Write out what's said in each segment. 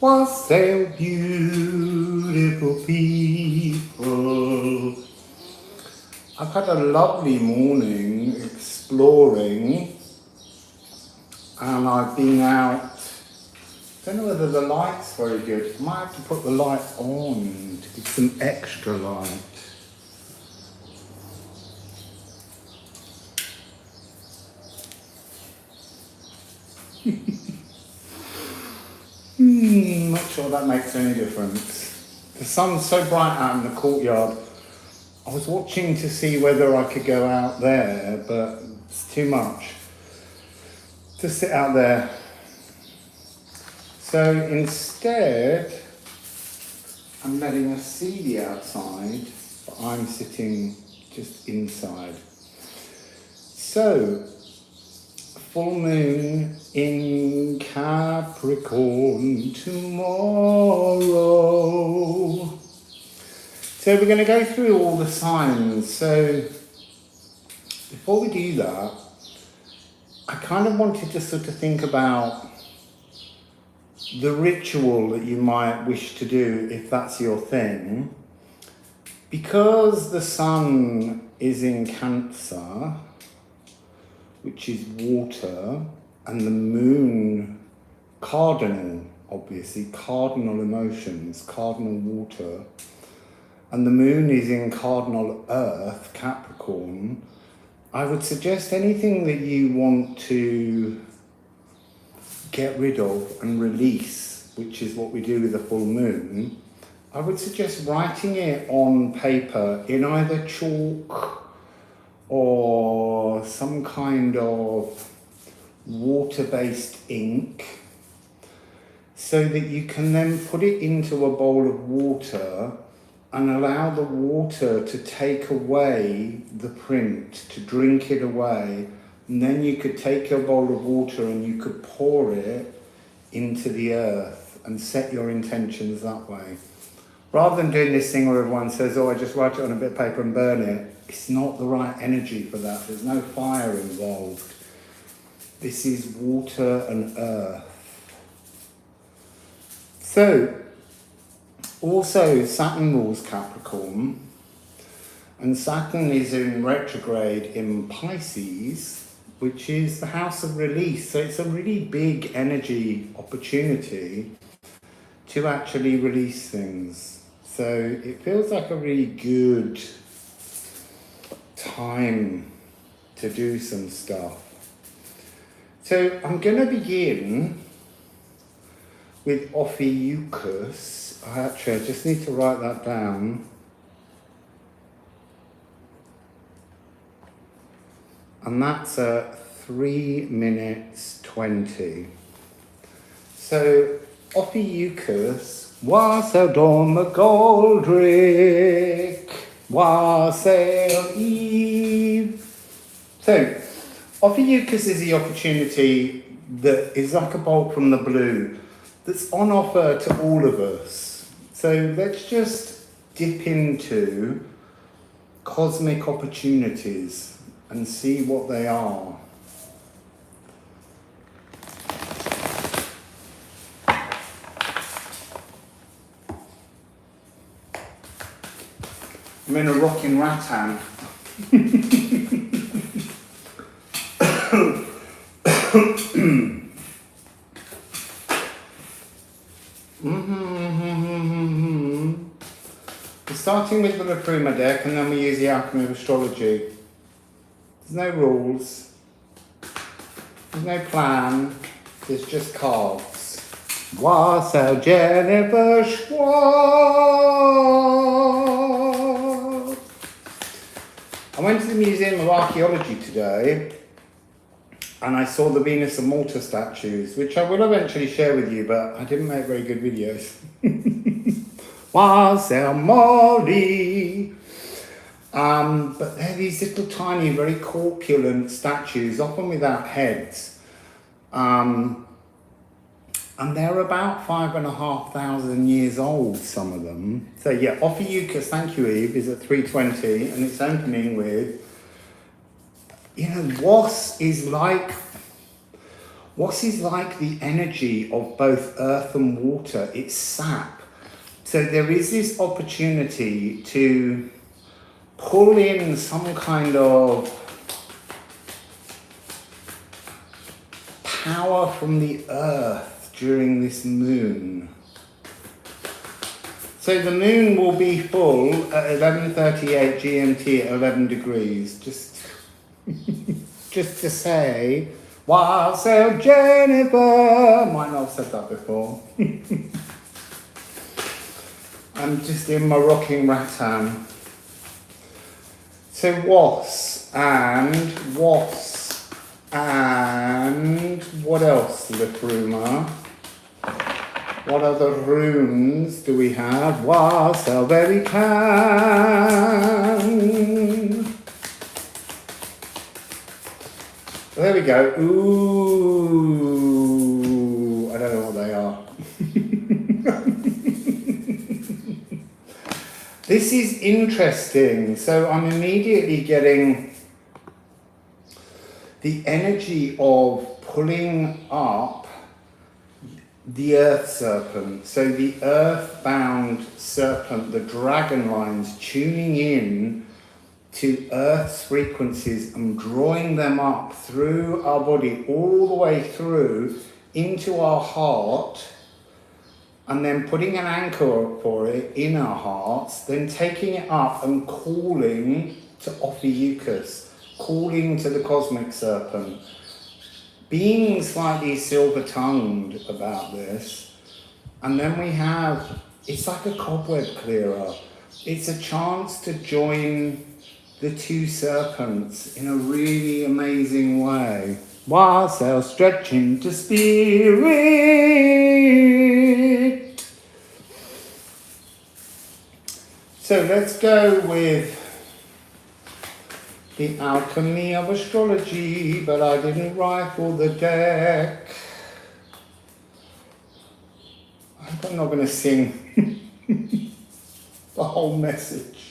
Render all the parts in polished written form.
Wassail, beautiful people. I've had a lovely morning exploring, and I've been out. Don't know whether the light's very good. I might have to put the light on to give some extra light. Not sure that makes any difference. The sun's so bright out in the courtyard. I was watching to see whether I could go out there, but it's too much to sit out there. So instead, I'm letting us see the outside, but I'm sitting just inside. So, full moon in Capricorn tomorrow. So we're going to go through all the signs. So before we do that, I kind of wanted to sort of think about the ritual that you might wish to do if that's your thing. Because the sun is in Cancer, which is water, and the moon, cardinal, obviously, cardinal emotions, cardinal water, and the moon is in cardinal earth, Capricorn, I would suggest anything that you want to get rid of and release, which is what we do with the full moon, I would suggest writing it on paper in either chalk or some kind of water-based ink, so that you can then put it into a bowl of water and allow the water to take away the print, to drink it away, and then you could take your bowl of water and you could pour it into the earth and set your intentions that way. Rather than doing this thing where everyone says, oh, I just write it on a bit of paper and burn it, it's not the right energy for that. There's no fire involved. This is water and earth. So, also Saturn rules Capricorn, and Saturn is in retrograde in Pisces, which is the house of release. So it's a really big energy opportunity to actually release things. So it feels like a really good time to do some stuff. So I'm going to begin with Ophiuchus. Actually, I just need to write that down. And that's at 3 minutes 20. So Ophiuchus, Wassail on the Goldrick, Wassail Eve. So Ophiuchus is the opportunity that is like a bolt from the blue that's on offer to all of us. So let's just dip into cosmic opportunities and see what they are. I'm in a rocking rattan. We're starting with the Liffruma deck, and then we use the Alchemy of Astrology. There's no rules, there's no plan, there's just cards. Wassail Jennifer Schwartz. I went to the Museum of Archaeology today, and I saw the Venus of Malta statues, which I will eventually share with you, but I didn't make very good videos. Wassail Molly. But they're these little tiny, very corpulent statues, often without heads. And they're about 5,500 years old, some of them. So yeah, Ophiuchus, thank you Eve, is at 3:20, and it's opening with, you know, Was is like What is like the energy of both earth and water? It's sap. So there is this opportunity to pull in some kind of power from the earth during this moon. So the moon will be full at 11:38 GMT at 11 degrees. Just to say, Wassail Jennifer. Might not have said that before. I'm just in my rocking rattan. So and what else, Liffruma? What other runes do we have? Wassail very can. There we go. Ooh, I don't know what they are. This is interesting. So I'm immediately getting the energy of pulling up the earth serpent. So the earth-bound serpent, the dragon lines, tuning in to Earth's frequencies and drawing them up through our body, all the way through into our heart, and then putting an anchor for it in our hearts, then taking it up and calling to Ophiuchus, calling to the cosmic serpent, being slightly silver-tongued about this. And then we have, it's like a cobweb clearer. It's a chance to join the two serpents in a really amazing way. Wassail stretching to spirit. So let's go with the Alchemy of Astrology, but I didn't rifle the deck. I hope I'm not going to sing the whole message.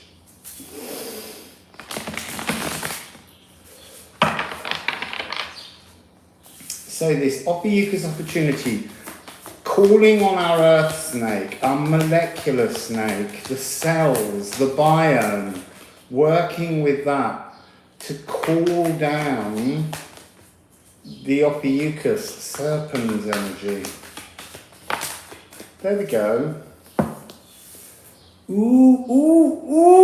So this Ophiuchus opportunity, calling on our earth snake, our molecular snake, the cells, the biome, working with that to cool down the Ophiuchus serpent's energy. There we go. Ooh, ooh, ooh.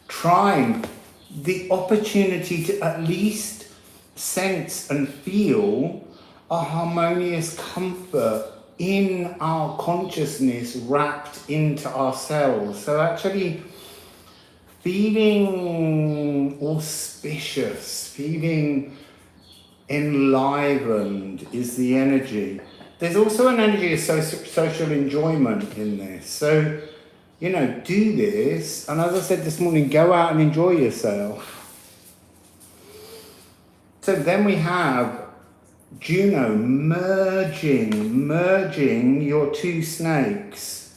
Trine. The opportunity to at least sense and feel a harmonious comfort in our consciousness wrapped into ourselves. So actually feeling auspicious, feeling enlivened is the energy. There's also an energy of social enjoyment in this. So, you know, do this, and as I said this morning, go out and enjoy yourself. So then we have Juno merging your two snakes.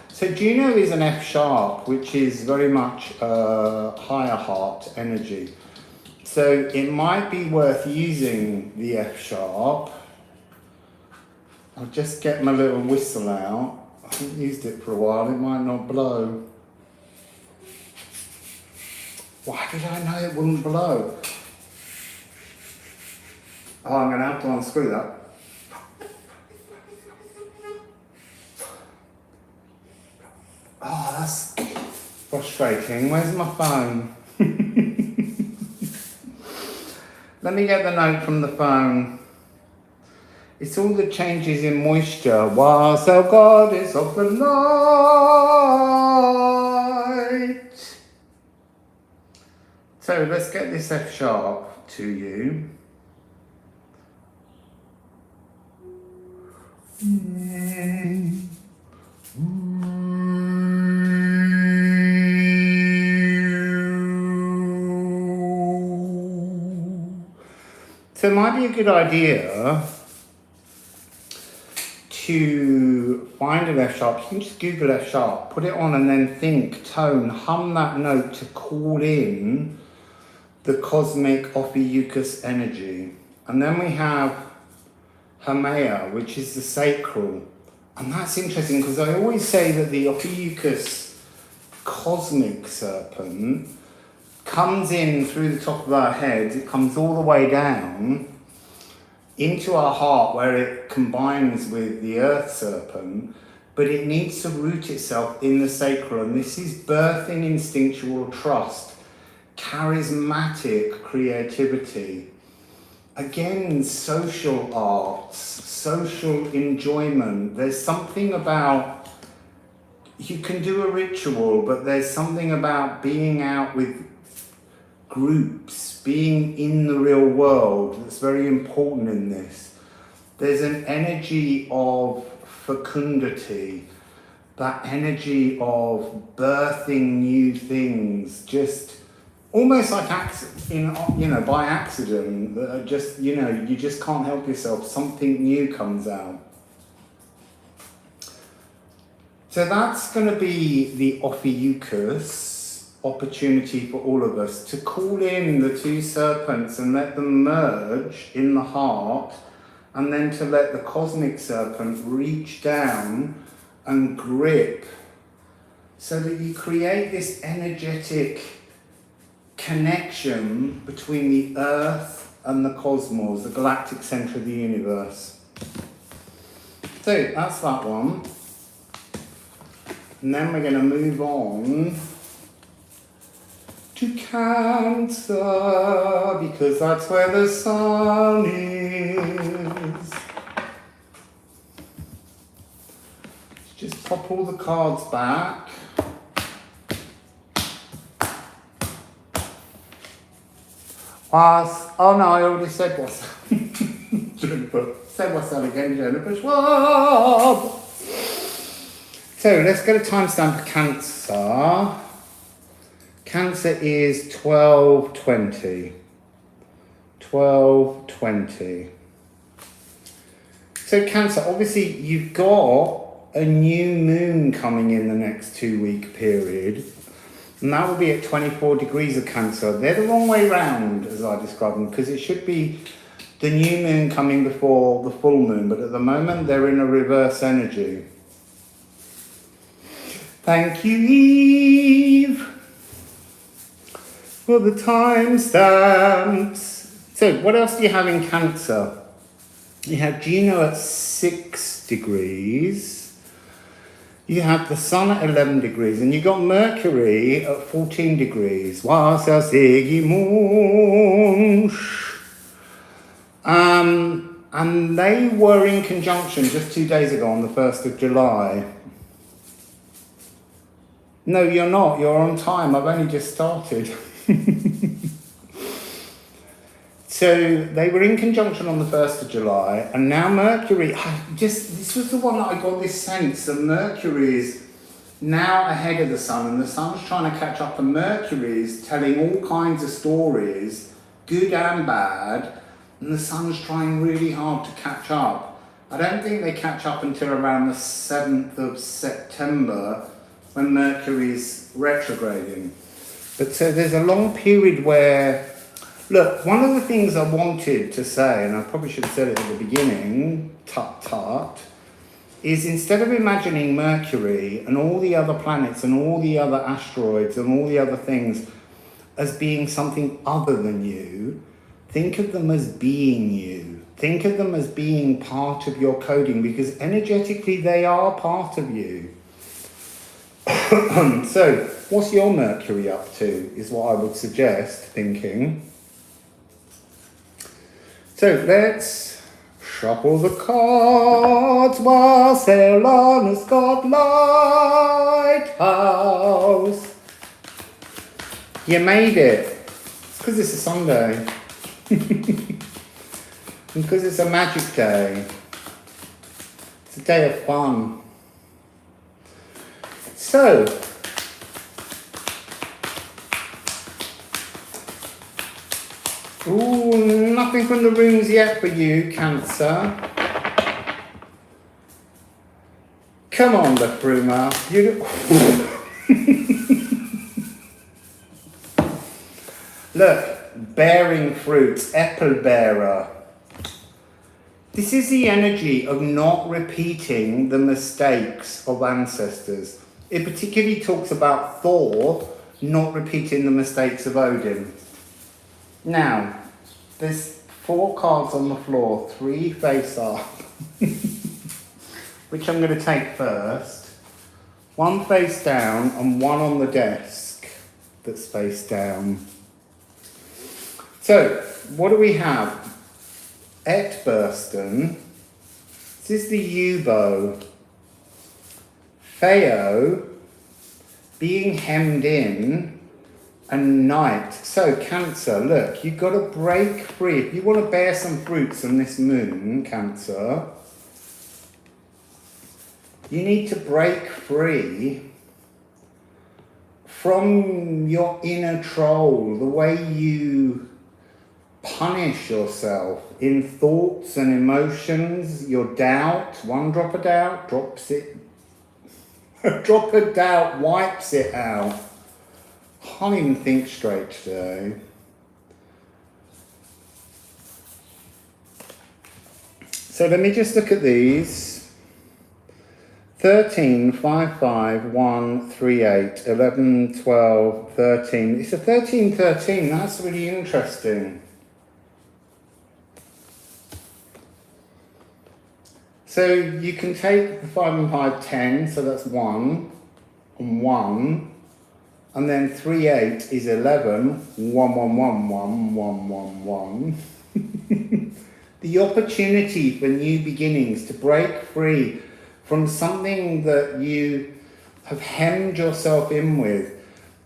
So Juno is an F sharp, which is very much higher heart energy. So it might be worth using the F sharp. I'll just get my little whistle out. I haven't used it for a while, it might not blow. Why did I know it wouldn't blow? Oh, I'm going to have to unscrew that. Oh, that's frustrating. Where's my phone? Let me get the note from the phone. It's all the changes in moisture. Wassail, goddess of the light. So let's get this F sharp to you. So it might be a good idea to find an F sharp, you can just Google F sharp, put it on and then think, tone, hum that note to call in the cosmic Ophiuchus energy. And then we have Hermea, which is the sacral. And that's interesting because I always say that the Ophiuchus cosmic serpent comes in through the top of our heads, it comes all the way down into our heart where it combines with the earth serpent, but it needs to root itself in the sacral, and this is birthing instinctual trust, charismatic creativity, again social arts, social enjoyment. There's something about, you can do a ritual, but there's something about being out with groups, being in the real world that's very important in this. There's an energy of fecundity, that energy of birthing new things, just almost like by accident, that are just, you just can't help yourself, something new comes out. So that's going to be the Ophiuchus opportunity for all of us to call in the two serpents and let them merge in the heart, and then to let the cosmic serpent reach down and grip, so that you create this energetic connection between the earth and the cosmos, the galactic center of the universe. So that's that one. And then we're going to move on to Cancer, because that's where the sun is. Just pop all the cards back. Oh no, I already said Wassail. Jennifer. Say Wassail again, Jennifer Schwab. So let's get a timestamp for Cancer. Cancer is 12:20. 12:20. So Cancer, obviously you've got a new moon coming in the next 2-week period. And that will be at 24 degrees of Cancer. They're the wrong way round, as I describe them, because it should be the new moon coming before the full moon, but at the moment they're in a reverse energy. Thank you, Eve, for the timestamps. So what else do you have in Cancer? You have Juno at 6 degrees. You have the Sun at 11 degrees, and you got Mercury at 14 degrees. Wassail seguimos. And they were in conjunction just 2 days ago on the 1st of July. No, you're not. You're on time. I've only just started. So they were in conjunction on the 1st of July, and now Mercury, this was the one that I got this sense that Mercury is now ahead of the Sun, and the Sun's trying to catch up, and Mercury is telling all kinds of stories, good and bad, and the Sun's trying really hard to catch up. I don't think they catch up until around the 7th of September, when Mercury's retrograding. But so there's a long period where, look, one of the things I wanted to say, and I probably should have said it at the beginning, is instead of imagining Mercury and all the other planets and all the other asteroids and all the other things as being something other than you, think of them as being you. Think of them as being part of your coding, because energetically they are part of you. So, what's your Mercury up to, is what I would suggest thinking. So let's shuffle the cards. Wassail on a Scotlight House. You made it. It's because it's a Sunday. Because it's a magic day. It's a day of fun. So, ooh, nothing from the runes yet for you, Cancer. Come on, Liffruma. Look, bearing fruits, apple bearer. This is the energy of not repeating the mistakes of ancestors. It particularly talks about Thor not repeating the mistakes of Odin. Now, there's 4 cards on the floor, 3 face up, which I'm going to take first. 1 face down and 1 on the desk that's face down. So, what do we have? Etbursten. This is the U-bow. Theo, being hemmed in, and night. So, Cancer, look, you've got to break free. If you want to bear some fruits on this moon, Cancer, you need to break free from your inner troll, the way you punish yourself in thoughts and emotions, your doubt. 1 drop of doubt drops it. A drop of doubt wipes it out. Can't even think straight today. So let me just look at these. 13, 5, 5, 1, 3, 8, 11, 12, 13. It's a 13, 13. That's really interesting. So you can take the 5 and 5, 10, so that's 1 and 1, and then 3, 8 is 11, 1, 1, 1, 1, 1, 1, 1. The opportunity for new beginnings, to break free from something that you have hemmed yourself in with,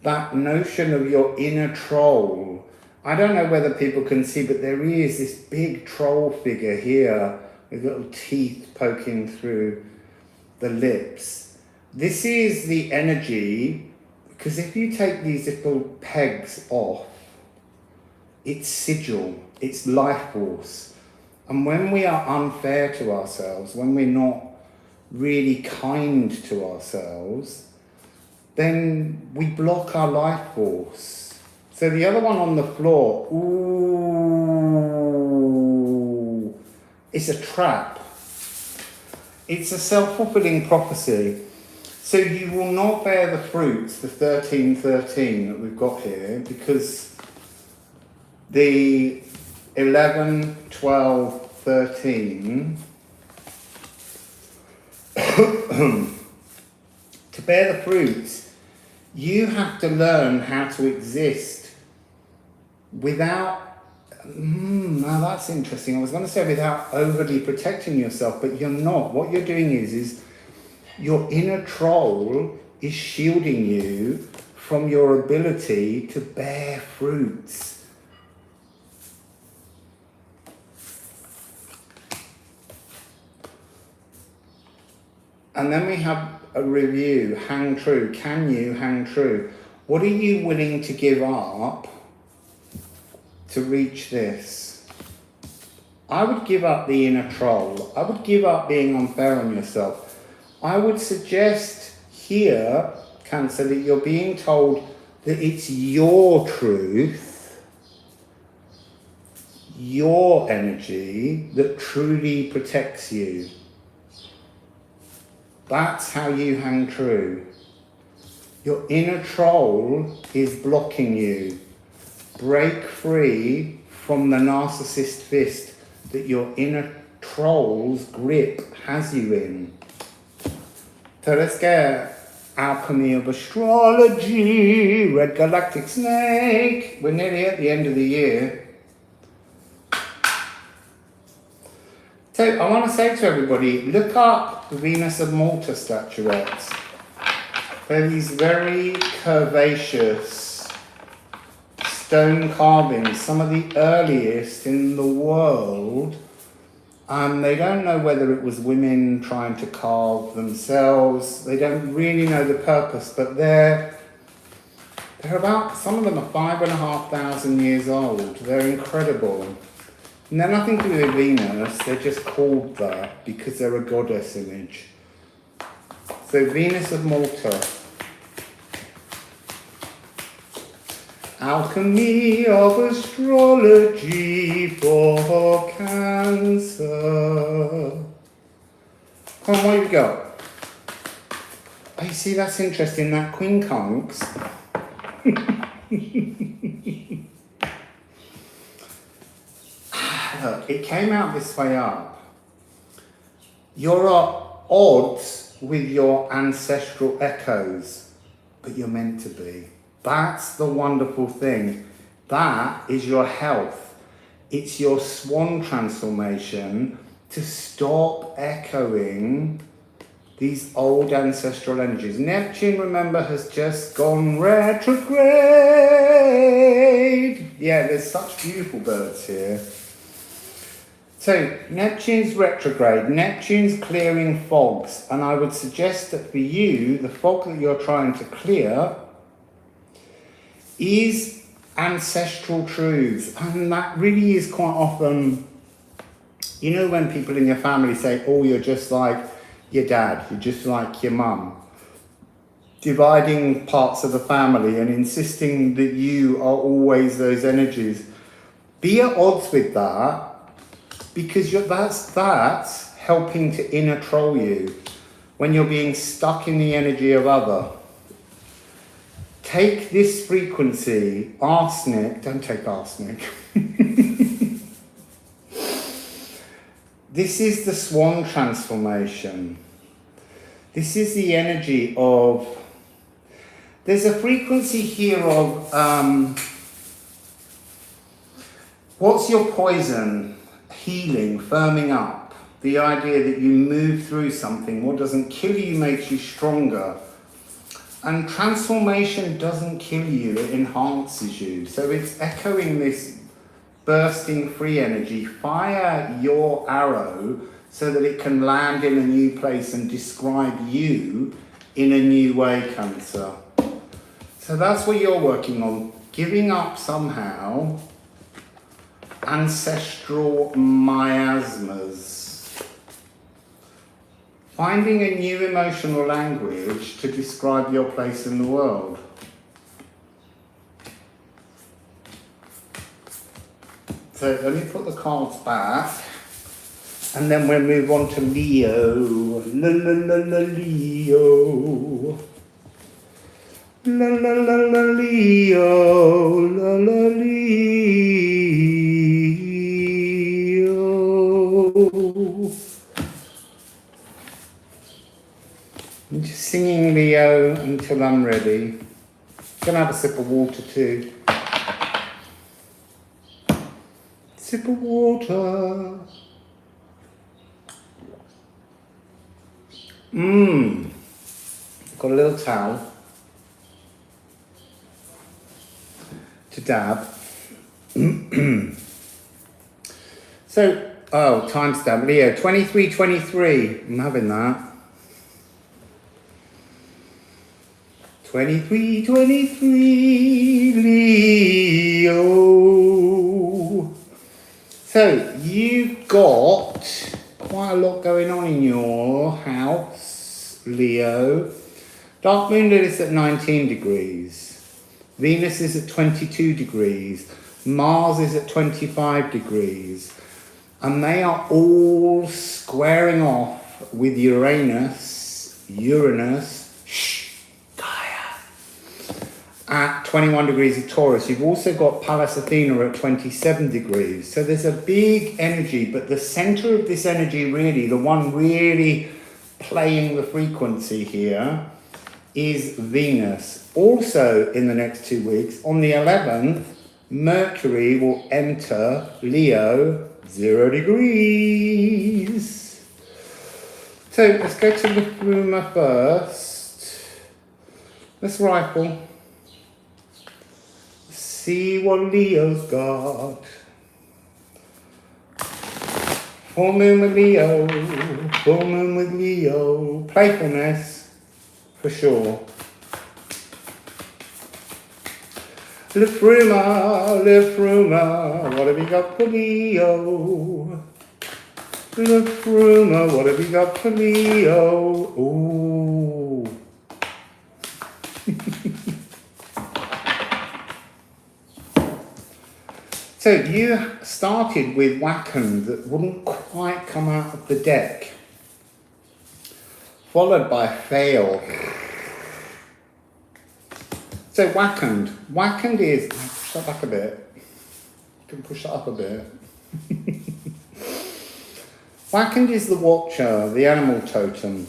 that notion of your inner troll. I don't know whether people can see, but there is this big troll figure here, with little teeth poking through the lips. This is the energy, because if you take these little pegs off, it's sigil, it's life force. And when we are unfair to ourselves, when we're not really kind to ourselves, then we block our life force. So the other one on the floor, ooh, it's a trap. It's a self-fulfilling prophecy. So you will not bear the fruits, the 13, 13 that we've got here, because the 11, 12, 13, to bear the fruits, you have to learn how to exist without, now that's interesting. I was going to say without overly protecting yourself, but you're not. What you're doing is your inner troll is shielding you from your ability to bear fruits. And then we have a review, hang true. Can you hang true? What are you willing to give up to reach this? I would give up the inner troll. I would give up being unfair on yourself. I would suggest here, Cancer, that you're being told that it's your truth, your energy that truly protects you. That's how you hang true. Your inner troll is blocking you. Break free from the narcissist fist that your inner troll's grip has you in. So let's get Alchemy of Astrology, Red Galactic Snake. We're nearly at the end of the year. So I want to say to everybody, look up the Venus of Malta statuettes. They're these very curvaceous stone carvings, some of the earliest in the world. They don't know whether it was women trying to carve themselves. They don't really know the purpose, but they're about, some of them are 5,500 years old. They're incredible. And they're nothing to do with Venus, they're just called that because they're a goddess image. So Venus of Malta. Alchemy of astrology for Cancer. Come on, what have you got? Oh, you see, that's interesting, that quincunx. Look, it came out this way up. You're at odds with your ancestral echoes, but you're meant to be. That's the wonderful thing. That is your health. It's your swan transformation to stop echoing these old ancestral energies. Neptune, remember, has just gone retrograde. Yeah, there's such beautiful birds here. So, Neptune's retrograde. Neptune's clearing fogs. And I would suggest that for you, the fog that you're trying to clear is ancestral truths. And that really is quite often, you know, when people in your family say, oh, you're just like your dad, you're just like your mum, dividing parts of the family and insisting that you are always those energies. Be at odds with that, because that's helping to inner troll you when you're being stuck in the energy of other. Take this frequency, arsenic, don't take arsenic. This is the swan transformation. This is the energy of, there's a frequency here of, what's your poison? Healing, firming up. The idea that you move through something. What doesn't kill you makes you stronger. And transformation doesn't kill you, it enhances you. So it's echoing this bursting free energy. Fire your arrow so that it can land in a new place and describe you in a new way, Cancer. So that's what you're working on. Giving up somehow ancestral miasmas. Finding a new emotional language to describe your place in the world. So let me put the cards back, and then we'll move on to Leo. La la la la Leo. La la la la Leo. La la Leo. I'm just singing Leo until I'm ready. Gonna have a sip of water too. Sip of water. Got a little towel to dab. So, time stamp, Leo, 2323. I'm having that. 2323 Leo. So you've got quite a lot going on in your house, Leo. Dark moon is at 19 degrees. Venus is at 22 degrees. Mars is at 25 degrees. And they are all squaring off with Uranus, at 21 degrees of Taurus. You've also got Pallas Athena at 27 degrees. So there's a big energy, but the center of this energy really, the one really playing the frequency here, is Venus. Also in the next 2 weeks, on the 11th, Mercury will enter Leo, 0 degrees. So let's go to Liffruma first. Let's rifle. See what Leo's got. Full moon with Leo, full moon with Leo. Playfulness, for sure. Liffruma, what have you got for Leo? Liffruma, what have you got for Leo? Ooh. So you started with Wackened that wouldn't quite come out of the deck, followed by Fail. So Wackened is, push that back a bit, you can push that up a bit. Wackened is the Watcher, the animal totem,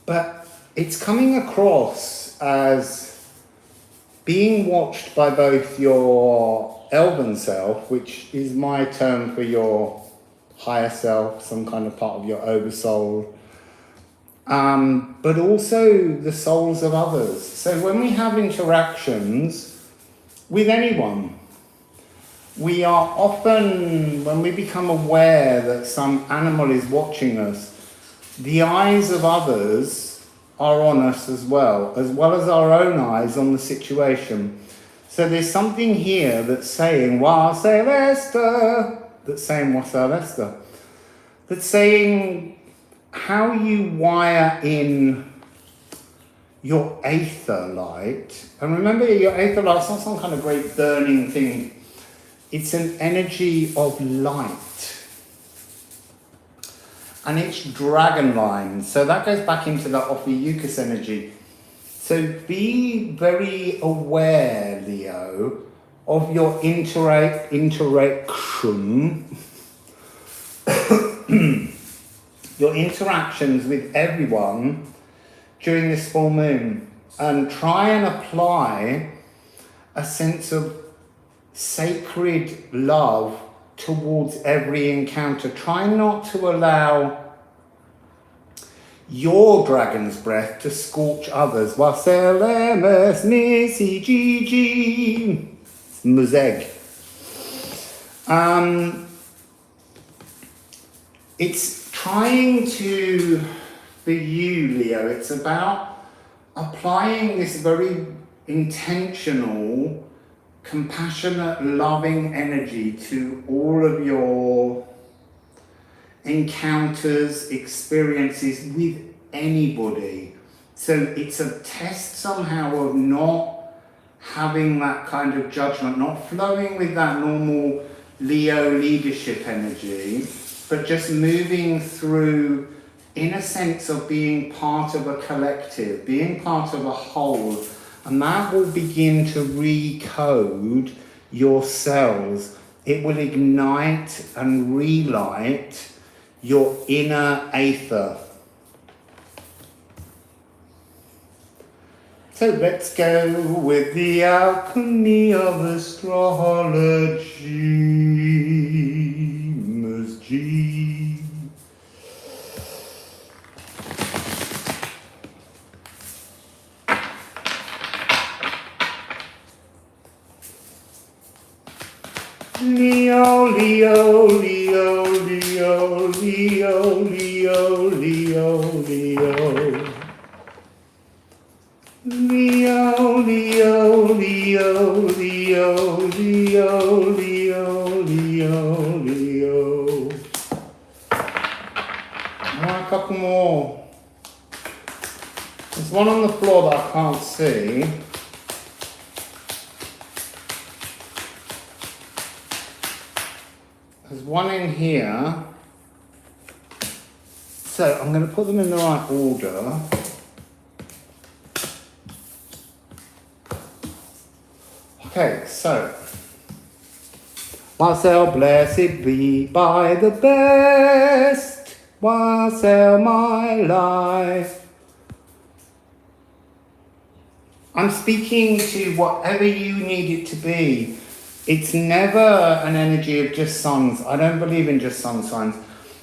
but it's coming across as being watched by both your elven self, which is my term for your higher self, some kind of part of your oversoul, but also the souls of others. So when we have interactions with anyone, we are often, when we become aware that some animal is watching us, the eyes of others are on us as well as our own eyes on the situation. So there's something here that's saying Wassail, that's saying Wassail, that's saying how you wire in your aether light. And remember, your aether light's not some kind of great burning thing. It's an energy of light. And it's dragon line. So that goes back into that Ophiuchus energy. So be very aware, Leo, of your interaction, your interactions with everyone during this full moon, and try and apply a sense of sacred love towards every encounter. Try not to allow your dragon's breath to scorch others. Wassail, Missy, Gigi, Muzeg. It's trying to, for you, Leo, it's about applying this very intentional, compassionate, loving energy to all of your encounters, experiences with anybody. So it's a test somehow of not having that kind of judgment, not flowing with that normal Leo leadership energy, but just moving through in a sense of being part of a collective, being part of a whole. And that will begin to recode your cells. It will ignite and relight your inner aether. So let's go with the alchemy of astrology. Ms. G. Leo, Leo, Leo, Leo, Leo, Leo, Leo, Leo. Leo, Leo, Leo, Leo, Leo, Leo, Leo, Leo. A couple more. There's one on the floor that I can't see. There's one in here. So I'm going to put them in the right order. Okay, so Wassail, blessed be by the best, Wassail my life. I'm speaking to whatever you need it to be. It's never an energy of just suns. I don't believe in just sun signs.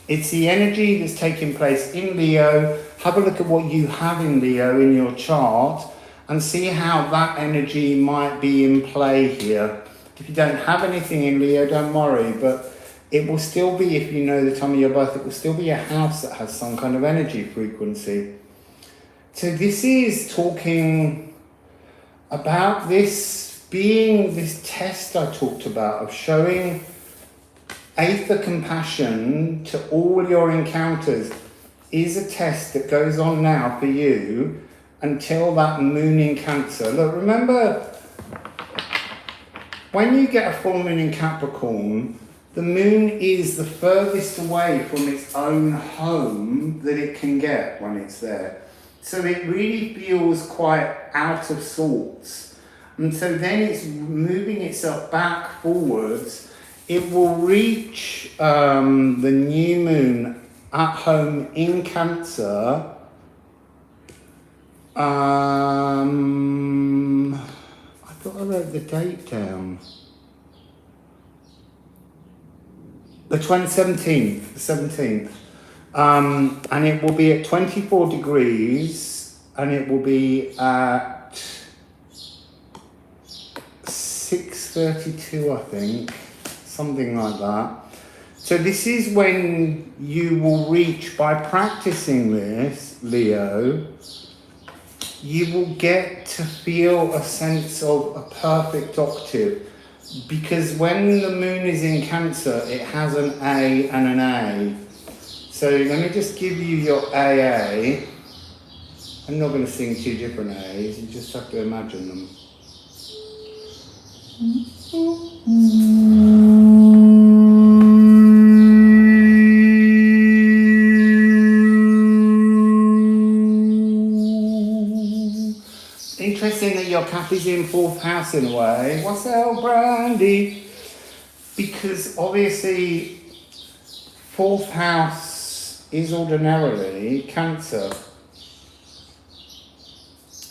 It's the energy that's taking place in Leo. Have a look at what you have in Leo in your chart and see how that energy might be in play here. If you don't have anything in Leo, don't worry, but it will still be, if you know the time of your birth, it will still be a house that has some kind of energy frequency. So this is talking about this being this test I talked about of showing aether compassion to all your encounters is a test that goes on now for you, until that moon in Cancer. Look, remember, when you get a full moon in Capricorn, the moon is the furthest away from its own home that it can get when it's there. So it really feels quite out of sorts. And so then it's moving itself back forwards. It will reach the new moon at home in Cancer. I thought I wrote the date down. The 17th. And it will be at 24 degrees, and it will be at 6:32, I think, something like that. So this is when you will reach, by practicing this, Leo, you will get to feel a sense of a perfect octave. Because when the moon is in Cancer, it has an A and an A. So let me just give you your AA. I'm not going to sing two different A's, you just have to imagine them. Interesting that your Capri's in 4th house in a way. Wassail, Brandy. Because obviously 4th house is ordinarily Cancer.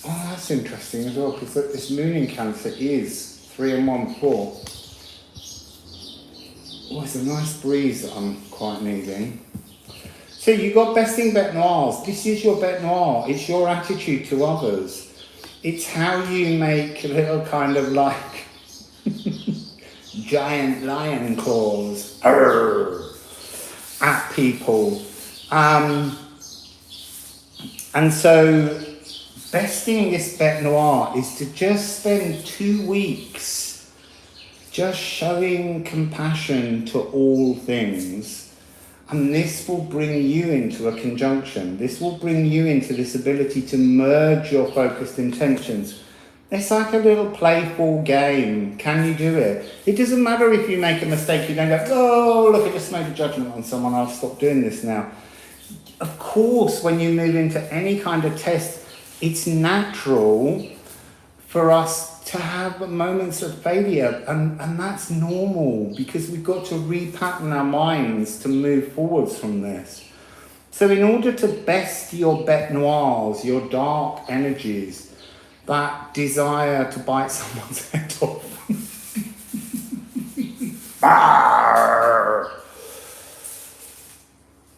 Oh, that's interesting as well, because this moon in Cancer is 3 and 1, 4. Oh, it's a nice breeze that I'm quite needing. So you got besting bête noires. This is your bête noire. It's your attitude to others. It's how you make little kind of like giant lion claws at people. And so besting this bête noire is to just spend 2 weeks just showing compassion to all things. And this will bring you into a conjunction. This will bring you into this ability to merge your focused intentions. It's like a little playful game. Can you do it? It doesn't matter if you make a mistake. You don't go, oh, look, I just made a judgment on someone. I'll stop doing this now. Of course, when you move into any kind of test, it's natural for us to have moments of failure, and that's normal, because we've got to repattern our minds to move forwards from this. So in order to best your bête noires, your dark energies, that desire to bite someone's head off,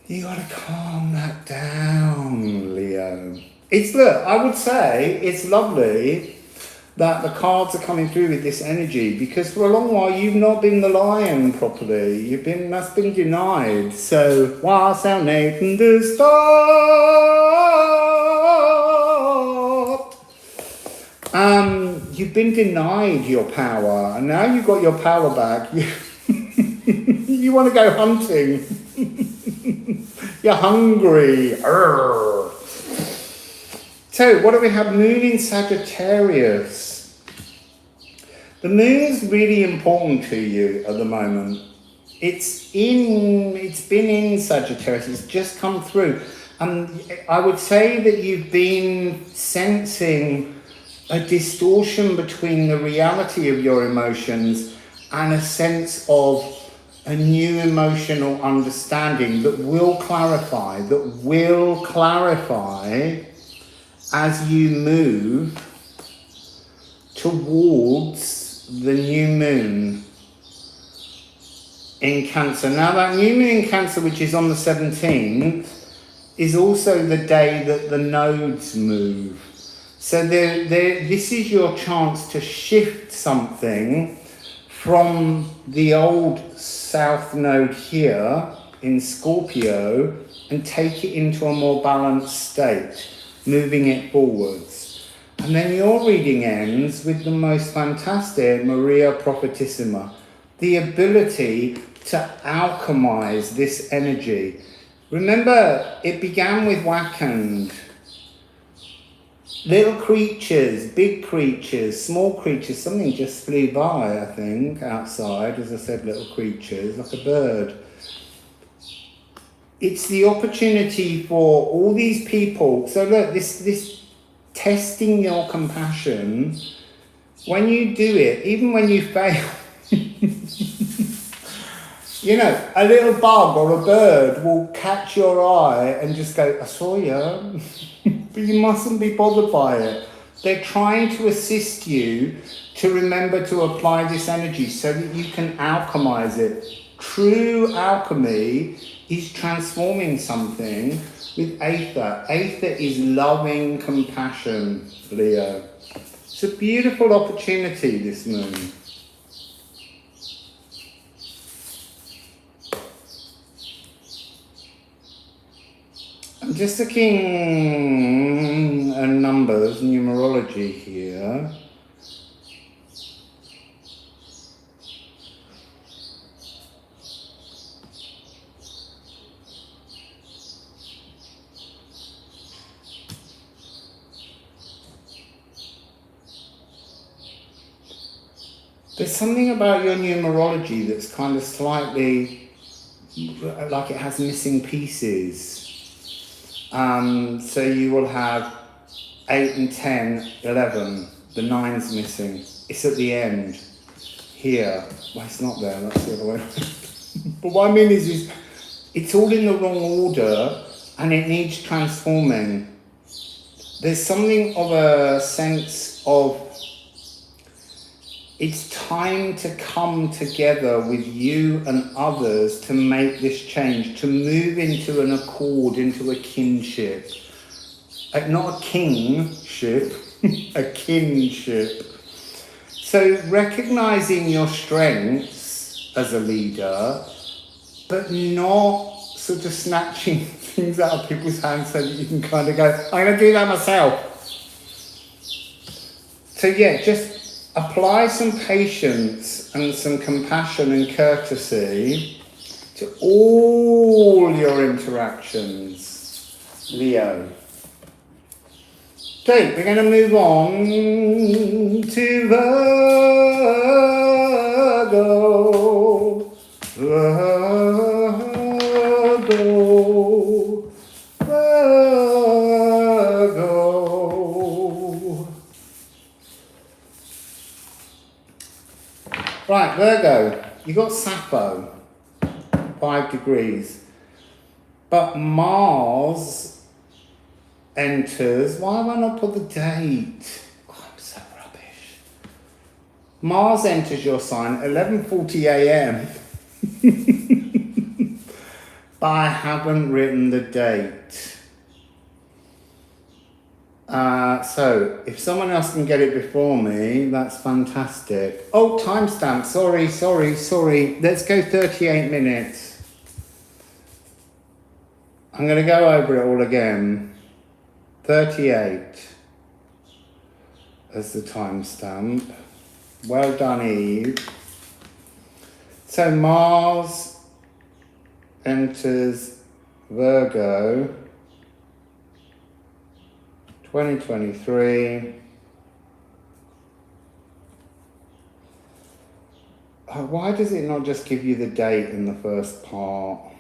you gotta calm that down, Leo. Look, I would say it's lovely that the cards are coming through with this energy, because for a long while you've not been the lion properly. That's been denied. So, Wassail Nathan to stop. You've been denied your power, and now you've got your power back. You want to go hunting. You're hungry. Arr. So, what do we have? Moon in Sagittarius. The moon is really important to you at the moment. It's been in Sagittarius. It's just come through. And I would say that you've been sensing a distortion between the reality of your emotions and a sense of a new emotional understanding that will clarify as you move towards the new moon in Cancer. Now that new moon in Cancer, which is on the 17th, is also the day that the nodes move. So this is your chance to shift something from the old south node here in Scorpio and take it into a more balanced state, moving it forwards. And then your reading ends with the most fantastic Maria Prophetissima, the ability to alchemize this energy. Remember, it began with Wakand. Little creatures, big creatures, small creatures. Something just flew by, I think, outside. As I said, little creatures, like a bird. It's the opportunity for all these people. So look, this testing your compassion, when you do it, even when you fail, you know, a little bug or a bird will catch your eye and just go, I saw you, but you mustn't be bothered by it. They're trying to assist you to remember to apply this energy so that you can alchemize it. True alchemy is transforming something with Aether. Aether is loving compassion, Leo. It's a beautiful opportunity, this moon. I'm just looking at numbers, numerology here. There's something about your numerology that's kind of slightly like it has missing pieces. So you will have 8 and 10, 11. The 9's missing. It's at the end. Here. Well, it's not there. That's the other way. But what I mean is it's all in the wrong order and it needs transforming. There's something of a sense of it's time to come together with you and others to make this change, to move into an accord, into a kinship. Not a kingship, a kinship. So recognizing your strengths as a leader, but not sort of snatching things out of people's hands so that you can kind of go, I'm going to do that myself. So yeah, just apply some patience and some compassion and courtesy to all your interactions, Leo. Okay, we're going to move on to Virgo. Right, Virgo, you got Sappho, 5 degrees, but Mars enters. Why have I not put the date? Oh, I'm so rubbish. Mars enters your sign 11:40 a.m. but I haven't written the date. So, if someone else can get it before me, that's fantastic. Oh, timestamp. Sorry. Let's go 38 minutes. I'm going to go over it all again. 38 as the timestamp. Well done, Eve. So, Mars enters Virgo. 2023. Why does it not just give you the date in the first part?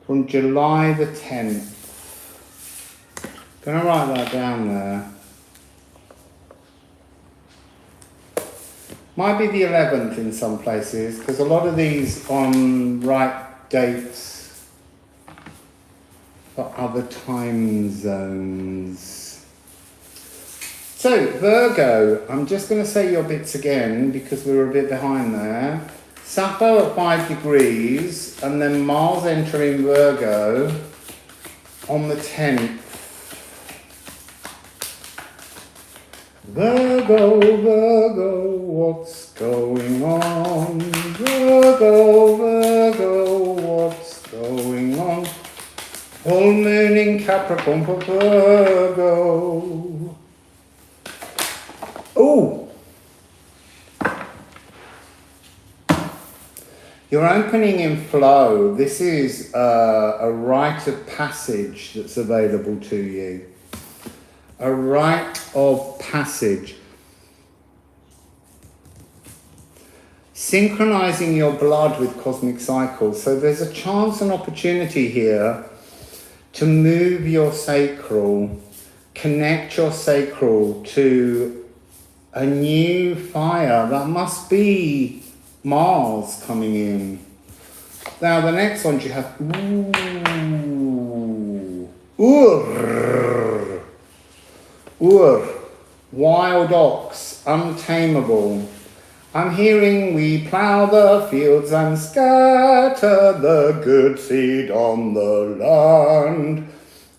From July the 10th. Gonna write that down there. Might be the 11th in some places, because a lot of these on right dates for other time zones. So, Virgo, I'm just going to say your bits again because we were a bit behind there. Sappho at 5 degrees, and then Mars entering Virgo on the 10th. Virgo, what's going on? Virgo, what's going on? Full moon in Capricorn for Virgo. Oh! You're opening in flow. This is a rite of passage that's available to you. A rite of passage. Synchronizing your blood with cosmic cycles. So there's a chance and opportunity here to move your sacral, connect your sacral to a new fire. That must be Mars coming in. Now the next one you have wild ox, untamable. I'm hearing we plough the fields and scatter the good seed on the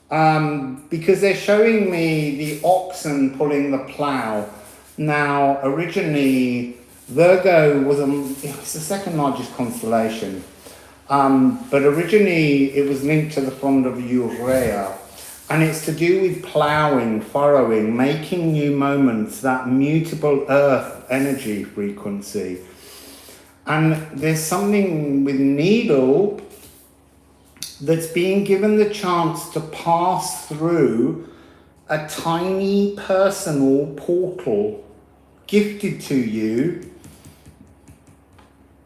land. Because they're showing me the oxen pulling the plough. Now, originally, Virgo was it's the second largest constellation. But originally, it was linked to the font of Urea. And it's to do with ploughing, furrowing, making new moments, that mutable earth energy frequency. And there's something with needle that's being given the chance to pass through a tiny personal portal gifted to you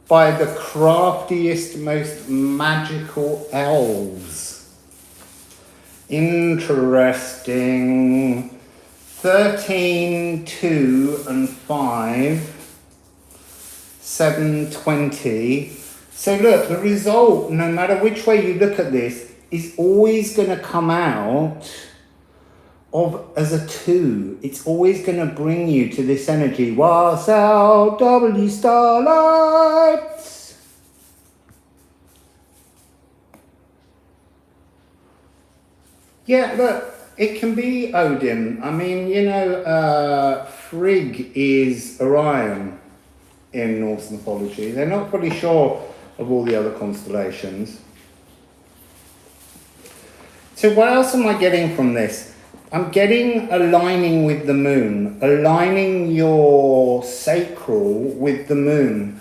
by the craftiest, most magical elves. Interesting. 13, 2 and 5, 7, 20. So look, the result, no matter which way you look at this, is always going to come out as a 2. It's always going to bring you to this energy. Wassail, W starlights. Yeah, look, it can be Odin. I mean, you know, Frigg is Orion in Norse mythology. They're not fully sure of all the other constellations. So what else am I getting from this? I'm getting aligning with the moon, aligning your sacral with the moon.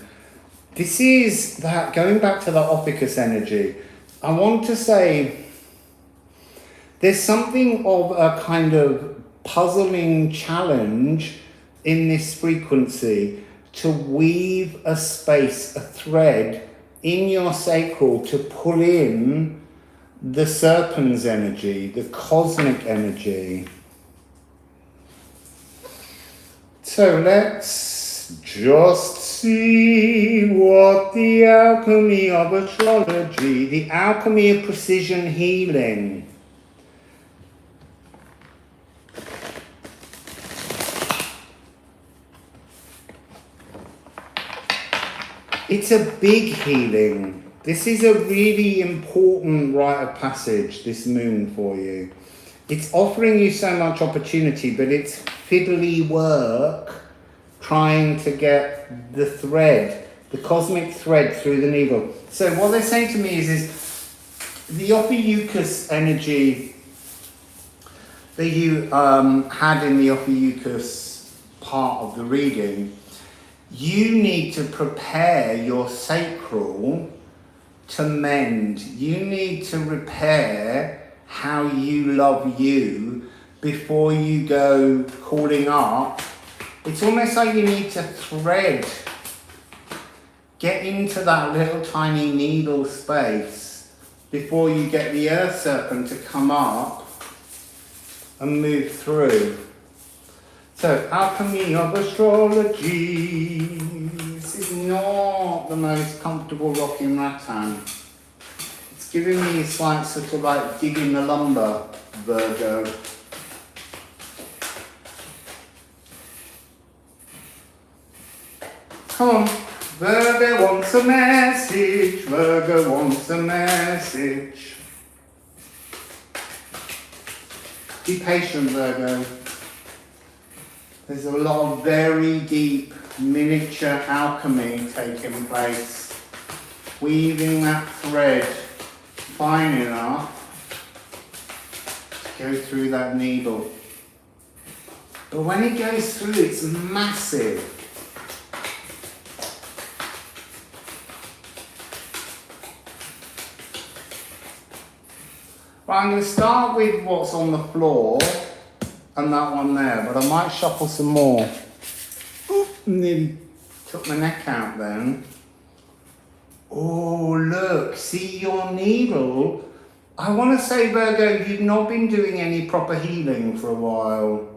This is that, going back to the Ophiuchus energy, I want to say there's something of a kind of puzzling challenge in this frequency to weave a space, a thread in your sacral to pull in the serpent's energy, the cosmic energy. So let's just see what the alchemy of astrology, the alchemy of precision healing. It's a big healing. This is a really important rite of passage, this moon for you. It's offering you so much opportunity, but it's fiddly work trying to get the thread, the cosmic thread through the needle. So what they're saying to me is the Ophiuchus energy that you had in the Ophiuchus part of the reading, you need to prepare your sacral to mend. You need to repair how you love you before you go calling up. It's almost like you need to thread, get into that little tiny needle space before you get the earth serpent to come up and move through. So, alchemy of astrology. This is not the most comfortable rocking rattan. It's giving me a slight sort of like digging the lumber, Virgo. Come on, Virgo wants a message, Virgo wants a message. Be patient, Virgo. There's a lot of very deep miniature alchemy taking place. Weaving that thread fine enough to go through that needle. But when it goes through, it's massive. Right, I'm going to start with what's on the floor and that one there, but I might shuffle some more. Ooh, nearly took my neck out then. Oh, look, see your needle? I want to say, Virgo, you've not been doing any proper healing for a while.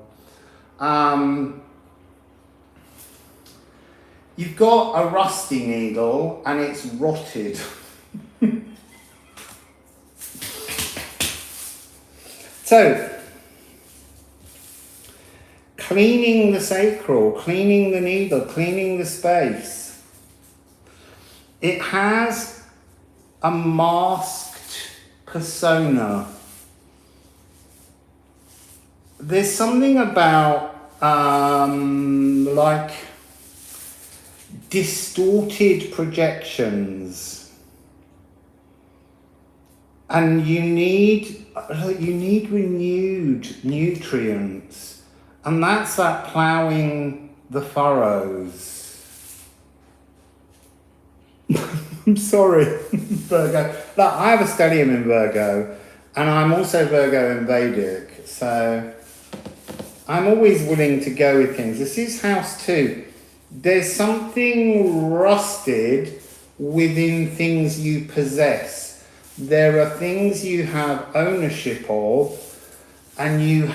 You've got a rusty needle and it's rotted. So, cleaning the sacral, cleaning the needle, cleaning the space. It has a masked persona. There's something about like distorted projections. And you need renewed nutrients, and that's that ploughing the furrows. I'm sorry, Virgo. Look, I have a stellium in Virgo, and I'm also Virgo in Vedic, so I'm always willing to go with things. This is house 2. There's something rusted within things you possess. There are things you have ownership of, and you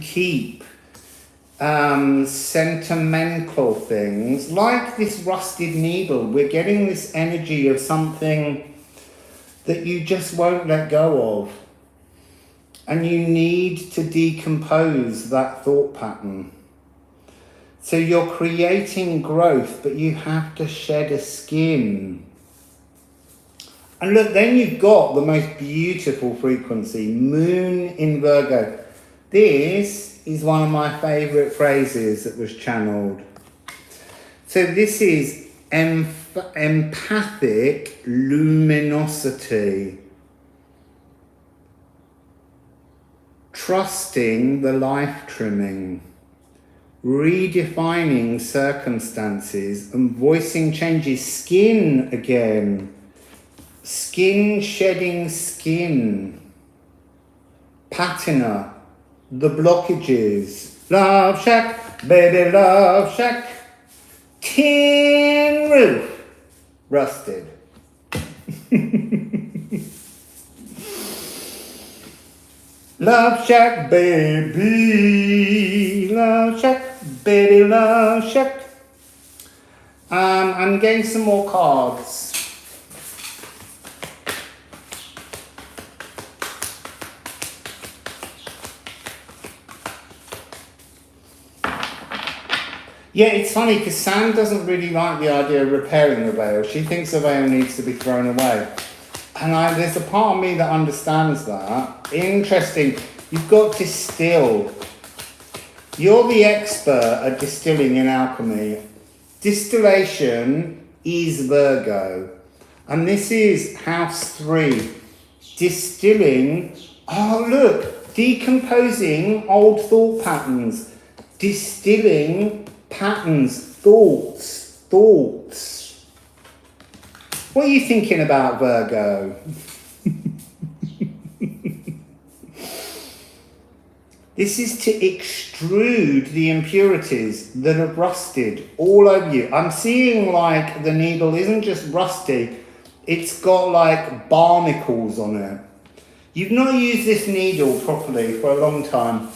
keep sentimental things like this rusted needle. We're getting this energy of something that you just won't let go of, and you need to decompose that thought pattern. So you're creating growth, but you have to shed a skin. And look, then you've got the most beautiful frequency, Moon in Virgo. This is one of my favourite phrases that was channeled. So this is empathic luminosity. Trusting the life trimming. Redefining circumstances and voicing changes. Skin again. Skin shedding skin. Patina. The blockages. Love shack, baby, love shack. Tin roof. Rusted. Love shack, baby. Love shack, baby, love shack. I'm getting some more cards. Yeah, it's funny because Sam doesn't really like the idea of repairing the veil. She thinks the veil needs to be thrown away. And there's a part of me that understands that. Interesting. You've got distill. You're the expert at distilling in alchemy. Distillation is Virgo. And this is house 3. Distilling. Oh, look. Decomposing old thought patterns. Distilling patterns, thoughts. What are you thinking about, Virgo? This is to extrude the impurities that have rusted all over you. I'm seeing like the needle isn't just rusty, it's got like barnacles on it. You've not used this needle properly for a long time.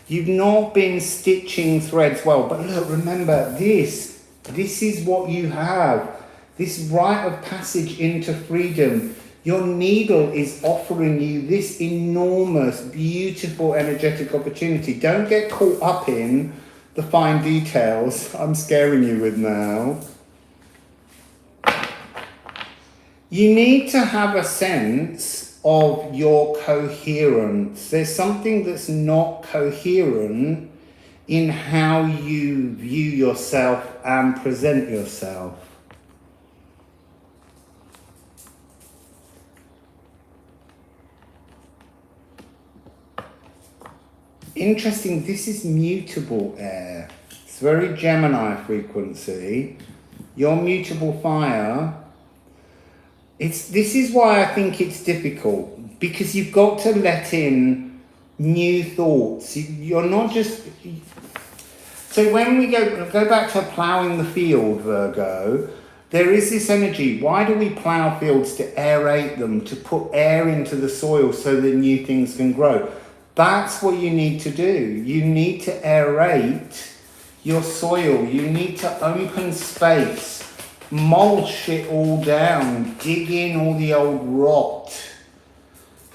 You've not been stitching threads well. But look, remember this is what you have. This rite of passage into freedom. Your needle is offering you this enormous, beautiful, energetic opportunity. Don't get caught up in the fine details I'm scaring you with now. You need to have a sense of your coherence. There's something that's not coherent in how you view yourself and present yourself. Interesting, this is mutable air. It's very Gemini frequency. Your mutable fire. This is why I think it's difficult, because you've got to let in new thoughts. You're not just... So when we go back to ploughing the field, Virgo, there is this energy. Why do we plough fields? To aerate them, to put air into the soil so that new things can grow. That's what you need to do. You need to aerate your soil. You need to open space, mulch it all down, dig in all the old rot,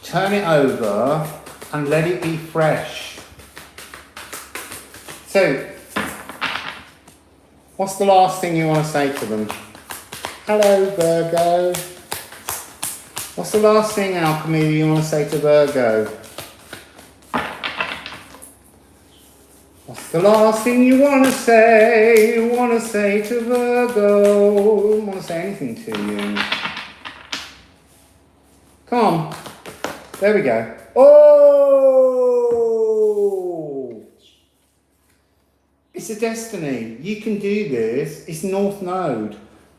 turn it over and let it be fresh. So, what's the last thing you want to say to them? Hello, Virgo. What's the last thing, Alchemy, you want to say to Virgo? What's the last thing you want to say? You want to say to Virgo? I want to say anything to you. Come on. There we go. Oh! It's a destiny. You can do this. It's North Node.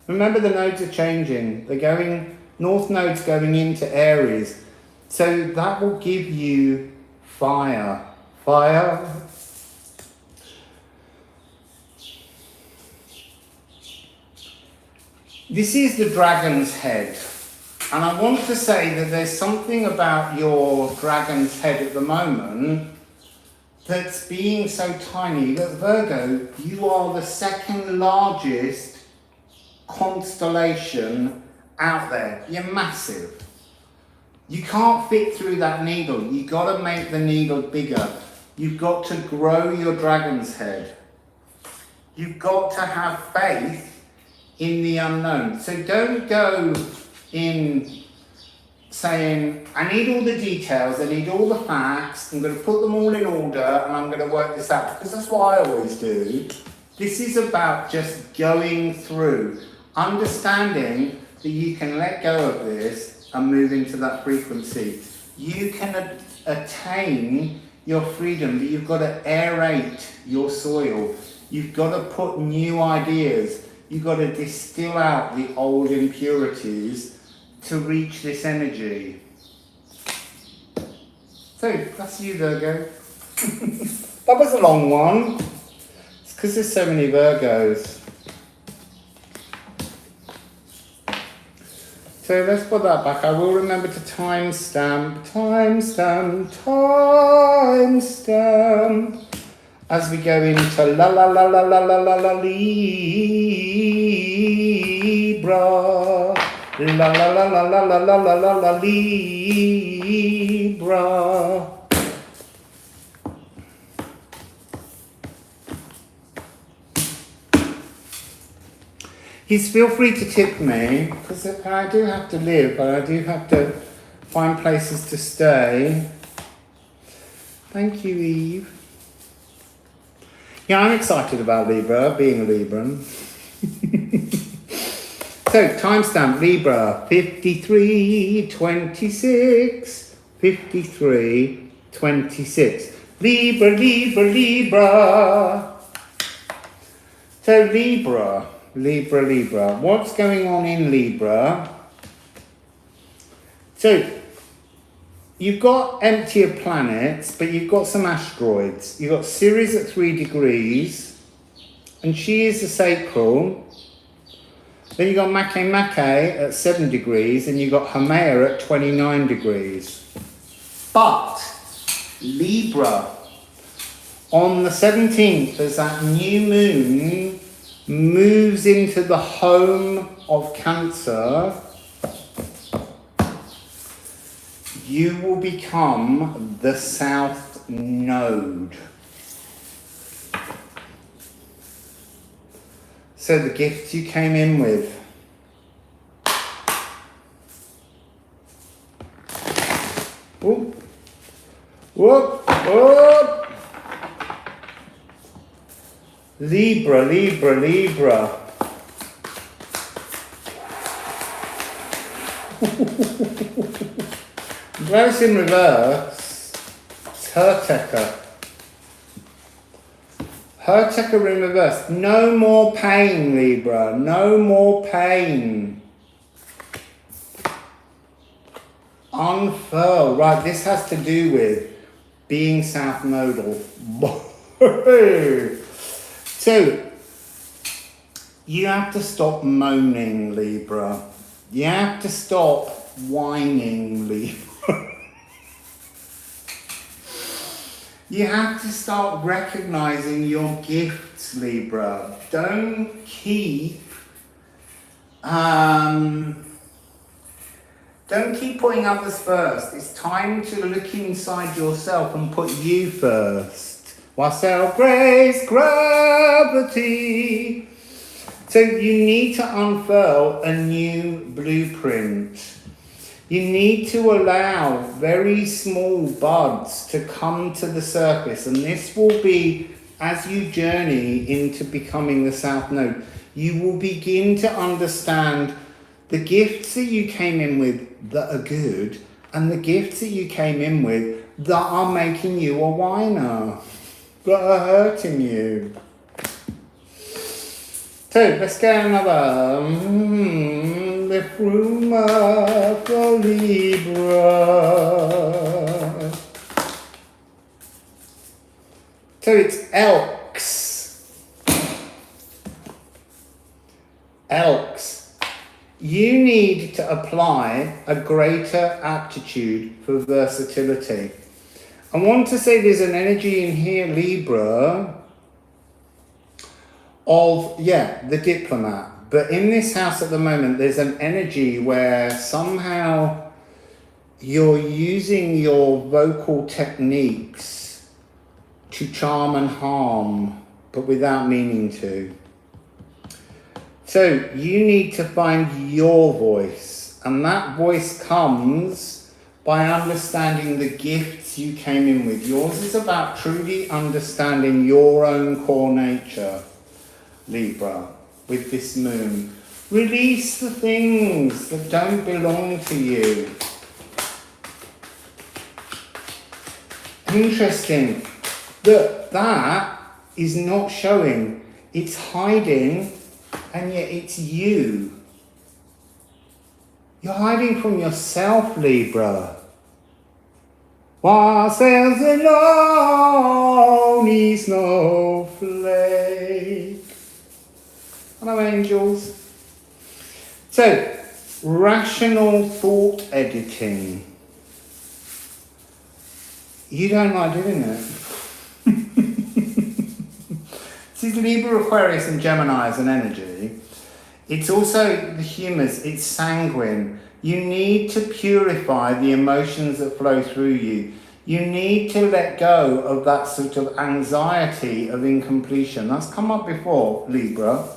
Remember, the nodes are changing. They're going, North Node's going into Aries. So that will give you fire. Fire. This is the dragon's head. And I want to say that there's something about your dragon's head at the moment that's being so tiny. Look, Virgo, you are the second largest constellation out there. You're massive. You can't fit through that needle. You've got to make the needle bigger. You've got to grow your dragon's head. You've got to have faith in the unknown. So don't go in saying, I need all the details, I need all the facts, I'm going to put them all in order and I'm going to work this out, because that's what I always do. This is about just going through, understanding that you can let go of this and move into that frequency. You can attain your freedom, but you've got to aerate your soil. You've got to put new ideas. You've got to distill out the old impurities to reach this energy. So, that's you, Virgo. That was a long one. It's because there's so many Virgos. So let's put that back. I will remember to timestamp, as we go into la la la la la la la la Libra. La la la la la la la la la la Libra. Feel free to tip me, because I do have to live, but I do have to find places to stay. Thank you, Eve. Yeah, I'm excited about Libra, being a Libran. So, timestamp Libra, 53:26, 53:26. Libra, Libra, Libra. So, Libra. What's going on in Libra? So, you've got emptier planets, but you've got some asteroids. You've got Ceres at 3 degrees, and she is the sacral. Then you've got Makemake at 7 degrees, and you've got Haumea at 29 degrees. But, Libra, on the 17th, as that new moon moves into the home of Cancer, you will become the South Node. So the gifts you came in with. Whoop, whoop, whoop. Libra, Libra, Libra. Glad it's in reverse. It's Hertecker. Hertecker in reverse. No more pain, Libra. No more pain. unfurl. Right, this has to do with being South Nodal. So, you have to stop moaning, Libra. You have to stop whining, Libra. You have to start recognizing your gifts, Libra. Don't keep putting others first. It's time to look inside yourself and put you first. Wassail, grace, gravity. So you need to unfurl a new blueprint. You need to allow very small buds to come to the surface, and this will be, as you journey into becoming the South Node, you will begin to understand the gifts that you came in with that are good, and the gifts that you came in with that are making you a whiner, that are hurting you. So let's get another Liffruma for Libra. So it's Elks. Elks. You need to apply a greater aptitude for versatility. I want to say there's an energy in here, Libra, of, the diplomat. But in this house at the moment, there's an energy where somehow you're using your vocal techniques to charm and harm, but without meaning to. So you need to find your voice, and that voice comes by understanding the gifts you came in with. Yours is about truly understanding your own core nature, Libra, with this moon. Release the things that don't belong to you. Interesting that is not showing, it's hiding, and yet it's you. You're hiding from yourself, Libra. Wassail's a lonely snowflake. Hello, angels. So, rational thought editing. You don't like doing it. This is Libra, Aquarius and Gemini as an energy. It's also the humours, it's sanguine. You need to purify the emotions that flow through you. You need to let go of that sort of anxiety of incompletion. That's come up before, Libra.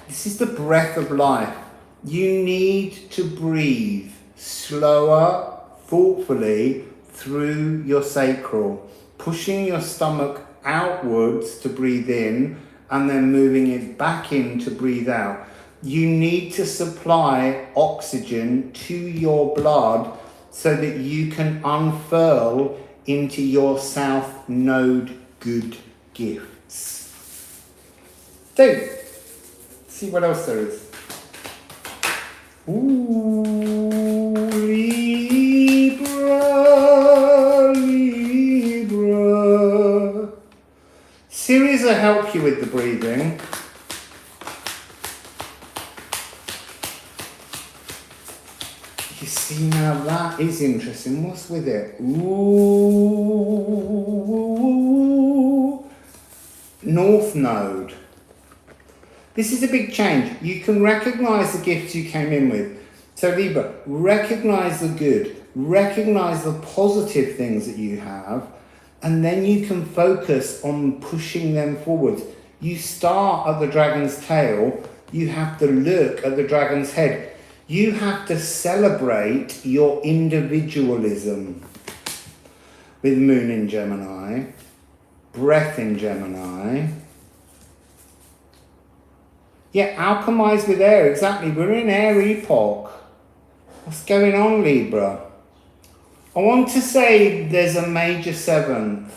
This is the breath of life. You need to breathe slower, thoughtfully through your sacral, pushing your stomach outwards to breathe in and then moving it back in to breathe out. You need to supply oxygen to your blood so that you can unfurl into your South Node good gifts. So, see what else there is. Ooh, Libra, Libra. Series will help you with the breathing. You see, now that is interesting. What's with it? Ooh, North Node. This is a big change. You can recognize the gifts you came in with. So Libra, recognize the good, recognize the positive things that you have, and then you can focus on pushing them forward. You start at the dragon's tail, you have to look at the dragon's head. You have to celebrate your individualism with Moon in Gemini, Breath in Gemini. Yeah, alchemize with air, exactly. We're in air epoch. What's going on, Libra? I want to say there's a major seventh.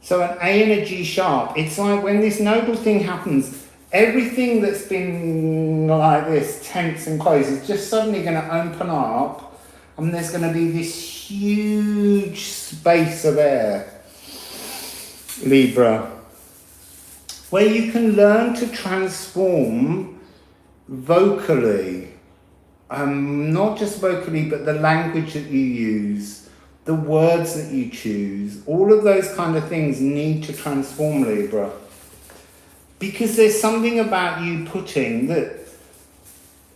So an A and a G sharp. It's like when this nodal thing happens, Everything that's been like this, tense and closed, is just suddenly going to open up, and there's going to be this huge space of air, Libra, where you can learn to transform vocally, not just vocally, but the language that you use, the words that you choose, all of those kind of things need to transform, Libra. Because there's something about you putting that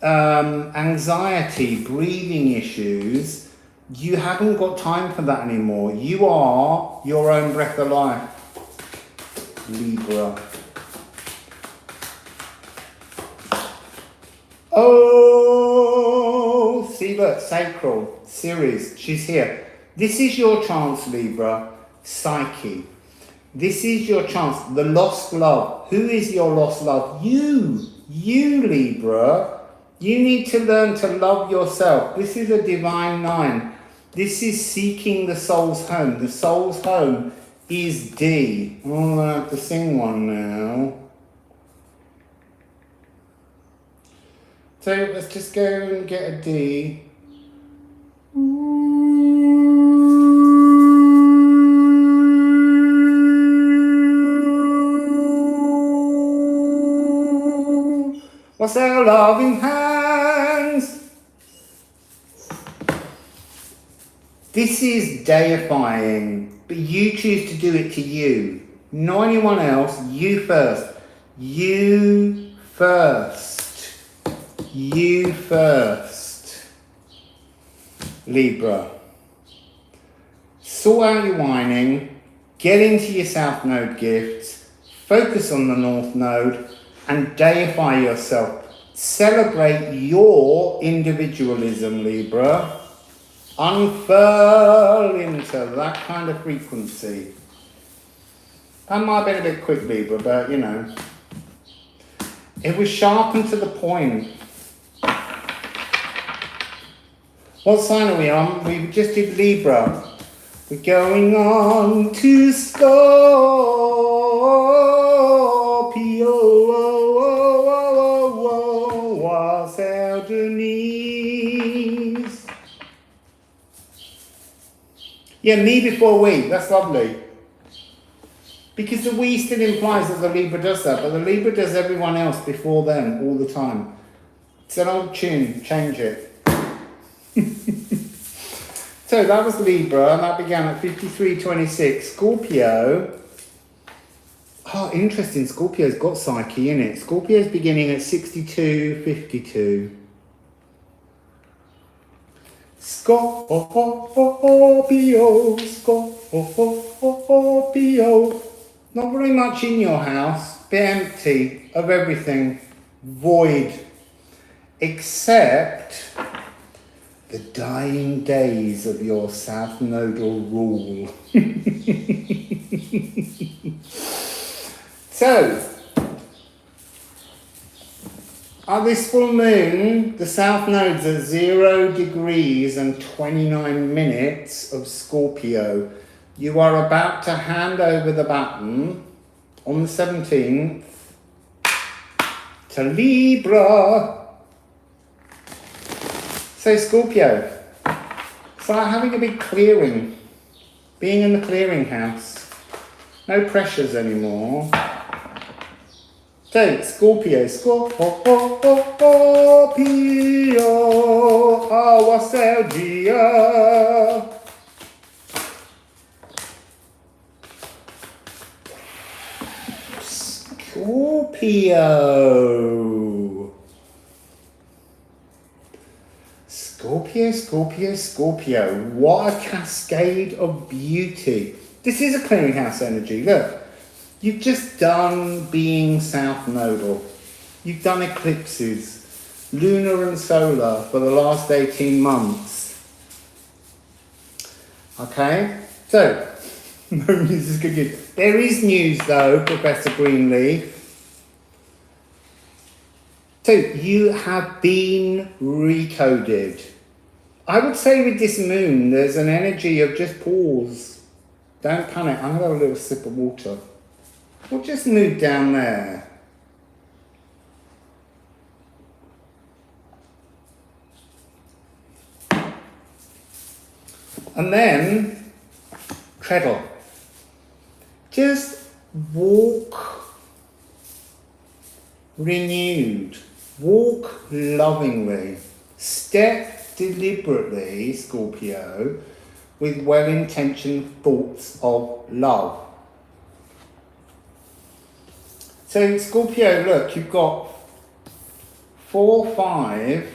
anxiety, breathing issues, you haven't got time for that anymore. You are your own breath of life, Libra. Oh, see, look, sacral, Ceres, she's here. This is your chance, Libra, Psyche. This is your chance, the lost love. Who is your lost love? You, Libra. You need to learn to love yourself. This is a divine 9. This is seeking the soul's home. The soul's home is D. Oh, I have to sing one now. So let's just go and get a D. Wassail, loving hands. This is deifying, but you choose to do it to you. Not anyone else, you first. You first. You first. Libra. Sort out your whining, get into your South Node gifts, focus on the North Node, and deify yourself. Celebrate your individualism, Libra. Unfurl into that kind of frequency. That might have been a bit quick, Libra, but you know, it was sharp and to the point. What sign are we on? We just did Libra. We're going on to Scorpio. Wassail, Denise. Yeah, me before we. That's lovely. Because the we still implies that the Libra does that, but the Libra does everyone else before them all the time. It's an old tune. Change it. So that was Libra, and that began at 53:26. Scorpio. Oh, interesting. Scorpio's got Psyche in it. Scorpio's beginning at 62:52. Scorpio, Scorpio. Not very much in your house. Bit empty of everything. Void. Except the dying days of your South Nodal rule. So, at this full moon, the South Node's at 0 degrees and 29 minutes of Scorpio. You are about to hand over the baton on the 17th to Libra. So Scorpio, it's like having a big clearing, being in the clearing house. No pressures anymore. So Scorpio, oh, Wassail, Gia. Scorpio. Scorpio. What a cascade of beauty. This is a clearinghouse energy. Look, you've just done being South Nodal. You've done eclipses, lunar and solar, for the last 18 months. Okay? So, no news is good news. There is news though, Professor Greenleaf. So, you have been recoded. I would say with this moon, there's an energy of just pause. Don't panic. I'm going to have a little sip of water. We'll just move down there. And then treadle. Just walk renewed. Walk lovingly. Step deliberately, Scorpio, with well-intentioned thoughts of love. So Scorpio, look, you've got 4, 5,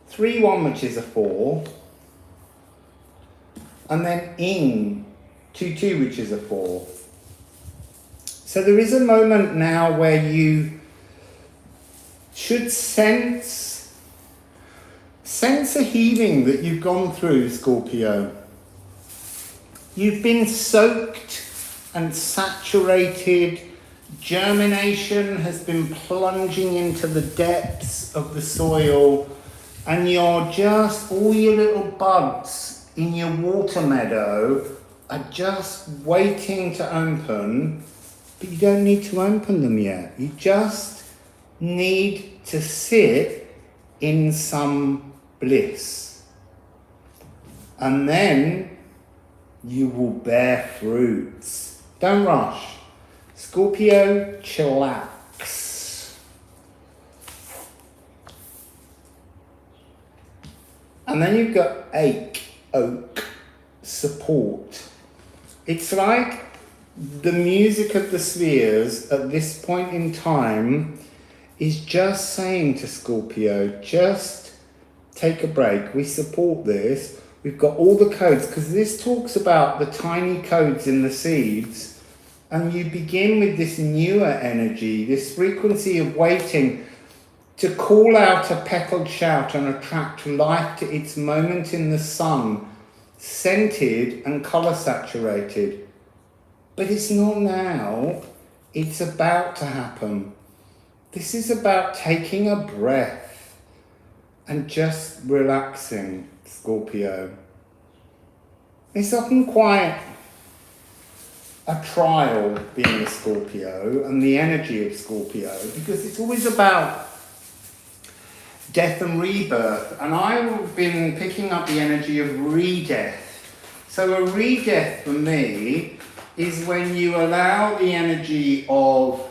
3, 1, which is a 4, and then in 2, 2, which is a 4. So there is a moment now where you should sense a healing that you've gone through, Scorpio. You've been soaked and saturated. Germination has been plunging into the depths of the soil, and you're just, all your little buds in your water meadow are just waiting to open, but you don't need to open them yet. You just need to sit in some bliss. And then you will bear fruits. Don't rush. Scorpio, chillax. And then you've got oak, support. It's like the music of the spheres at this point in time is just saying to Scorpio, just take a break. We support this. We've got all the codes, because this talks about the tiny codes in the seeds. And you begin with this newer energy, this frequency of waiting to call out a petaled shout and attract life to its moment in the sun, scented and colour saturated. But it's not now, it's about to happen. This is about taking a breath and just relaxing, Scorpio. It's often quite a trial being a Scorpio and the energy of Scorpio, because it's always about death and rebirth, and I've been picking up the energy of re-death. So a re-death for me is when you allow the energy of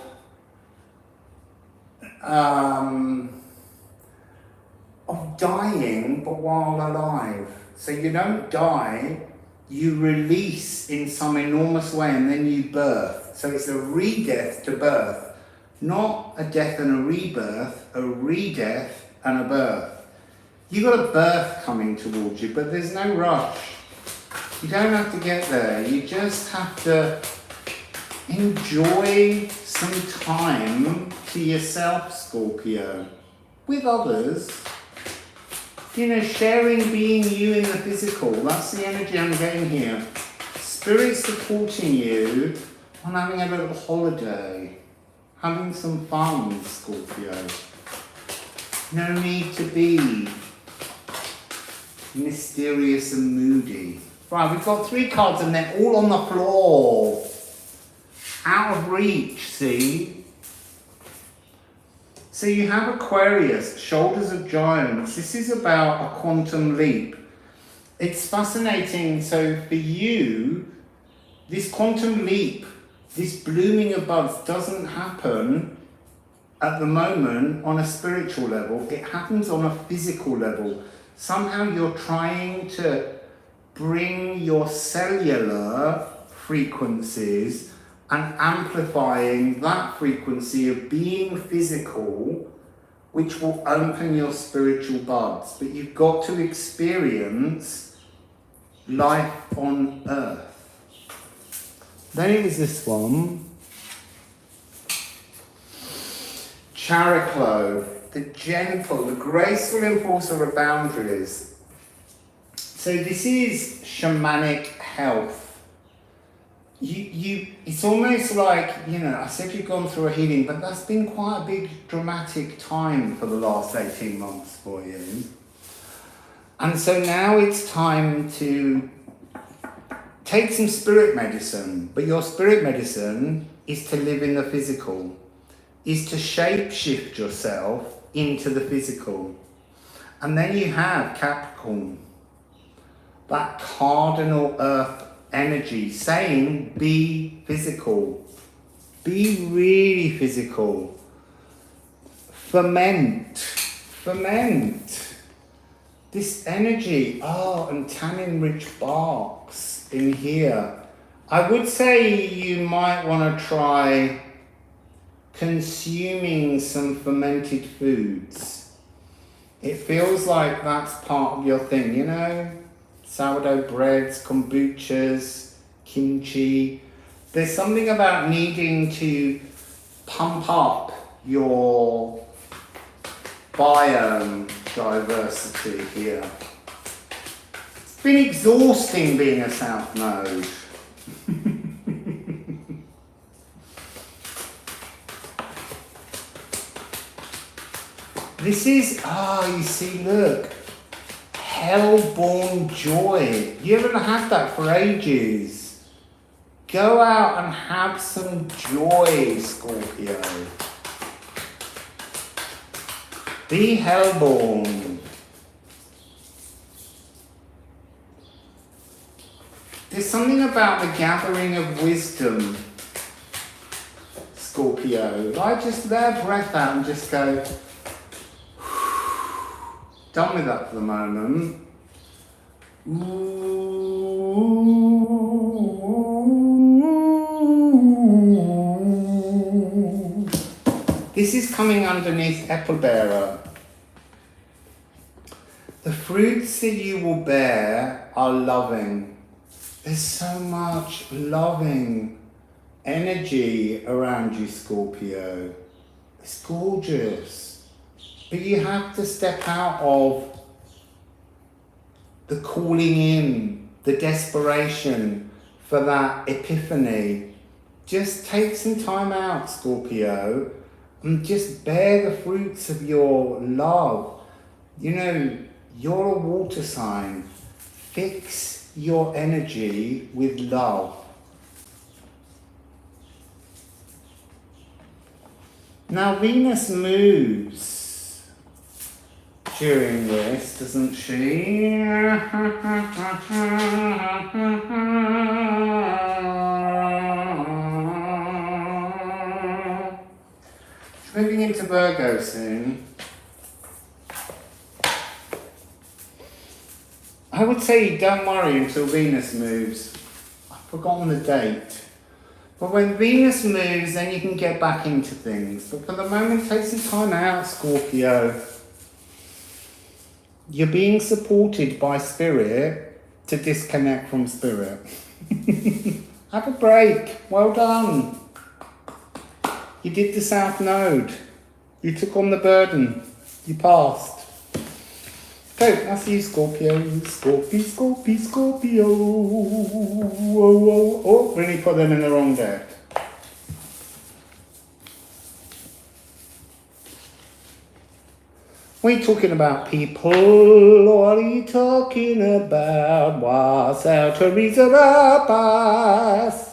dying but while alive. So you don't die, you release in some enormous way, and then you birth. So it's a re-death to birth, not a death and a rebirth, a re-death and a birth. You've got a birth coming towards you, but there's no rush. You don't have to get there. You just have to enjoy some time to yourself, Scorpio, with others. You know, sharing being you in the physical. That's the energy I'm getting here. Spirit supporting you on having a little holiday, having some fun, Scorpio. No need to be mysterious and moody. Right, we've got 3 cards and they're all on the floor. Out of reach, see? So you have Aquarius, shoulders of giants. This is about a quantum leap. It's fascinating. So for you, this quantum leap, this blooming of buds doesn't happen at the moment on a spiritual level. It happens on a physical level. Somehow you're trying to bring your cellular frequencies and amplifying that frequency of being physical, which will open your spiritual buds. But you've got to experience life on earth. Then it was this one. Chariclo, the gentle, the graceful enforcer of boundaries. So this is shamanic health. It's almost like, you know, I said you've gone through a healing, but that's been quite a big dramatic time for the last 18 months for you. And so now it's time to take some spirit medicine, but your spirit medicine is to live in the physical, is to shape-shift yourself into the physical. And then you have Capricorn. that cardinal earth energy saying be physical, be really physical, ferment this energy. And tannin rich barks in here. I would say you might want to try consuming some fermented foods. It feels like that's part of your thing, you know? Sourdough breads, kombuchas, kimchi. There's something about needing to pump up your biome diversity here. It's been exhausting being a South Node. This is, you see, look, hell-born joy. You haven't had that for ages. Go out and have some joy, Scorpio. Be hellborn. There's something about the gathering of wisdom, Scorpio. Like just let a breath out and just go, done with that for the moment. This is coming underneath Apple Bearer. The fruits that you will bear are loving. There's so much loving energy around you, Scorpio. It's gorgeous. But you have to step out of the calling in, the desperation for that epiphany. Just take some time out, Scorpio, and just bear the fruits of your love. You know, you're a water sign. Fix your energy with love. Now Venus moves during this, doesn't she? She's moving into Virgo soon. I would say don't worry until Venus moves. I've forgotten the date. But when Venus moves, then you can get back into things. But for the moment, take some time out, Scorpio. You're being supported by Spirit to disconnect from Spirit. Have a break. Well done. You did the South Node. You took on the burden. You passed. Okay, that's you, Scorpio. Scorpio. Oh, really put them in the wrong deck. What are you talking about, people? What are you talking about? Wassail, Teresa Rapaz.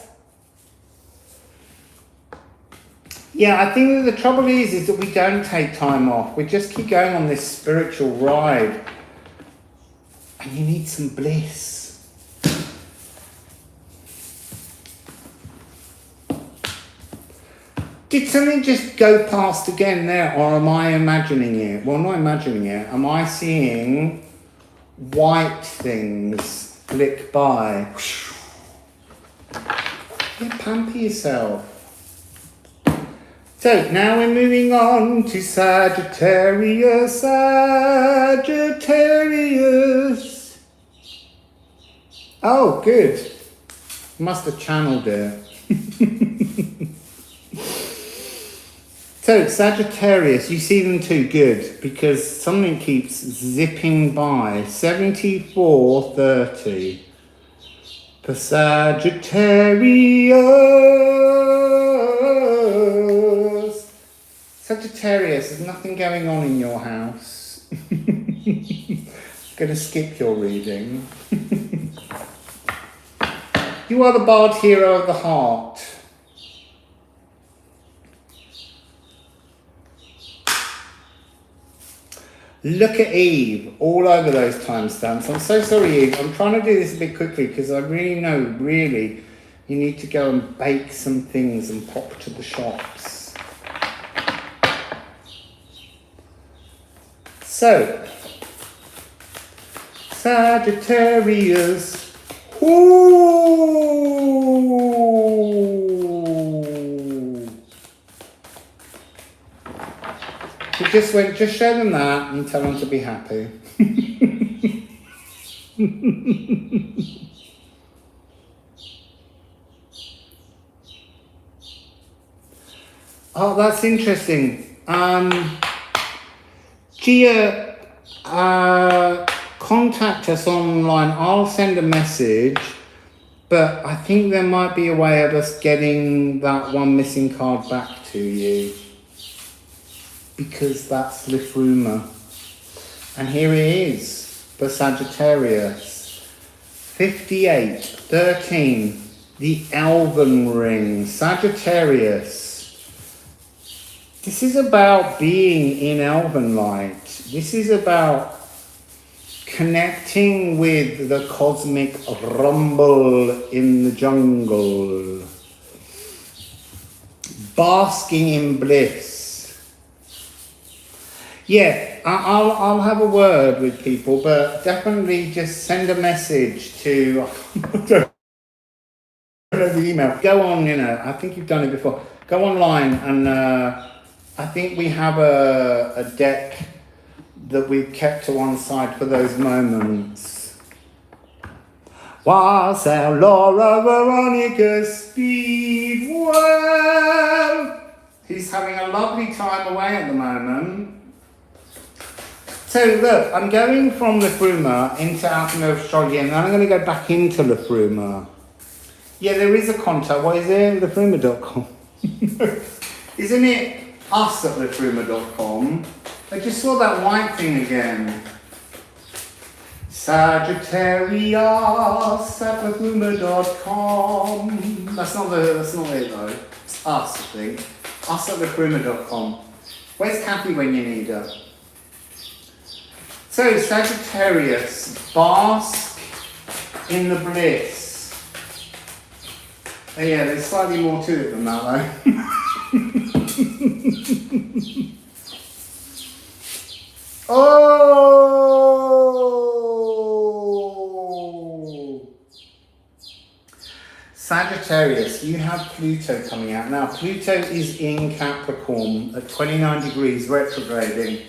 Yeah, I think that the trouble is that we don't take time off. We just keep going on this spiritual ride. And you need some bliss. Did something just go past again there, or am I imagining it? Well, not imagining it. Am I seeing white things flick by? Yeah, pamper yourself. So now we're moving on to Sagittarius. Sagittarius. Oh, good. Must have channeled it. So Sagittarius, you see them too, good, because something keeps zipping by. 74:30 for Sagittarius. Sagittarius, there's nothing going on in your house. Gonna skip your reading. You are the bard hero of the heart. Look at Eve, all over those timestamps. I'm so sorry, Eve. I'm trying to do this a bit quickly because I really know, really, you need to go and bake some things and pop to the shops. So, Sagittarius. Ooh. He just went, just show them that and tell them to be happy. Oh, that's interesting. Gia, contact us online. I'll send a message, but I think there might be a way of us getting that one missing card back to you, because that's Liffruma. And here it is for Sagittarius. 58:13, the Elven Ring. Sagittarius. This is about being in Elven light. This is about connecting with the cosmic rumble in the jungle. Basking in bliss. Yeah, I'll have a word with people, but definitely just send a message to the email. Go on, I think you've done it before. Go online and I think we have a deck that we've kept to one side for those moments. Wassail, Laura, Veronica, Speedwell. He's having a lovely time away at the moment. So look, I'm going from Liffruma into Alchemy of Astrology, and then I'm going to go back into Liffruma. Yeah, there is a contact. What is it? Liffruma.com. Isn't it us at Liffruma.com? I just saw that white thing again. Sagittarius at Liffruma.com. That's not it though. It's us, I think. Us at Liffruma.com. Where's Kathy when you need her? So, Sagittarius, bask in the bliss. Oh yeah, there's slightly more to it than that though. Oh! Sagittarius, you have Pluto coming out. Now, Pluto is in Capricorn at 29 degrees retrograding.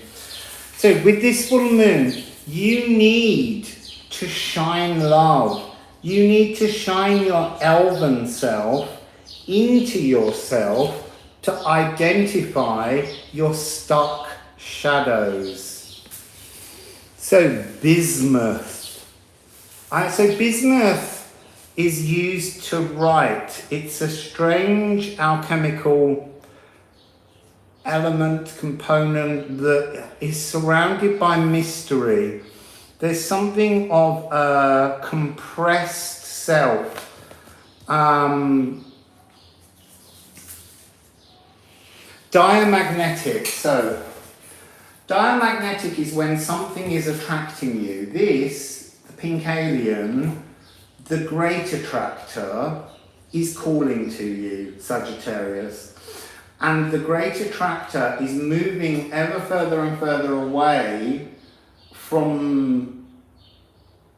So with this full moon, you need to shine love. You need to shine your elven self into yourself to identify your stuck shadows. So bismuth. So bismuth is used to write. It's a strange alchemical element, component that is surrounded by mystery. There's something of a compressed self. Diamagnetic. So diamagnetic is when something is attracting you. This, the pink alien, the great attractor, is calling to you, Sagittarius. And the great attractor is moving ever further and further away from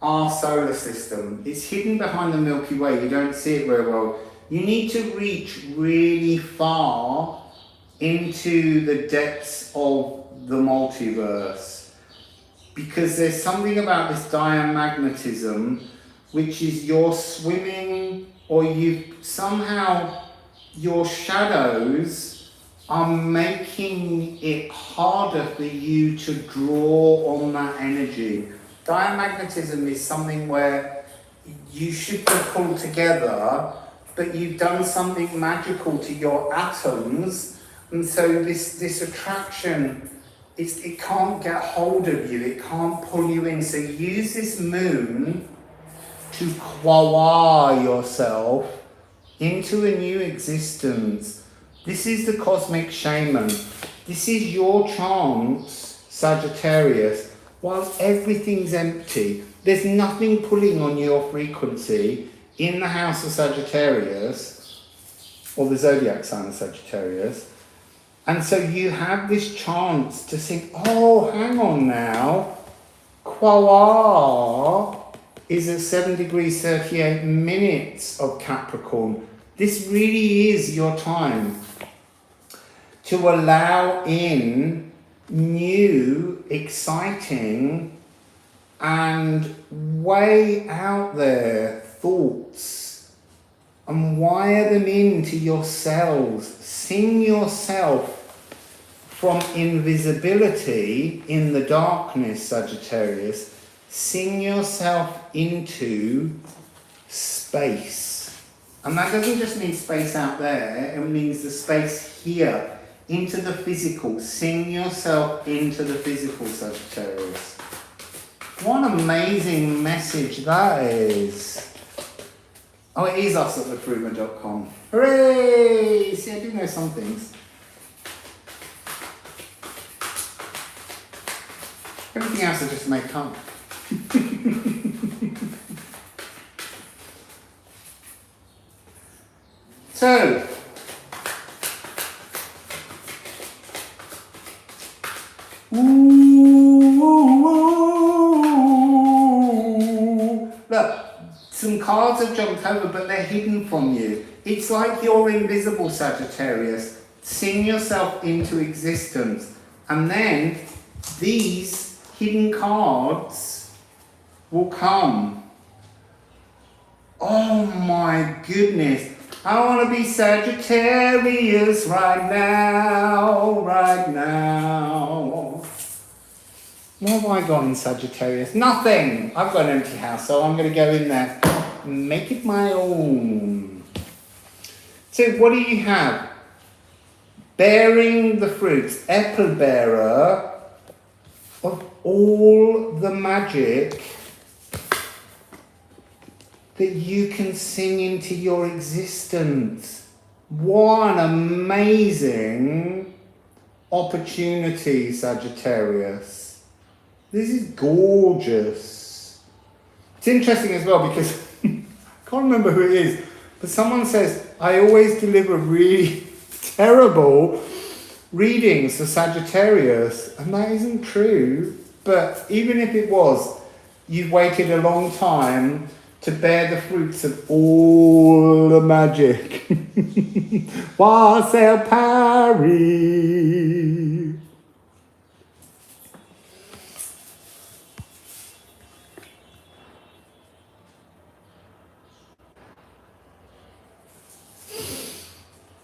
our solar system. It's hidden behind the Milky Way. You don't see it very well. You need to reach really far into the depths of the multiverse, because there's something about this diamagnetism, which is you're swimming, or you somehow, your shadows are making it harder for you to draw on that energy. Diamagnetism is something where you should be pulled together, but you've done something magical to your atoms, and so this attraction, it can't get hold of you, it can't pull you in. So use this moon to kwawa yourself into a new existence. This is the cosmic shaman. This is your chance, Sagittarius, whilst everything's empty, there's nothing pulling on your frequency in the house of Sagittarius, or the zodiac sign of Sagittarius. And so you have this chance to think, oh, hang on now, Qualar is at 7 degrees 38 minutes of Capricorn. This really is your time to allow in new, exciting, and way out there thoughts, and wire them into your cells. Sing yourself from invisibility in the darkness, Sagittarius. Sing yourself into space. And that doesn't just mean space out there, it means the space here, into the physical. Sing yourself into the physical, Sagittarius. What an amazing message that is. Oh, it is us at Liffruma.com. Hooray! See, I do know some things. Everything else I just make up. So, look, some cards have jumped over, but they're hidden from you. It's like you're invisible, Sagittarius. Sing yourself into existence. And then these hidden cards will come. Oh my goodness. I want to be Sagittarius right now, right now. What have I got in Sagittarius? Nothing. I've got an empty house, so I'm going to go in there and make it my own. So what do you have? Bearing the fruits, apple bearer of all the magic that you can sing into your existence. What an amazing opportunity, Sagittarius. This is gorgeous. It's interesting as well because I can't remember who it is, but someone says, I always deliver really terrible readings for Sagittarius, and that isn't true. But even if it was, you've waited a long time to bear the fruits of all the magic. Wassail, Paris.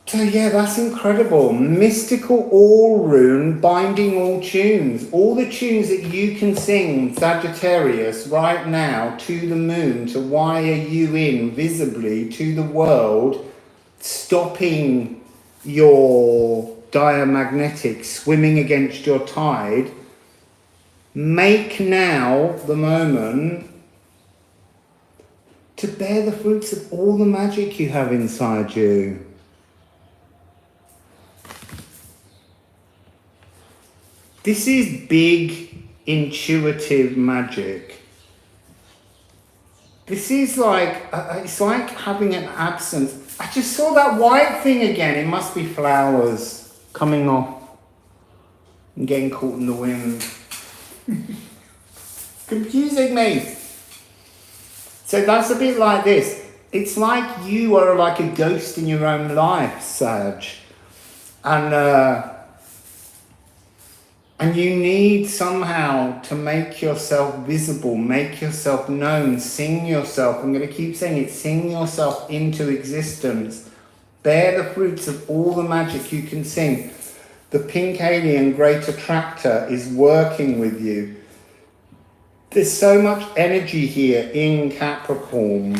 So yeah, that's incredible. Mystical all rune, binding all tunes. All the tunes that you can sing, Sagittarius, right now to the moon, to wire you in visibly to the world, stopping your diamagnetic swimming against your tide. Make now the moment to bear the fruits of all the magic you have inside you. This is big, intuitive magic. This is like, it's like having an absence. I just saw that white thing again. It must be flowers coming off and getting caught in the wind. Confusing me. So that's a bit like this. It's like you are like a ghost in your own life, Sag. And you need somehow to make yourself visible, make yourself known, sing yourself. I'm going to keep saying it, sing yourself into existence. Bear the fruits of all the magic you can sing. The pink alien great attractor is working with you. There's so much energy here in Capricorn.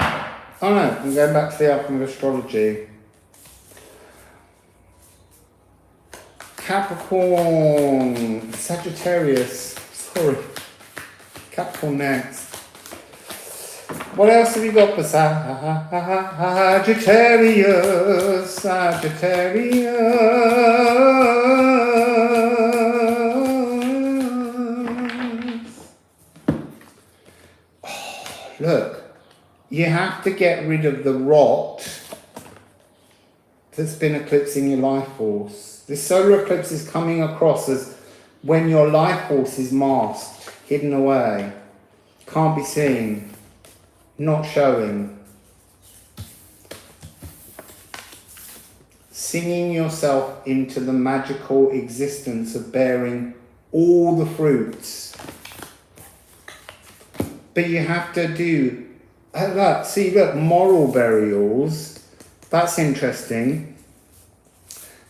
Oh no, I'm going back to the Alchemy of Astrology. Capricorn, Sagittarius, sorry, Capricorn next. What else have you got for Sagittarius, Sagittarius? you have to get rid of the rot that's been eclipsing your life force. This solar eclipse is coming across as when your life force is masked, hidden away, can't be seen, not showing. Singing yourself into the magical existence of bearing all the fruits. But you have to do, look, see, look, moral burials. That's interesting.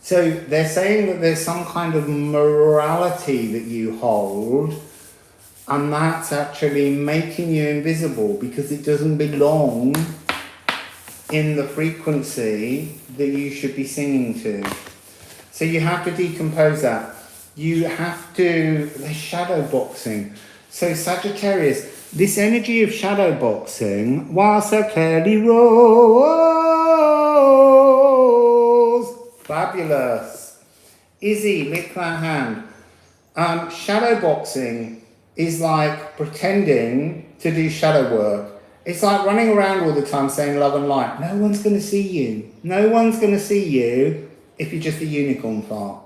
So they're saying that there's some kind of morality that you hold, and that's actually making you invisible because it doesn't belong in the frequency that you should be singing to. So you have to decompose that. You have to, there's shadow boxing. So Sagittarius, this energy of shadow boxing, Wassail clearly rose. Fabulous. Izzy, lick that hand. Shadow boxing is like pretending to do shadow work. It's like running around all the time saying love and light. No one's going to see you. No one's going to see you if you're just a unicorn fart.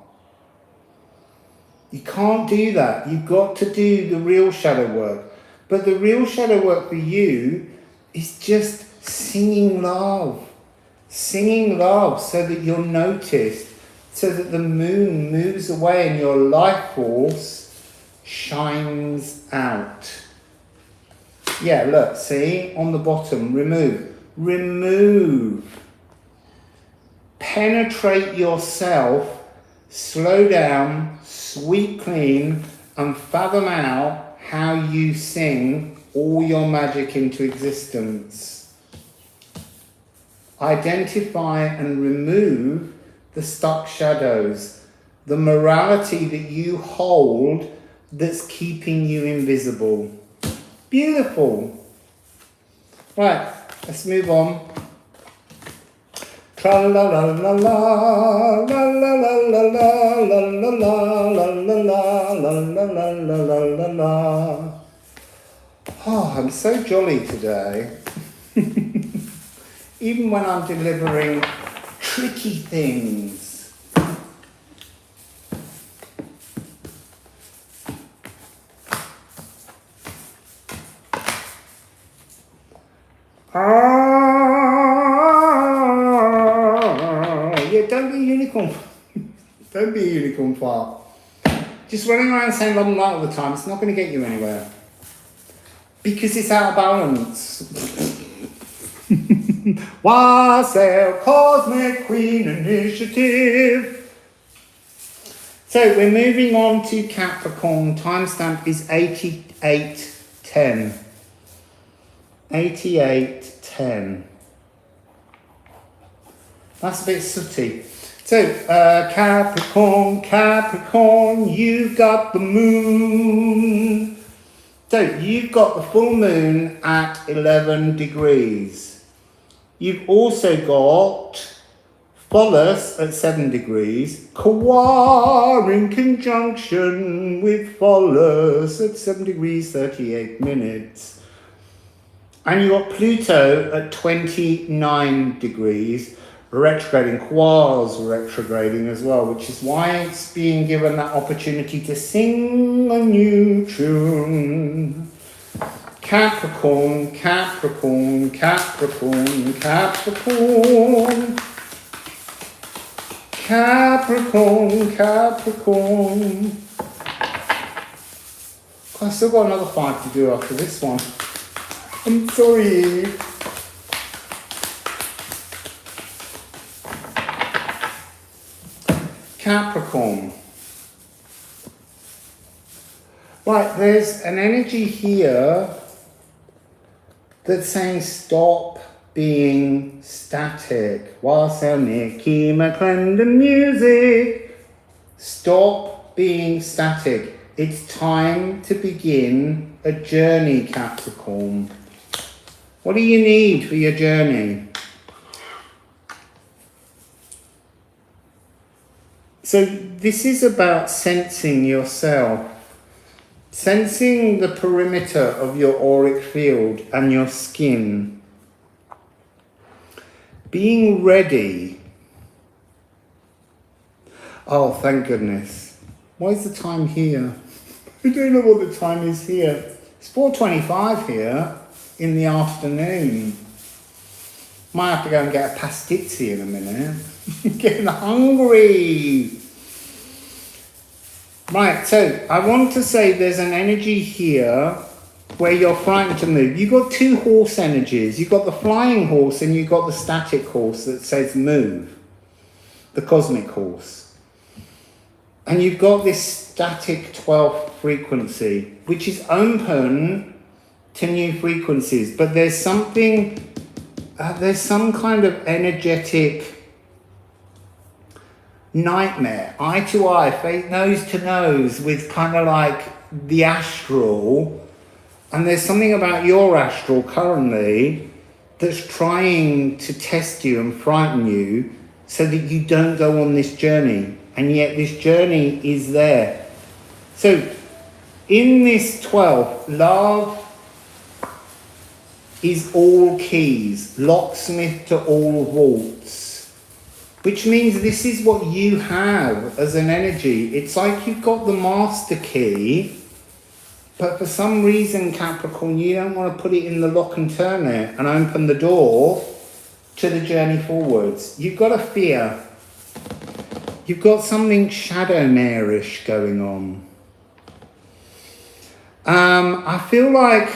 You can't do that. You've got to do the real shadow work. But the real shadow work for you is just singing love. Singing love so that you're noticed, so that the moon moves away and your life force shines out. Yeah, look, see, on the bottom, remove. Remove. Penetrate yourself, slow down, sweep clean, and fathom out how you sing all your magic into existence. Identify and remove the stuck shadows, the morality that you hold that's keeping you invisible. Beautiful. Right, let's move on. Tra la la la la la la la la la la la la la la la la. Oh, I'm so jolly today. Even when I'm delivering tricky things. Yeah, don't be a unicorn. Don't be a unicorn fart. Just running around saying love and light all the time, it's not going to get you anywhere. Because it's out of balance. Wassail, Cosmic Queen Initiative. So we're moving on to Capricorn. Timestamp is 8810. 8810. That's a bit sooty. So, Capricorn, you've got the moon. So, you've got the full moon at 11 degrees. You've also got Pholus at 7 degrees. Quar in conjunction with Pholus at 7 degrees 38 minutes. And you've got Pluto at 29 degrees. Retrograding, Quars retrograding as well, which is why it's being given that opportunity to sing a new tune. Capricorn, Capricorn, Capricorn, Capricorn. Capricorn, Capricorn. I've still got another 5 to do after this one. I'm sorry. Capricorn. Right, there's an energy here that's saying stop being static. Wassail, Nicky McClendon music. Stop being static. It's time to begin a journey, Capricorn. What do you need for your journey? So this is about sensing yourself, sensing the perimeter of your auric field and your skin, being ready. Oh, thank goodness. Why is the time here? I don't know what the time is here. It's 4:25 here in the afternoon. Might have to go and get a pastizzi in a minute. Getting hungry. Right, so I want to say there's an energy here where you're frightened to move. You've got two horse energies. You've got the flying horse and you've got the static horse that says move. The cosmic horse. And you've got this static 12th frequency, which is open to new frequencies. But there's something, there's some kind of energetic nightmare, eye to eye, face, nose to nose with kind of like the astral. And there's something about your astral currently that's trying to test you and frighten you so that you don't go on this journey. And yet this journey is there. So in this 12th, love is all keys, locksmith to all vaults. Which means this is what you have as an energy. It's like you've got the master key, but for some reason, Capricorn, you don't want to put it in the lock and turn it and open the door to the journey forwards. You've got a fear. You've got something shadow mare-ish going on. I feel like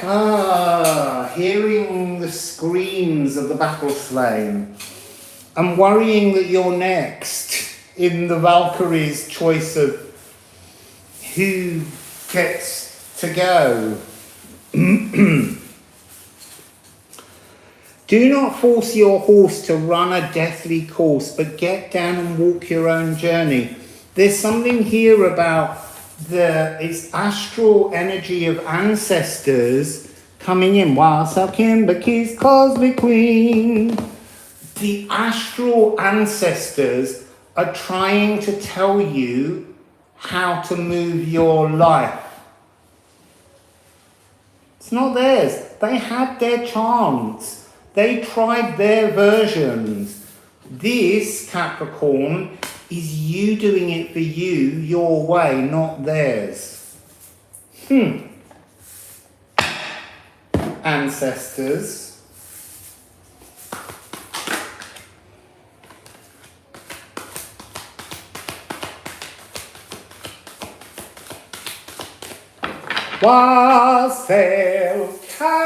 hearing the screams of the battle slain. I'm worrying that you're next in the Valkyrie's choice of who gets to go. Do not force your horse to run a deathly course, but get down and walk your own journey. There's something here about it's astral energy of ancestors coming in. Wassail, Kimberkeys, Cosmic Queen. The astral ancestors are trying to tell you how to move your life. It's not theirs. They had their chance. They tried their versions. This, Capricorn, is you doing it for you, your way, not theirs. Ancestors. Wassail, Kathy.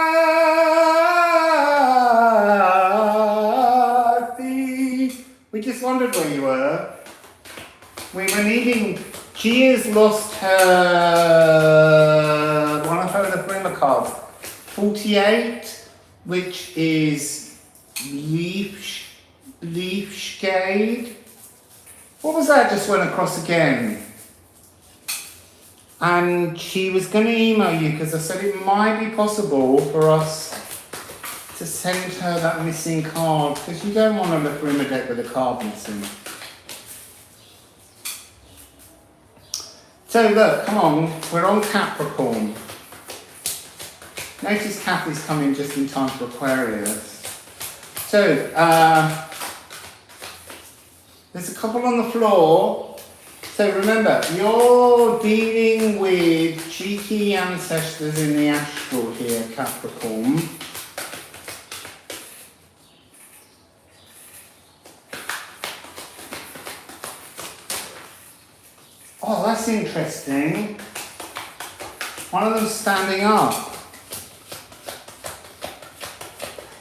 We just wondered where you were. We were needing. She has lost her one of her Liffruma cards, 48, which is Leafshade. What was that? Just went across again. And she was going to email you because I said it might be possible for us to send her that missing card because you don't want to look for a deck with a card missing. So look, come on, we're on Capricorn. Notice Kathy's coming just in time for Aquarius. So, there's a couple on the floor. So remember, you're dealing with cheeky ancestors in the astral here, Capricorn. Oh, that's interesting. One of them's standing up.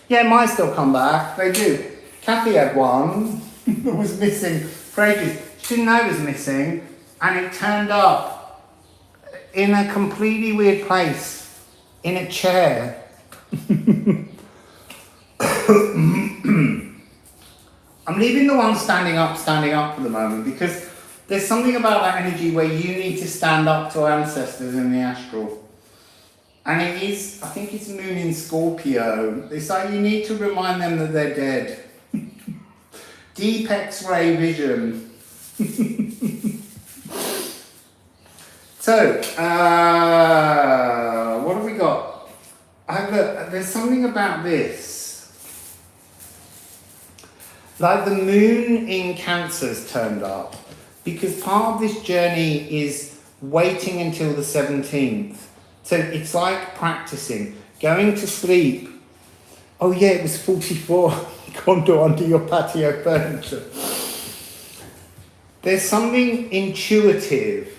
Yeah, might still come back. They do. Kathy had one that was missing for ages. She didn't know it was missing, and it turned up in a completely weird place, in a chair. I'm leaving the one standing up for the moment, because there's something about that energy where you need to stand up to ancestors in the astral. And it is, I think it's Moon in Scorpio. It's like you need to remind them that they're dead. Deep X-ray vision. So, what have we got? Look, there's something about this. Like the moon in Cancer's turned up because part of this journey is waiting until the 17th. So it's like practicing, going to sleep. Oh yeah, it was 44. Condor under your patio furniture. There's something intuitive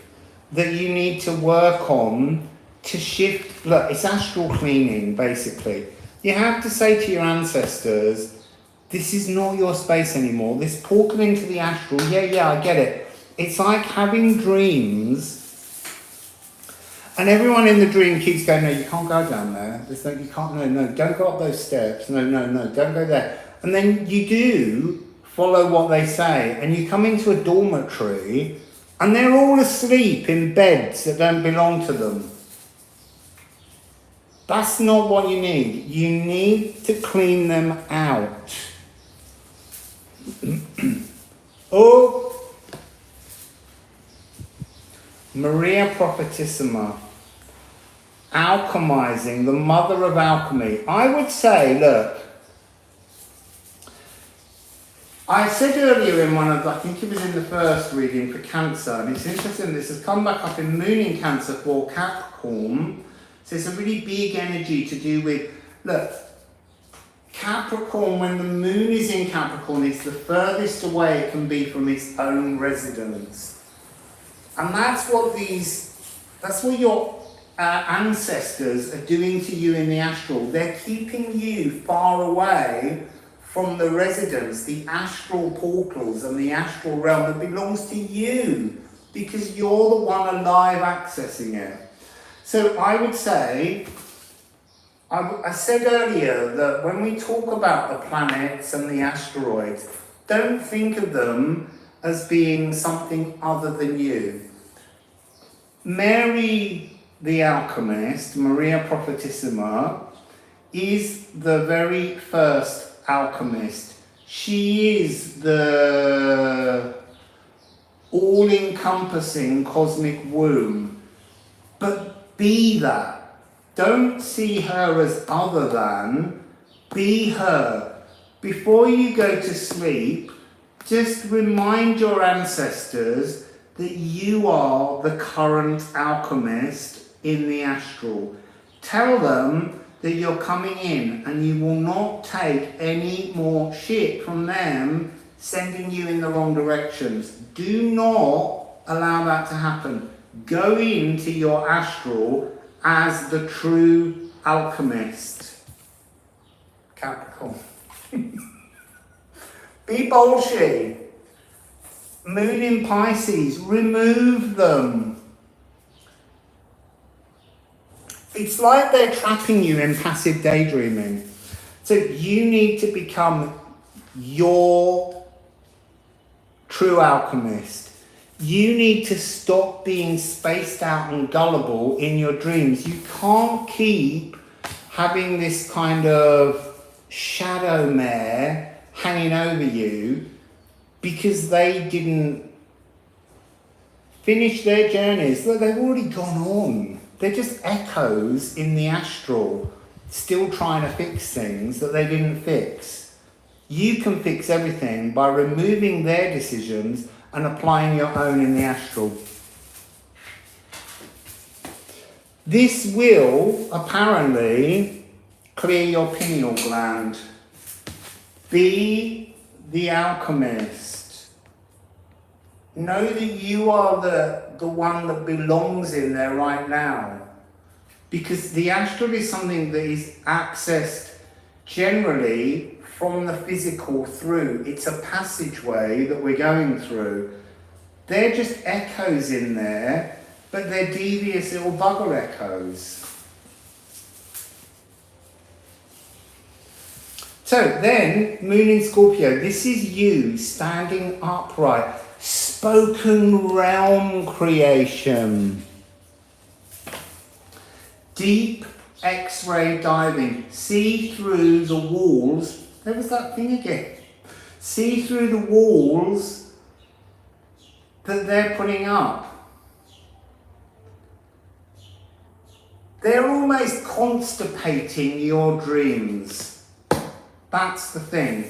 that you need to work on to shift. Look, it's astral cleaning, basically. You have to say to your ancestors, this is not your space anymore. This portal into the astral, yeah, I get it. It's like having dreams, and everyone in the dream keeps going, no, you can't go down there. There's no, you can't, no, don't go up those steps. No, don't go there. And then you do follow what they say, and you come into a dormitory, and they're all asleep in beds that don't belong to them. That's not what you need. You need to clean them out. Oh, Maria Prophetissima, alchemizing, the mother of alchemy. I would say, look, I said earlier in one of, I think it was in the first reading for Cancer, and it's interesting, this has come back up in Moon in Cancer for Capricorn. So it's a really big energy to do with, look, Capricorn, when the moon is in Capricorn, it's the furthest away it can be from its own residence. And that's what your ancestors are doing to you in the astral. They're keeping you far away from the residence, the astral portals and the astral realm that belongs to you, because you're the one alive accessing it. So I would say, I said earlier that when we talk about the planets and the asteroids, don't think of them as being something other than you. Mary the alchemist, Maria Prophetissima, is the very first alchemist. She is the all-encompassing cosmic womb. But be that. Don't see her as other than. Be her. Before you go to sleep, just remind your ancestors that you are the current alchemist in the astral. Tell them that you're coming in and you will not take any more shit from them sending you in the wrong directions. Do not allow that to happen. Go into your astral as the true alchemist. Capricorn. Be bolshy. Moon in Pisces, remove them. It's like they're trapping you in passive daydreaming. So you need to become your true alchemist. You need to stop being spaced out and gullible in your dreams. You can't keep having this kind of shadow mare hanging over you because they didn't finish their journeys. Look, they've already gone on. They're just echoes in the astral, still trying to fix things that they didn't fix. You can fix everything by removing their decisions and applying your own in the astral. This will apparently clear your pineal gland. Be the alchemist. Know that you are the one that belongs in there right now. Because the astral is something that is accessed generally from the physical through. It's a passageway that we're going through. They're just echoes in there, but they're devious little bugger echoes. So then, Moon in Scorpio, this is you standing upright. Spoken realm creation. Deep X-ray diving. See through the walls. There was that thing again. See through the walls that they're putting up. They're almost constipating your dreams. That's the thing.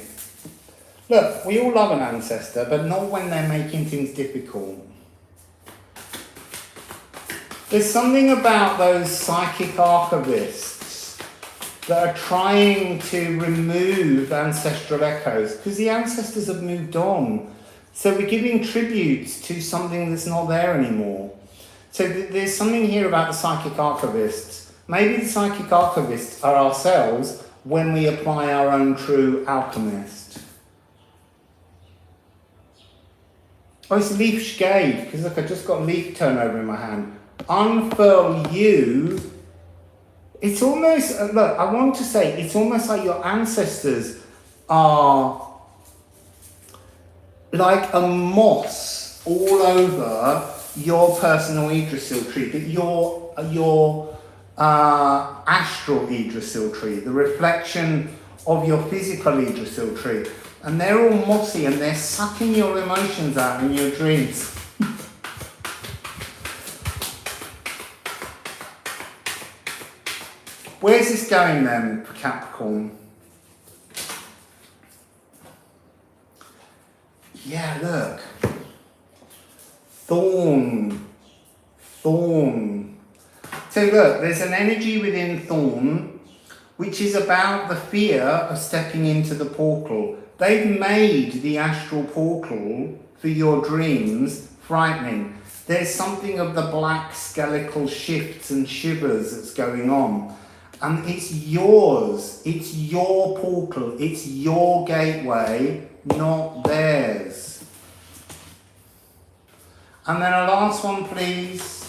Look, we all love an ancestor, but not when they're making things difficult. There's something about those psychic archivists that are trying to remove ancestral echoes, because the ancestors have moved on. So we're giving tributes to something that's not there anymore. So there's something here about the psychic archivists. Maybe the psychic archivists are ourselves when we apply our own true alchemist. Oh, it's leaf shade, because look, I just got leaf turnover in my hand. Unfurl you. It's almost, look, I want to say, it's almost like your ancestors are like a moss all over your personal Yggdrasil tree, but your astral Yggdrasil tree, the reflection of your physical Yggdrasil tree. And they're all mossy and they're sucking your emotions out in your dreams. Where's this going then for Capricorn? Yeah, look. Thorn. So look, there's an energy within Thorn which is about the fear of stepping into the portal. They've made the astral portal for your dreams frightening. There's something of the black skeletal shifts and shivers that's going on. And it's yours. It's your portal. It's your gateway, not theirs. And then a last one, please.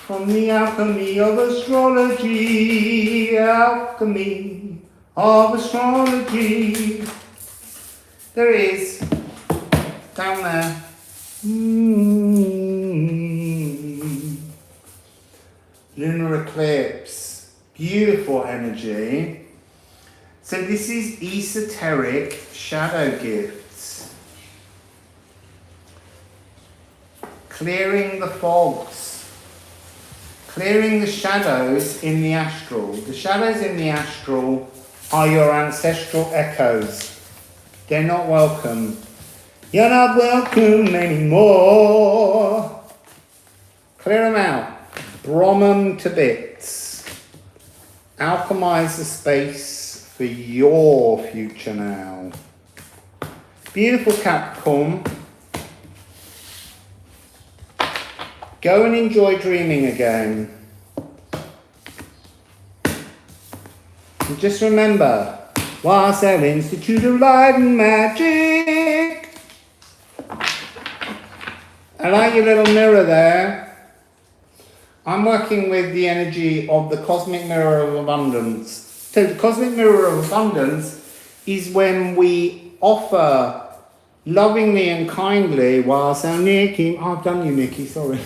From the alchemy of astrology, alchemy of astrology. There it is, down there. Lunar eclipse, beautiful energy. So this is esoteric shadow gifts. Clearing the fogs. Clearing the shadows in the astral. The shadows in the astral are your ancestral echoes. They're not welcome. You're not welcome anymore. Clear them out. Brom them to bits. Alchemize the space for your future now. Beautiful Capricorn. Go and enjoy dreaming again. And just remember, Wassail Institute of Light and Magic. I like your little mirror there. I'm working with the energy of the cosmic mirror of abundance. So the cosmic mirror of abundance is when we offer lovingly and kindly, Wassail Nikki, I've done you Nikki, sorry.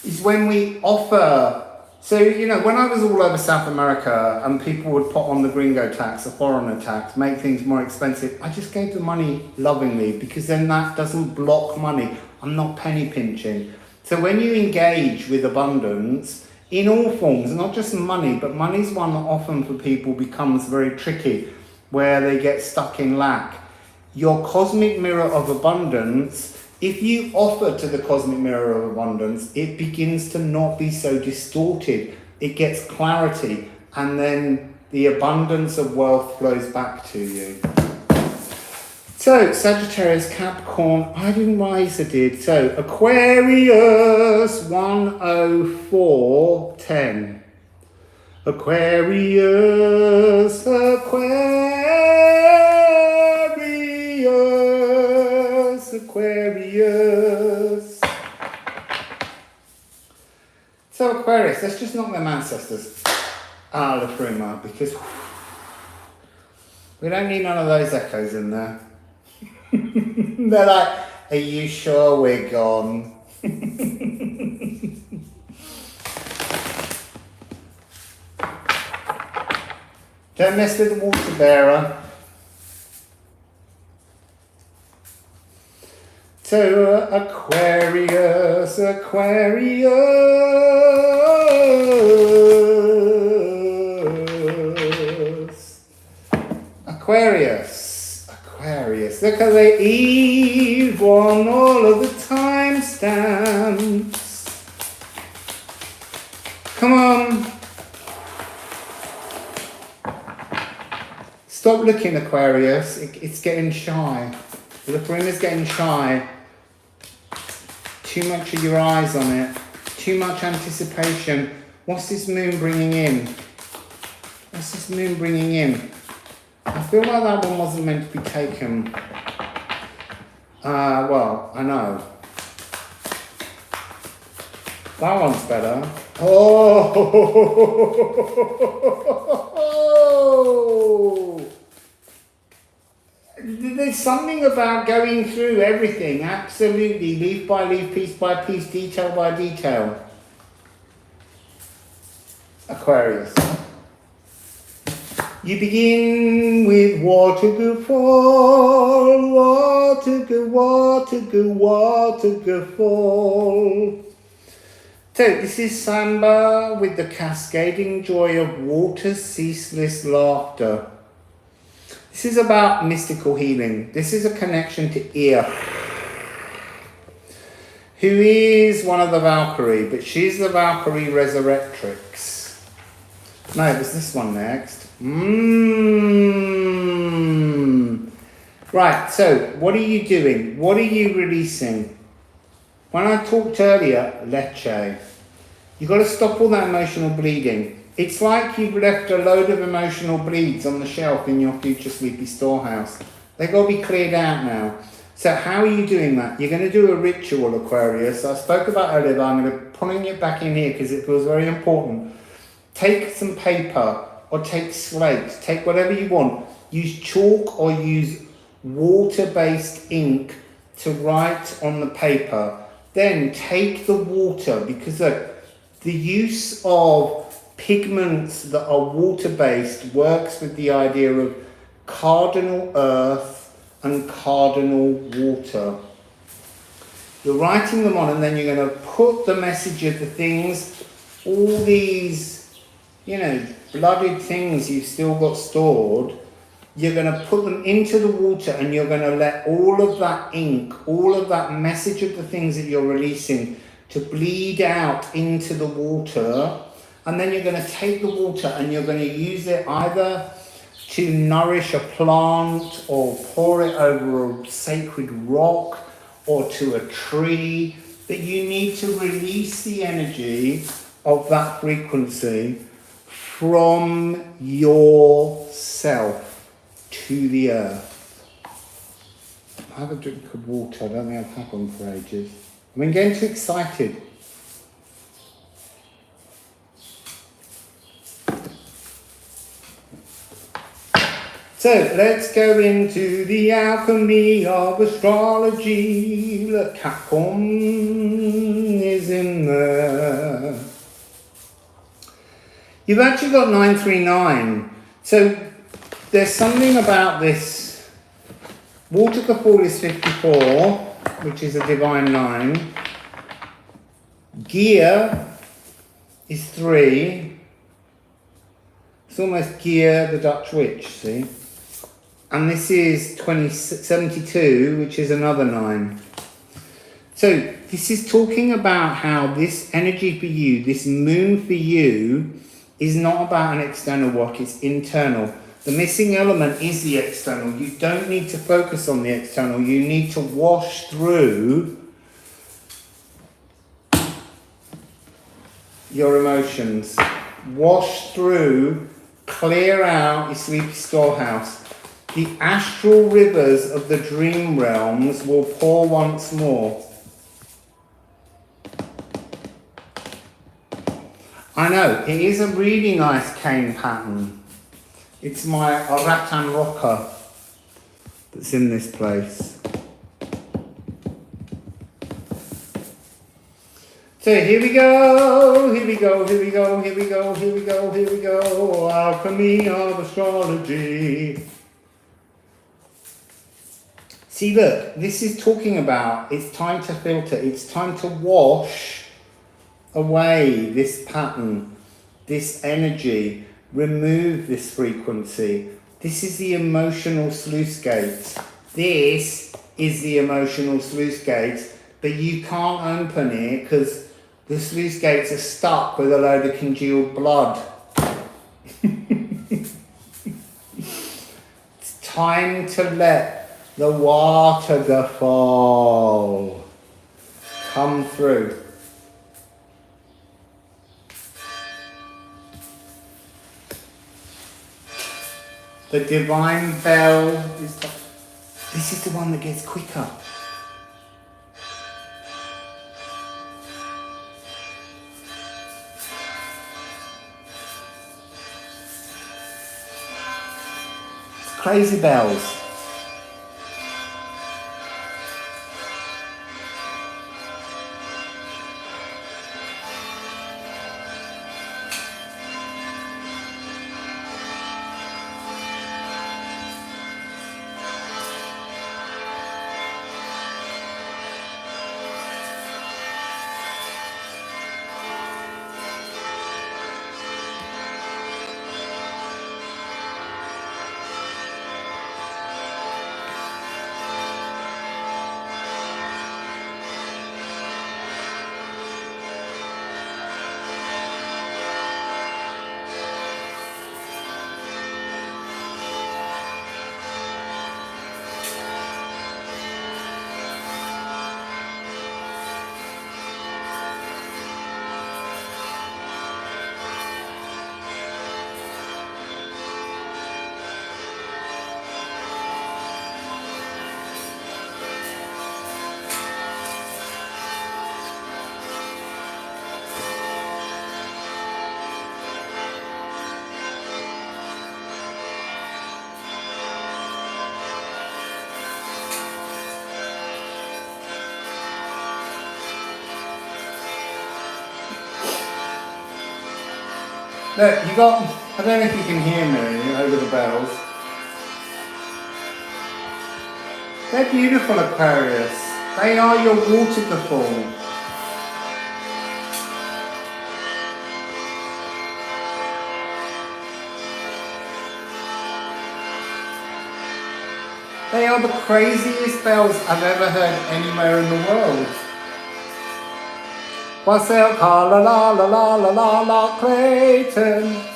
Is when we offer. So, you know, when I was all over South America and people would put on the gringo tax, the foreigner tax, make things more expensive, I just gave the money lovingly because then that doesn't block money. I'm not penny pinching. So when you engage with abundance, in all forms, not just money, but money's one that often for people becomes very tricky, where they get stuck in lack. Your cosmic mirror of abundance, if you offer to the cosmic mirror of abundance, it begins to not be so distorted. It gets clarity, and then the abundance of wealth flows back to you. So, Sagittarius, Capricorn, I didn't rise, I did. So, Aquarius, 10410. Aquarius, Aquarius. So Aquarius, let's just knock them ancestors out of Liffruma because we don't need none of those echoes in there. They're like, are you sure we're gone? Don't mess with the water bearer. So Aquarius, Aquarius. Aquarius, Aquarius. Look at the Eve on all of the timestamps. Come on. Stop looking, Aquarius. It's getting shy. Liffruma's getting shy. Too much of your eyes on it. Too much anticipation. What's this moon bringing in? What's this moon bringing in? I feel like that one wasn't meant to be taken. Well, I know. That one's better. Oh! There's something about going through everything, absolutely, leaf by leaf, piece by piece, detail by detail. Aquarius. You begin with water go fall, water go, water go, water go fall. So this is Samba with the cascading joy of water's ceaseless laughter. This is about mystical healing. This is a connection to Ea, who is one of the Valkyrie, but she's the Valkyrie Resurrectrix. No, it was this one next. Right, so what are you doing? What are you releasing? When I talked earlier, leche, you've got to stop all that emotional bleeding. It's like you've left a load of emotional bleeds on the shelf in your future sleepy storehouse. They've got to be cleared out now. So how are you doing that? You're going to do a ritual, Aquarius. I spoke about earlier, but I'm going to putting it back in here because it feels very important. Take some paper or take slate. Take whatever you want. Use chalk or use water-based ink to write on the paper. Then take the water, because the use of pigments that are water-based works with the idea of cardinal earth and cardinal water. You're writing them on, and then you're going to put the message of the things, all these, blooded things you've still got stored. You're going to put them into the water, and you're going to let all of that ink, all of that message of the things that you're releasing to bleed out into the water. And then you're going to take the water and you're going to use it either to nourish a plant or pour it over a sacred rock or to a tree. But you need to release the energy of that frequency from yourself to the earth. Have a drink of water. I don't think I've had one for ages. I've been getting too excited. So let's go into the alchemy of astrology. Look, Capricorn is in there. You've actually got 939. So there's something about this. Water Kapul is 54, which is a divine 9. Gear is 3. It's almost Gear the Dutch witch, see? And this is 72, which is another 9. So this is talking about how this energy for you, this moon for you, is not about an external work, it's internal. The missing element is the external. You don't need to focus on the external. You need to wash through your emotions. Wash through, clear out your sleepy storehouse. The astral rivers of the dream realms will pour once more. I know, it is a really nice cane pattern. It's my rattan rocker that's in this place. So here we go, here we go, here we go, here we go, here we go, here we go. Alchemy of astrology. See, look, this is talking about it's time to filter, it's time to wash away this pattern, this energy, remove this frequency. This is the emotional sluice gate. This is the emotional sluice gates, but you can't open it because the sluice gates are stuck with a load of congealed blood. It's time to let the waterfall come through. The divine bell is this is the one that gets quicker. It's crazy bells. Look, you got, I don't know if you can hear me over the bells. They're beautiful, Aquarius. They are your waterfall. They are the craziest bells I've ever heard anywhere in the world. Wassail, la la la la la la la, Clayton.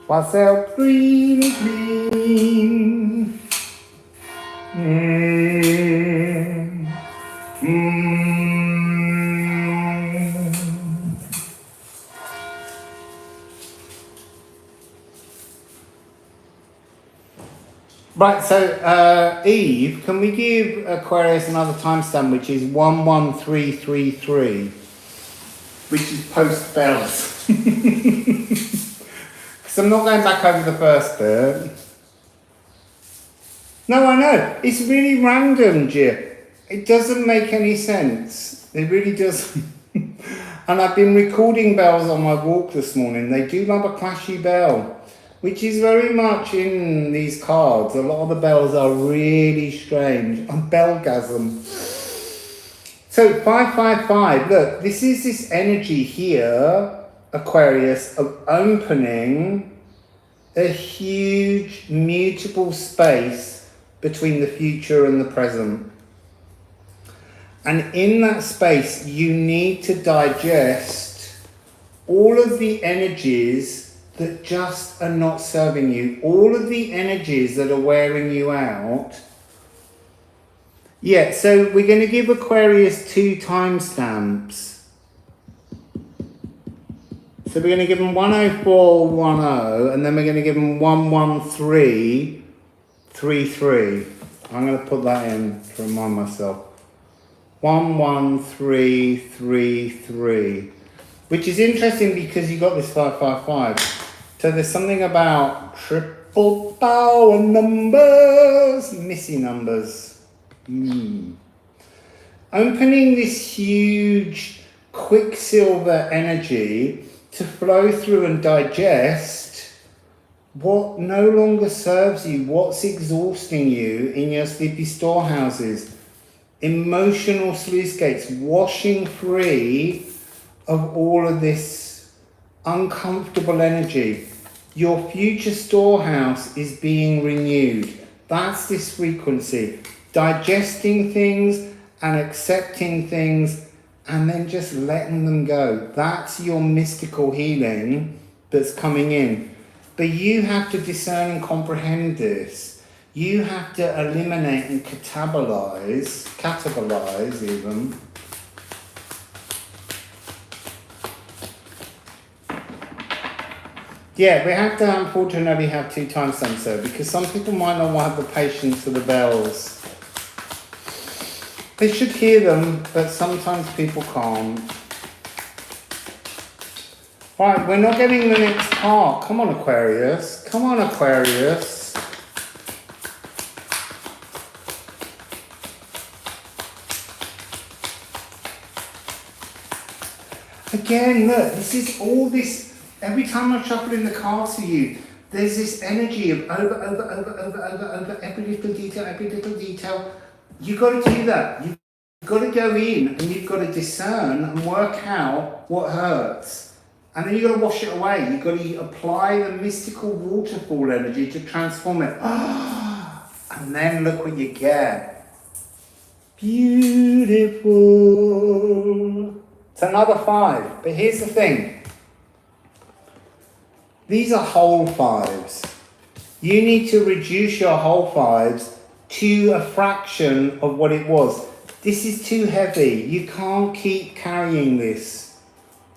Wassail, green, green. Right, so Eve, can we give Aquarius another timestamp, which is 11333, which is post bells. So I'm not going back over the first bit. No, I know. It's really random, Jip. It doesn't make any sense. It really doesn't. And I've been recording bells on my walk this morning. They do love a clashy bell, which is very much in these cards. A lot of the bells are really strange. I'm bellgasm. So 555, look, this is this energy here, Aquarius, of opening a huge mutable space between the future and the present. And in that space, you need to digest all of the energies that just are not serving you, all of the energies that are wearing you out. Yeah, so we're going to give Aquarius 2 timestamps. So we're going to give them 10410, and then we're going to give them 11333. I'm going to put that in to remind myself. 11333, which is interesting because you got this 555. So there's something about triple power numbers, missy numbers. Opening this huge quicksilver energy to flow through and digest what no longer serves you, what's exhausting you in your sleepy storehouses. Emotional sluice gates, washing free of all of this uncomfortable energy. Your future storehouse is being renewed. That's this frequency. Digesting things and accepting things and then just letting them go. That's your mystical healing that's coming in. But you have to discern and comprehend this. You have to eliminate and catabolize even. Yeah, we have to unfortunately have 2 time sensor because some people might not have the patience for the bells. They should hear them, but sometimes people can't. Right, we're not getting the next part. Come on, Aquarius. Come on, Aquarius. Again, look, this is all this. Every time I'm shuffling the cards for you, there's this energy of over, every little detail. You've got to do that. You've got to go in and you've got to discern and work out what hurts. And then you've got to wash it away. You've got to apply the mystical waterfall energy to transform it. And then look what you get. Beautiful. It's another 5. But here's the thing. These are whole 5s. You need to reduce your whole 5s to a fraction of what it was. This is too heavy. You can't keep carrying this.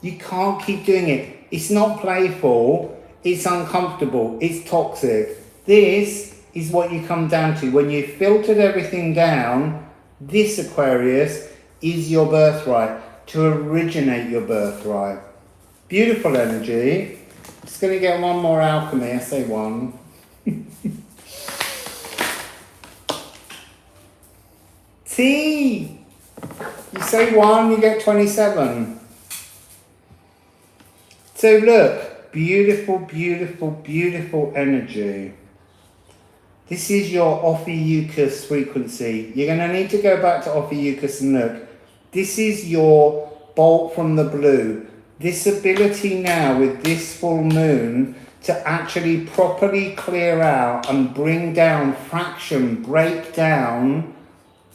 You can't keep doing it. It's not playful. It's uncomfortable. It's toxic. This is what you come down to. When you've filtered everything down, this, Aquarius, is your birthright. To originate your birthright. Beautiful energy. Just going to get one more alchemy. I say 1. T. You say 1, you get 27. So look, beautiful, beautiful, beautiful energy. This is your Ophiuchus frequency. You're going to need to go back to Ophiuchus and look. This is your bolt from the blue. This ability now with this full moon to actually properly clear out and bring down, fraction, break down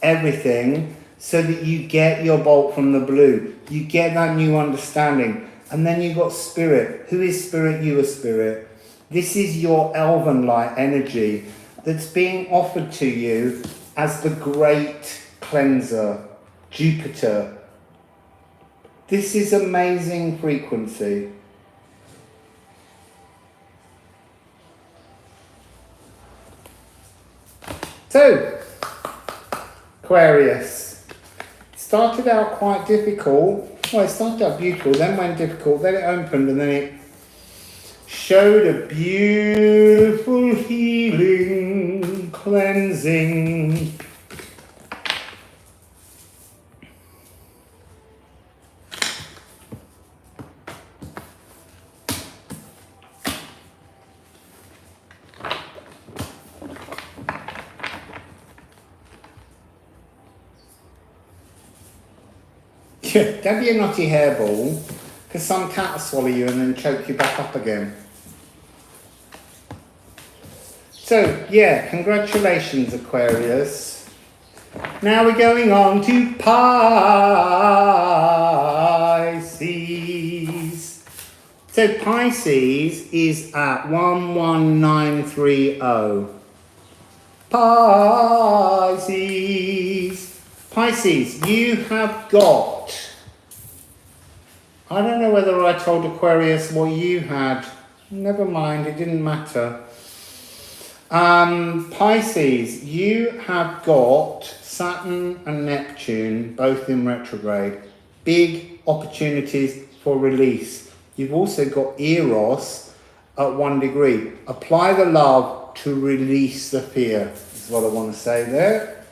everything so that you get your bolt from the blue. You get that new understanding. And then you've got spirit. Who is spirit? You are spirit. This is your elven light energy that's being offered to you as the great cleanser, Jupiter. This is amazing frequency. So, Aquarius. Started out quite difficult. Well, it started out beautiful, then went difficult, then it opened, and then it showed a beautiful healing, cleansing. Don't be a naughty hairball, because some cat will swallow you and then choke you back up again. So, yeah, congratulations, Aquarius. Now we're going on to Pisces. So Pisces is at 11930. Pisces, you have got, I don't know whether I told Aquarius what you had. Never mind, it didn't matter. Pisces, you have got Saturn and Neptune both in retrograde. Big opportunities for release. You've also got Eros at 1 degree. Apply the love to release the fear, is what I want to say there.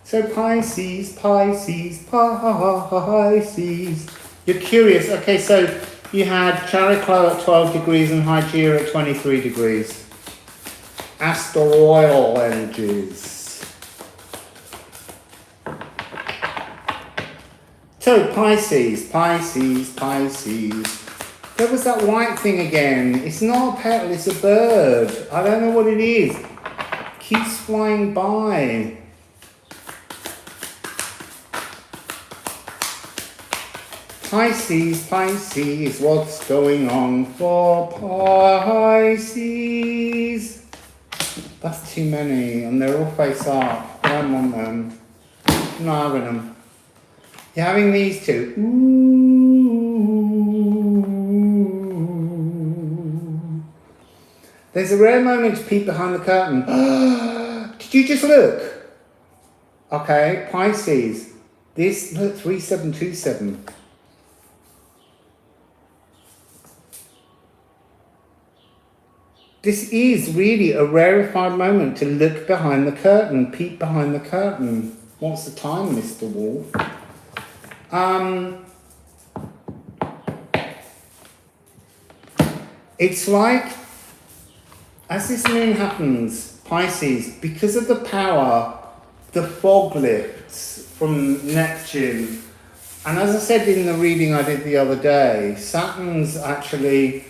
So Pisces, Pisces, Pisces. You're curious. Okay, so you had Chariclo at 12 degrees and Hygeia at 23 degrees. Astral energies. So Pisces, Pisces, Pisces. There was that white thing again. It's not a petal, it's a bird. I don't know what it is. Keeps flying by. Pisces, Pisces, what's going on for Pisces? That's too many, and they're all face up. I don't want them. I'm not having them. You're having these two. Ooh. There's a rare moment to peek behind the curtain. Did you just look? Okay, Pisces. This, look, 3727. This is really a rarefied moment to look behind the curtain, peek behind the curtain. What's the time, Mr. Wolf? It's like, as this moon happens, Pisces, because of the power, the fog lifts from Neptune. And as I said in the reading I did the other day, Saturn's actually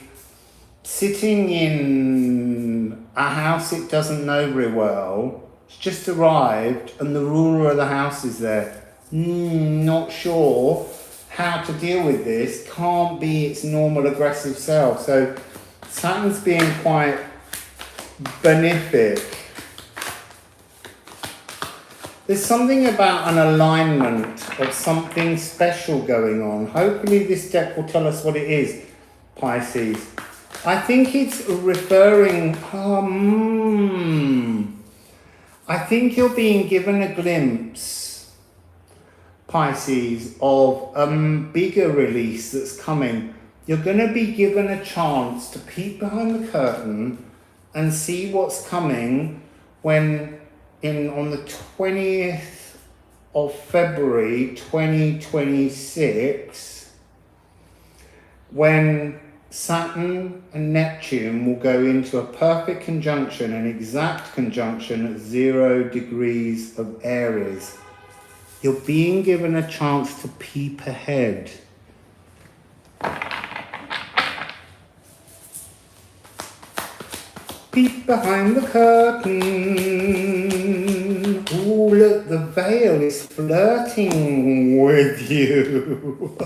sitting in a house it doesn't know very well. It's just arrived and the ruler of the house is there. Not sure how to deal with this. Can't be its normal aggressive self. So Saturn's being quite benefic. There's something about an alignment of something special going on. Hopefully this deck will tell us what it is, Pisces. I think it's referring, I think you're being given a glimpse, Pisces, of a bigger release that's coming. You're going to be given a chance to peek behind the curtain and see what's coming when on the 20th of February 2026, when Saturn and Neptune will go into a perfect conjunction, an exact conjunction at 0 degrees of Aries. You're being given a chance to peep ahead. Peep behind the curtain. Oh, look, the veil is flirting with you.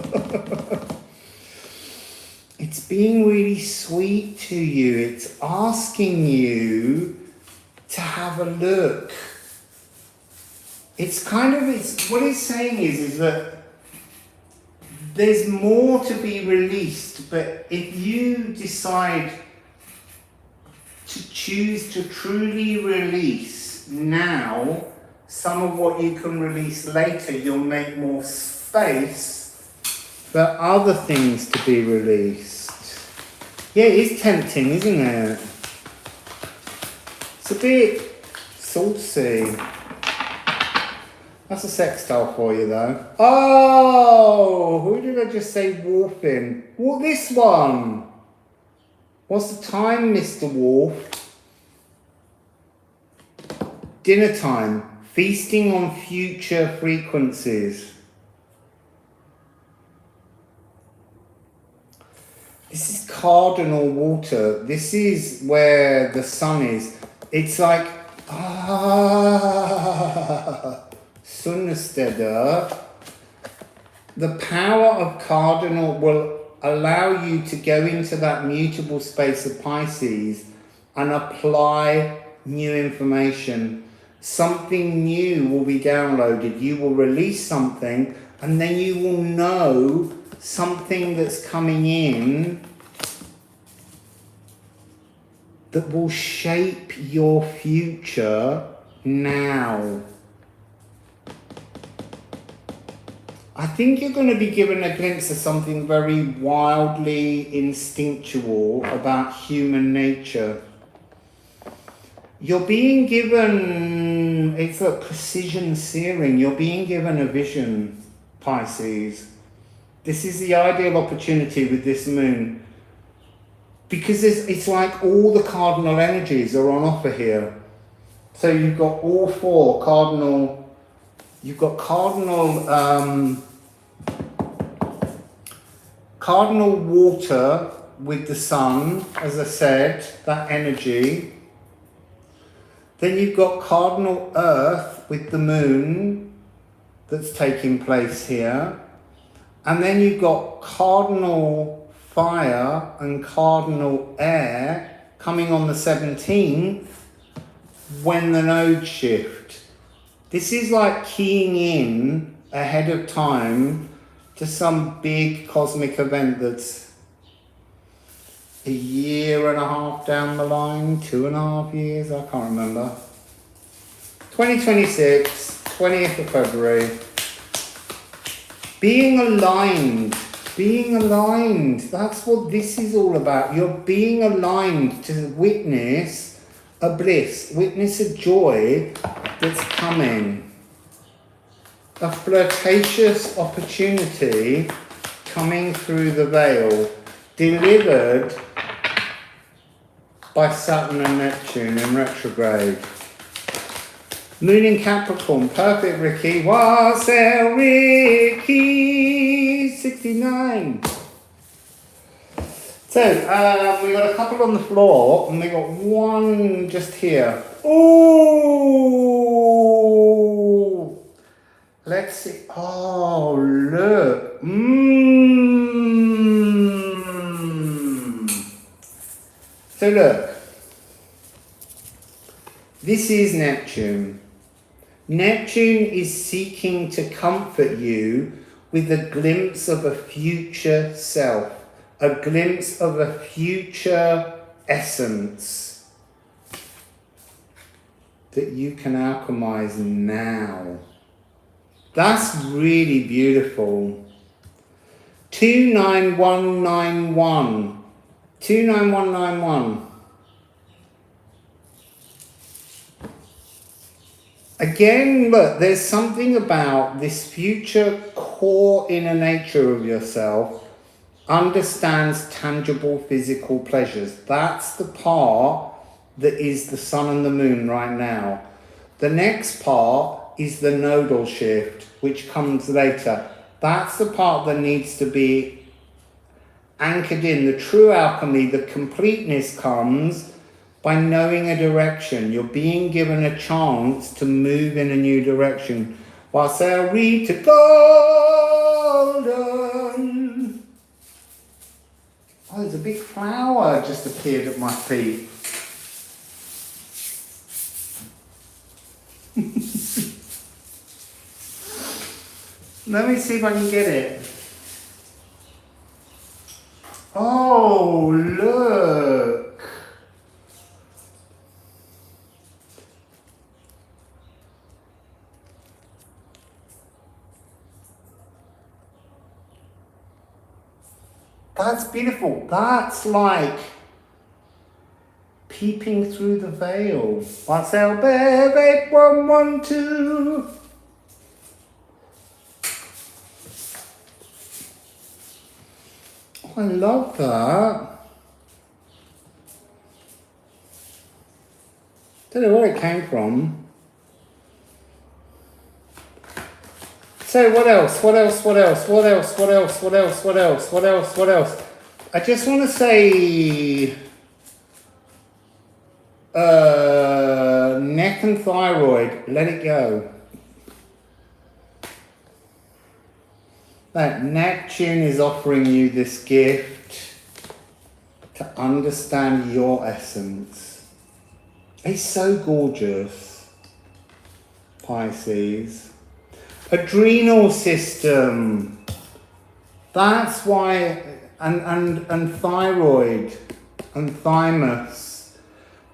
It's being really sweet to you. It's asking you to have a look. It's kind of, what it's saying is that there's more to be released, but if you decide to choose to truly release now some of what you can release later, you'll make more space for other things to be released. Yeah, it is tempting, isn't it? It's a bit saucy. That's a sextile for you, though. Oh, who did I just say wolf in? What, this one? What's the time, Mr. Wolf? Dinner time. Feasting on future frequencies. This is cardinal water. This is where the sun is. It's like, Sunnesteder. The power of cardinal will allow you to go into that mutable space of Pisces and apply new information. Something new will be downloaded. You will release something and then you will know something that's coming in that will shape your future now. I think you're going to be given a glimpse of something very wildly instinctual about human nature. You're being given, it's a precision searing, you're being given a vision, Pisces. This is the ideal opportunity with this moon. Because it's like all the cardinal energies are on offer here. So you've got all four cardinal, you've got cardinal water with the sun, as I said, that energy. Then you've got cardinal earth with the moon that's taking place here. And then you've got cardinal fire and cardinal air coming on the 17th when the nodes shift. This is like keying in ahead of time to some big cosmic event that's a year and a half down the line, 2.5 years, I can't remember. 2026, 20th of February. Being aligned, that's what this is all about. You're being aligned to witness a bliss, witness a joy that's coming. A flirtatious opportunity coming through the veil, delivered by Saturn and Neptune in retrograde. Moon in Capricorn, perfect Ricky. Wassail Ricky, 69. So, we got a couple on the floor, and we got one just here. Ooh! Let's see. Oh, look. So look. This is Neptune. Neptune is seeking to comfort you with a glimpse of a future self, a glimpse of a future essence that you can alchemize now. That's really beautiful. 29191. 29191. Again, look, there's something about this future core inner nature of yourself understands tangible physical pleasures. That's the part that is the sun and the moon right now. The next part is the nodal shift, which comes later. That's the part that needs to be anchored in. The true alchemy, the completeness comes by knowing a direction. You're being given a chance to move in a new direction. Wassail read to golden. Oh, there's a big flower just appeared at my feet. Let me see if I can get it. Oh, look. That's beautiful. That's like peeping through the veil. Wassail, babe, 8112. I love that. Don't know where it came from. So what else? I just want to say neck and thyroid, let it go. That Neptune is offering you this gift to understand your essence. It's so gorgeous, Pisces. Adrenal system. That's why, and thyroid and thymus.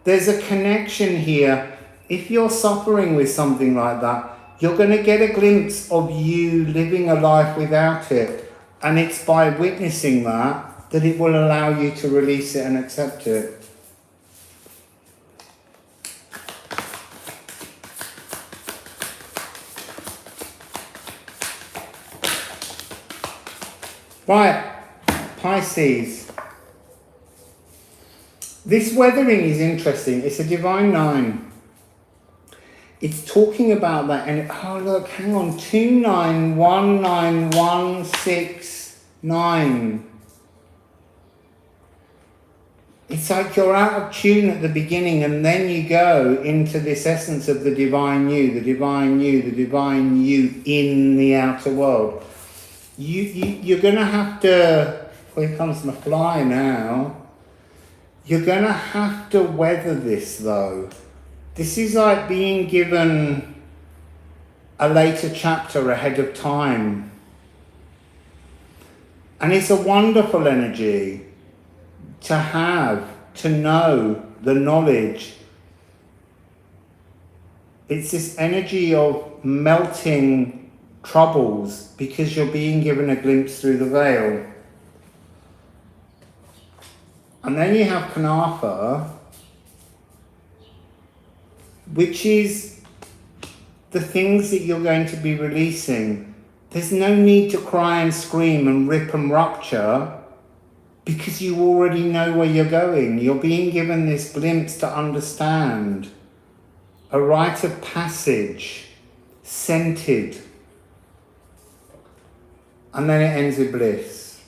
There's a connection here. If you're suffering with something like that, you're going to get a glimpse of you living a life without it. And it's by witnessing that it will allow you to release it and accept it. Right, Pisces. This weathering is interesting. It's a divine 9. It's talking about that, and oh look, hang on, 291916 It's like you're out of tune at the beginning, and then you go into this essence of the divine you, the divine you, the divine you in the outer world. You're going to have to, here comes my fly now, you're going to have to weather this though. This is like being given a later chapter ahead of time. And it's a wonderful energy to have, to know the knowledge. It's this energy of melting troubles because you're being given a glimpse through the veil. And then you have Kanatha, which is the things that you're going to be releasing. There's no need to cry and scream and rip and rupture because you already know where you're going. You're being given this glimpse to understand. A rite of passage, scented. And then it ends with bliss.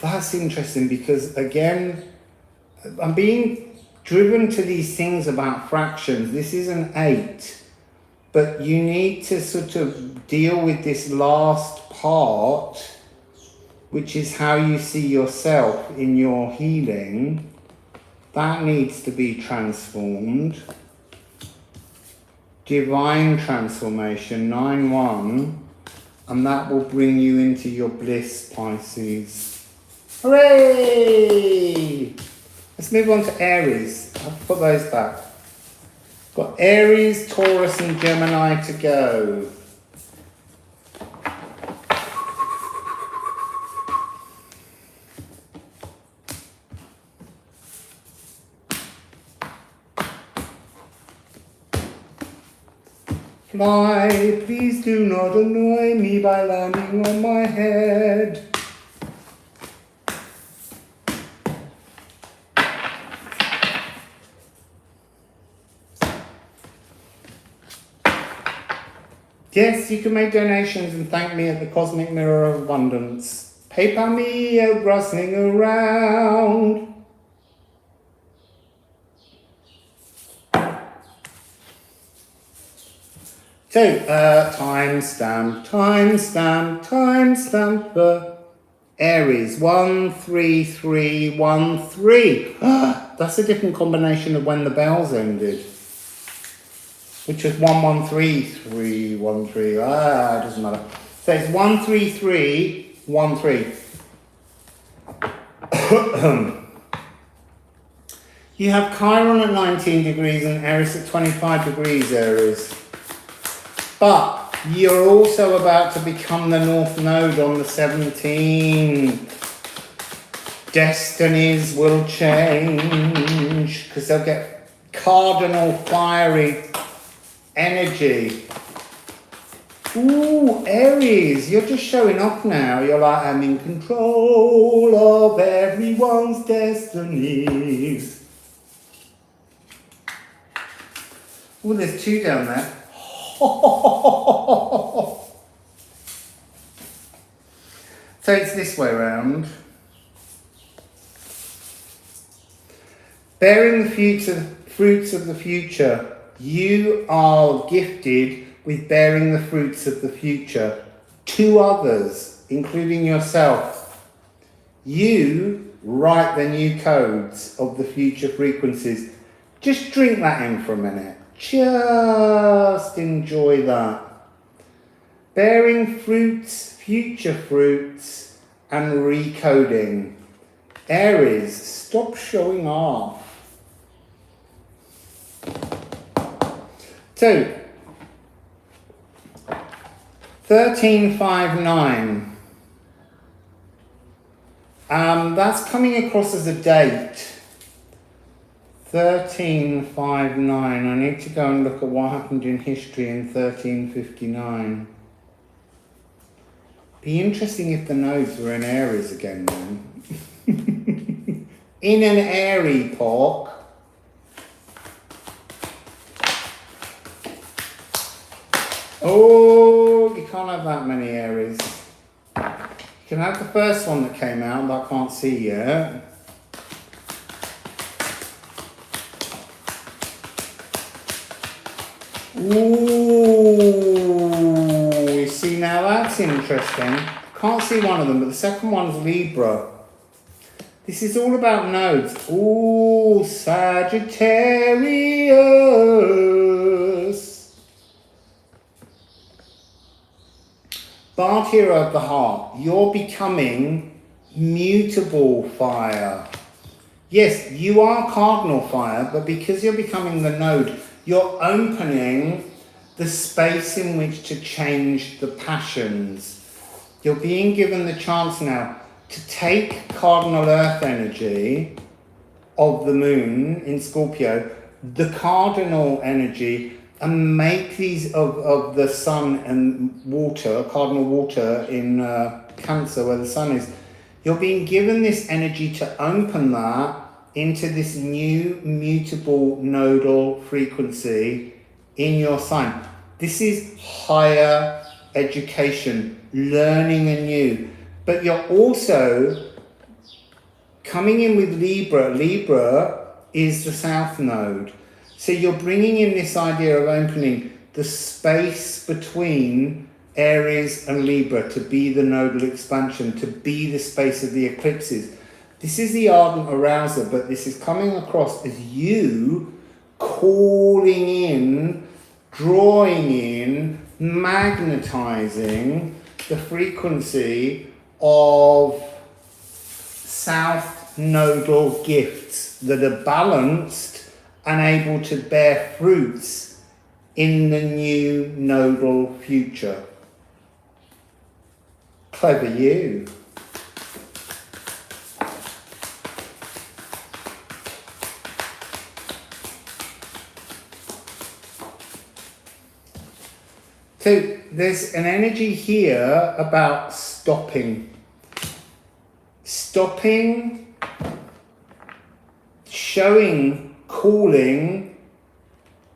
That's interesting because, again, I'm being driven to these things about fractions. This is an 8, but you need to sort of deal with this last part, which is how you see yourself in your healing. That needs to be transformed. Divine transformation, 9-1, and that will bring you into your bliss, Pisces. Hooray! Let's move on to Aries. I'll put those back. Got Aries, Taurus and Gemini to go. Fly, please do not annoy me by landing on my head. Yes, you can make donations and thank me at the Cosmic Mirror of Abundance. PayPal me at Russellingaround. So, timestamp for Aries, 13313. That's a different combination of when the bells ended, which was 113313. It doesn't matter. So it's 13313. You have Chiron at 19 degrees and Aries at 25 degrees, Aries. But you're also about to become the North Node on the 17th. Destinies will change because they'll get cardinal fiery energy. Ooh, Aries, you're just showing off now. You're like, I'm in control of everyone's destinies. Oh, there's 2 down there. So it's this way around. Bearing the fruits of the future. You are gifted with bearing the fruits of the future to others, including yourself. You write the new codes of the future frequencies. Just drink that in for a minute. Just enjoy that. Bearing fruits, future fruits, and recoding. Aries, stop showing off. So, 1359. That's coming across as a date. 1359. I need to go and look at what happened in history in 1359. Be interesting if the nodes were in Aries again then. In an Aries epoch. Oh, you can't have that many Aries. You can have the first one that came out that I can't see yet. Ooh, you see now that's interesting. Can't see one of them, but the second one's Libra. This is all about nodes. Ooh, Sagittarius. Bartier of the heart. You're becoming mutable fire. Yes, you are cardinal fire, but because you're becoming the node, you're opening the space in which to change the passions. You're being given the chance now to take cardinal earth energy of the moon in Scorpio, the cardinal energy, and make these of the sun and water, cardinal water in Cancer where the sun is. You're being given this energy to open that into this new mutable nodal frequency in your sign. This is higher education, learning anew. But you're also coming in with Libra. Libra is the south node. So you're bringing in this idea of opening the space between Aries and Libra to be the nodal expansion, to be the space of the eclipses. This is the ardent arouser, but this is coming across as you calling in, drawing in, magnetizing the frequency of south nodal gifts that are balanced and able to bear fruits in the new nodal future. Clever you. So there's an energy here about stopping. Stopping, showing, calling,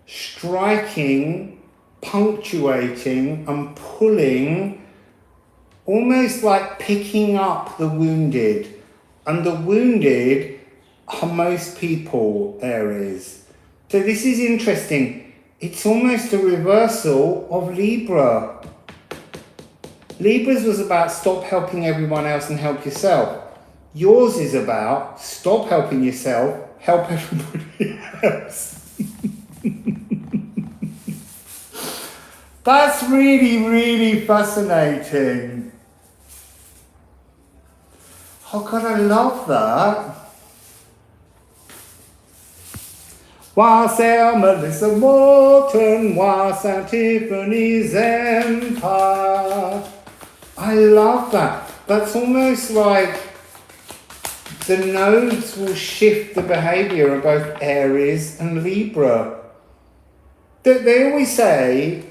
striking, punctuating and pulling, almost like picking up the wounded. And the wounded are most people, Aries. So this is interesting. It's almost a reversal of Libra. Libra's was about stop helping everyone else and help yourself. Yours is about stop helping yourself, help everybody else. That's really, really fascinating. Oh God, I love that. Wassail, Melissa Morton, Wassail, Tiffany's Empire. I love that. That's almost like the nodes will shift the behavior of both Aries and Libra. They always say,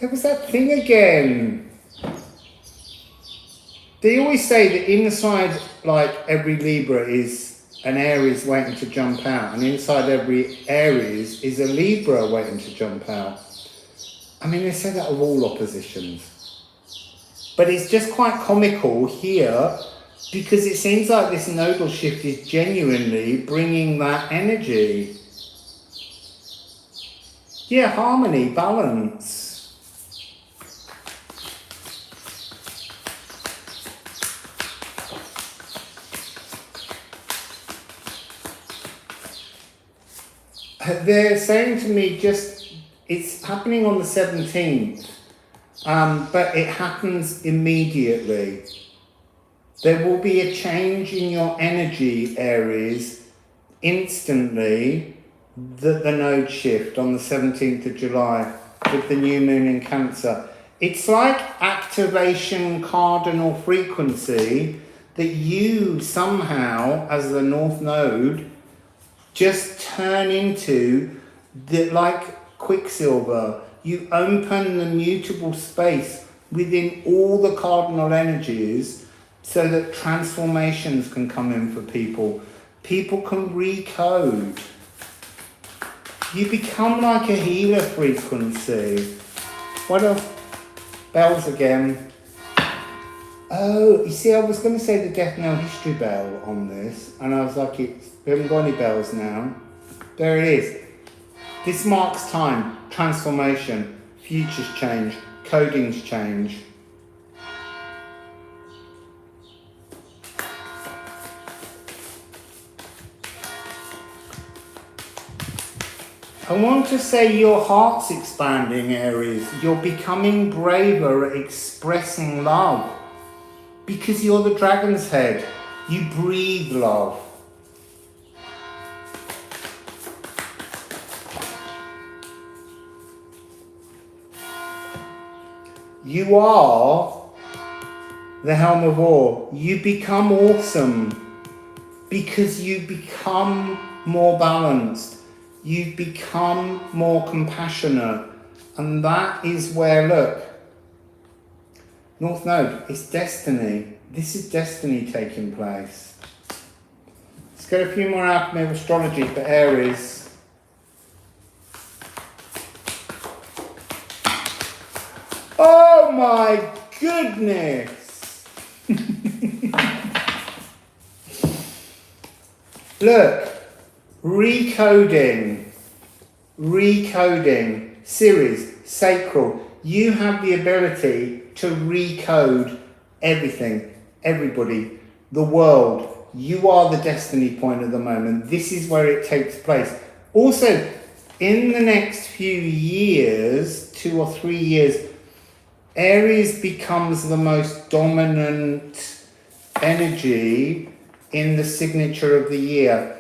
there was that thing again. They always say that inside, like, every Libra is an Aries waiting to jump out, and inside every Aries is a Libra waiting to jump out. I mean, they say that of all oppositions. But it's just quite comical here, because it seems like this nodal shift is genuinely bringing that energy. Yeah, harmony, balance. They're saying to me it's happening on the 17th, but it happens immediately. There will be a change in your energy, Aries, instantly, the node shift on the 17th of July with the new moon in Cancer. It's like activation cardinal frequency that you somehow, as the North Node, just turn into the, like Quicksilver. You open the mutable space within all the cardinal energies so that transformations can come in for people. People can recode. You become like a healer frequency. What else? Bells again. Oh, you see, I was going to say the Death Knell History Bell on this, and I was like, we haven't got any bells now. There it is. This marks time, transformation, futures change, codings change. I want to say your heart's expanding, Aries. You're becoming braver at expressing love because you're the dragon's head. You breathe love. You are the helm of war. You become awesome because you become more balanced. You become more compassionate. And that is where, look, North Node, it's destiny. This is destiny taking place. Let's get a few more Alchemy of Astrology for Aries. Oh my goodness! Look, recoding, series, sacral. You have the ability to recode everything, everybody, the world. You are the destiny point at the moment. This is where it takes place. Also, in the next few years, 2 or 3 years, Aries becomes the most dominant energy in the signature of the year.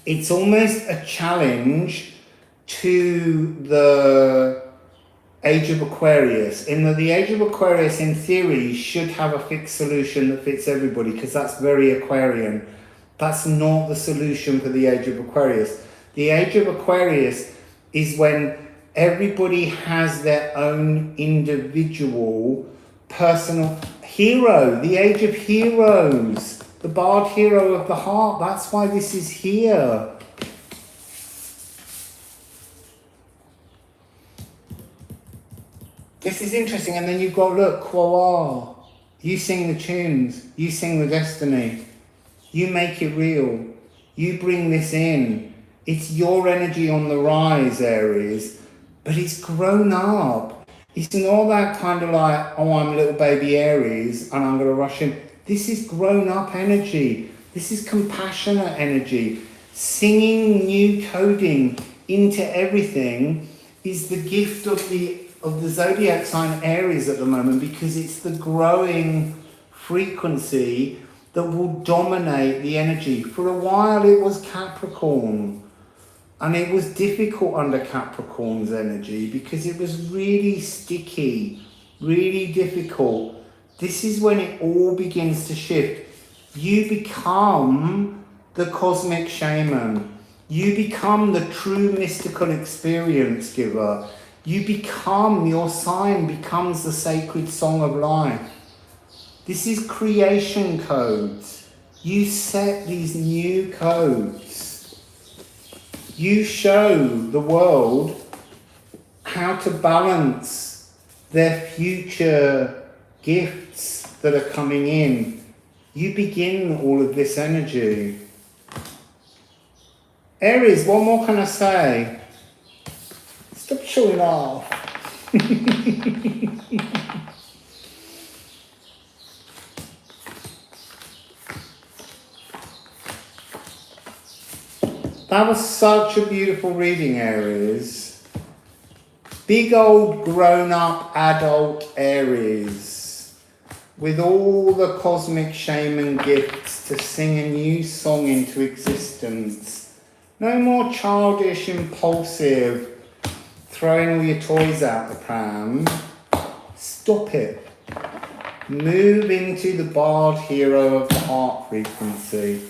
It's almost a challenge to the Age of Aquarius, in that the Age of Aquarius, in theory, should have a fixed solution that fits everybody, because that's very Aquarian. That's not the solution for the Age of Aquarius. The Age of Aquarius is when everybody has their own individual, personal hero, the Age of Heroes, the Bard Hero of the Heart. That's why this is here. This is interesting. And then you've got, look, Koala. You sing the tunes. You sing the destiny. You make it real. You bring this in. It's your energy on the rise, Aries. But it's grown up. It's not that kind of like, oh, I'm a little baby Aries and I'm going to rush in. This is grown up energy. This is compassionate energy. Singing new coding into everything is the gift of the zodiac sign Aries at the moment, because it's the growing frequency that will dominate the energy. For a while it was Capricorn. And it was difficult under Capricorn's energy because it was really sticky, really difficult. This is when it all begins to shift. You become the cosmic shaman. You become the true mystical experience giver. You become, your sign becomes the sacred song of life. This is creation codes. You set these new codes. You show the world how to balance their future gifts that are coming in. You begin all of this energy. Aries, what more can I say? Stop showing off. That was such a beautiful reading, Aries. Big old grown-up adult Aries with all the cosmic shaman gifts to sing a new song into existence. No more childish, impulsive, throwing all your toys out the pram. Stop it. Move into the barred hero of the heart frequency.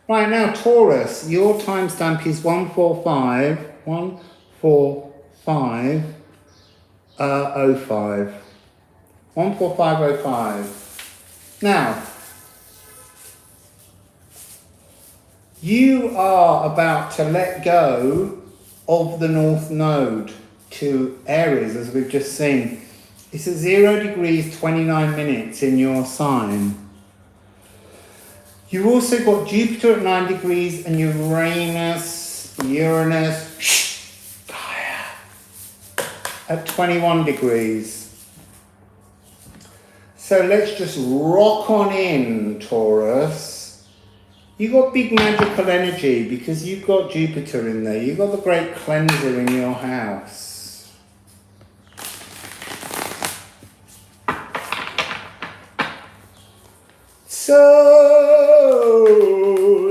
Right now, Taurus, your timestamp is 145. 145. 05. 14505. Now, you are about to let go of the North Node to Aries, as we've just seen. It's at 0 degrees 29 minutes in your sign. You've also got Jupiter at 9 degrees and Uranus at 21 degrees. So let's just rock on in, Taurus. You got big magical energy because you've got Jupiter in there. You've got the great cleanser in your house. So,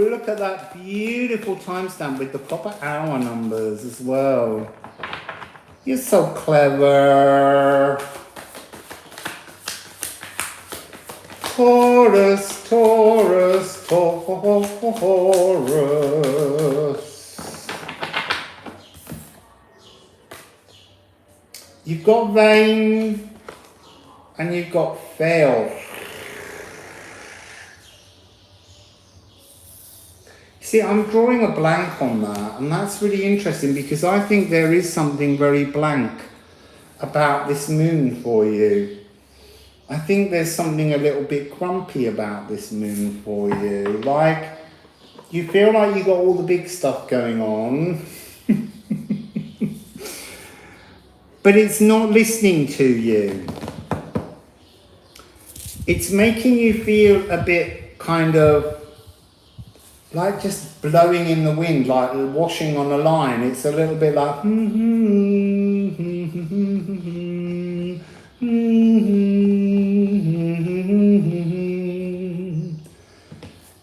look at that beautiful timestamp with the proper hour numbers as well. You're so clever. Taurus, Taurus, Taurus. You've got vain and you've got fail. See, I'm drawing a blank on that, and that's really interesting because I think there is something very blank about this moon for you. I think there's something a little bit grumpy about this moon for you. Like, you feel like you got all the big stuff going on, but it's not listening to you. It's making you feel a bit kind of like just blowing in the wind, like washing on a line. It's a little bit like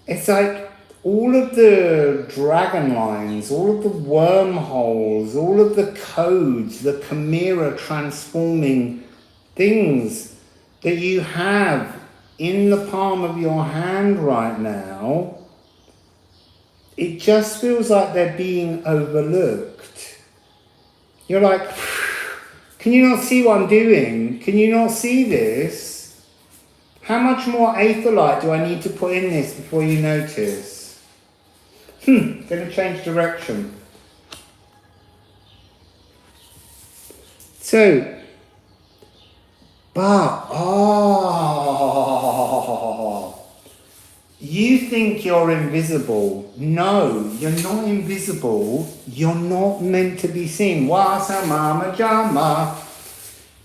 it's like all of the dragon lines, all of the wormholes, all of the codes, the chimera transforming things that you have in the palm of your hand right now. It just feels like they're being overlooked. You're like, can you not see what I'm doing? Can you not see this? How much more aetherlight do I need to put in this before you notice? Gonna change direction. So, you think you're invisible. No, you're not invisible. You're not meant to be seen. Wassail mama jama.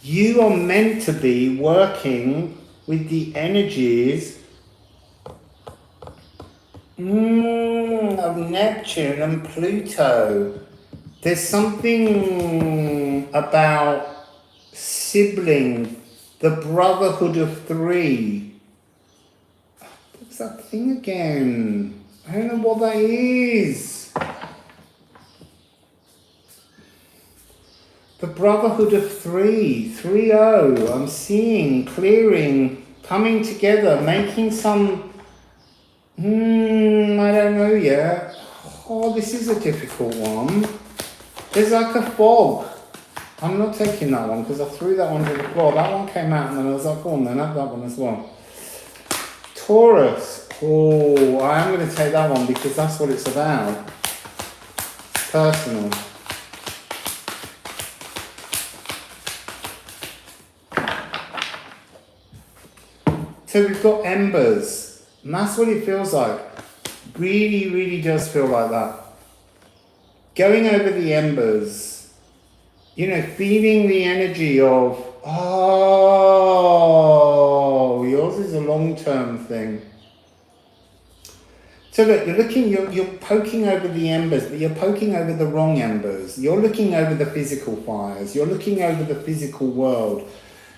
You are meant to be working with the energies of Neptune and Pluto. There's something about sibling, the brotherhood of three. What's that thing again? I don't know what that is. The brotherhood of three, 3-0. I'm seeing, clearing, coming together, making some, I don't know yet. Oh, this is a difficult one. There's like a fog. I'm not taking that one because I threw that one to the floor. That one came out and then I was like, oh, then have that one as well. Taurus. Oh, I am going to take that one because that's what it's about. It's personal. So we've got embers, and that's what it feels like. Really, really does feel like that. Going over the embers, you know, feeling the energy of, oh, yours is a long-term thing. So look, you're poking over the embers, but you're poking over the wrong embers. You're looking over the physical fires. You're looking over the physical world.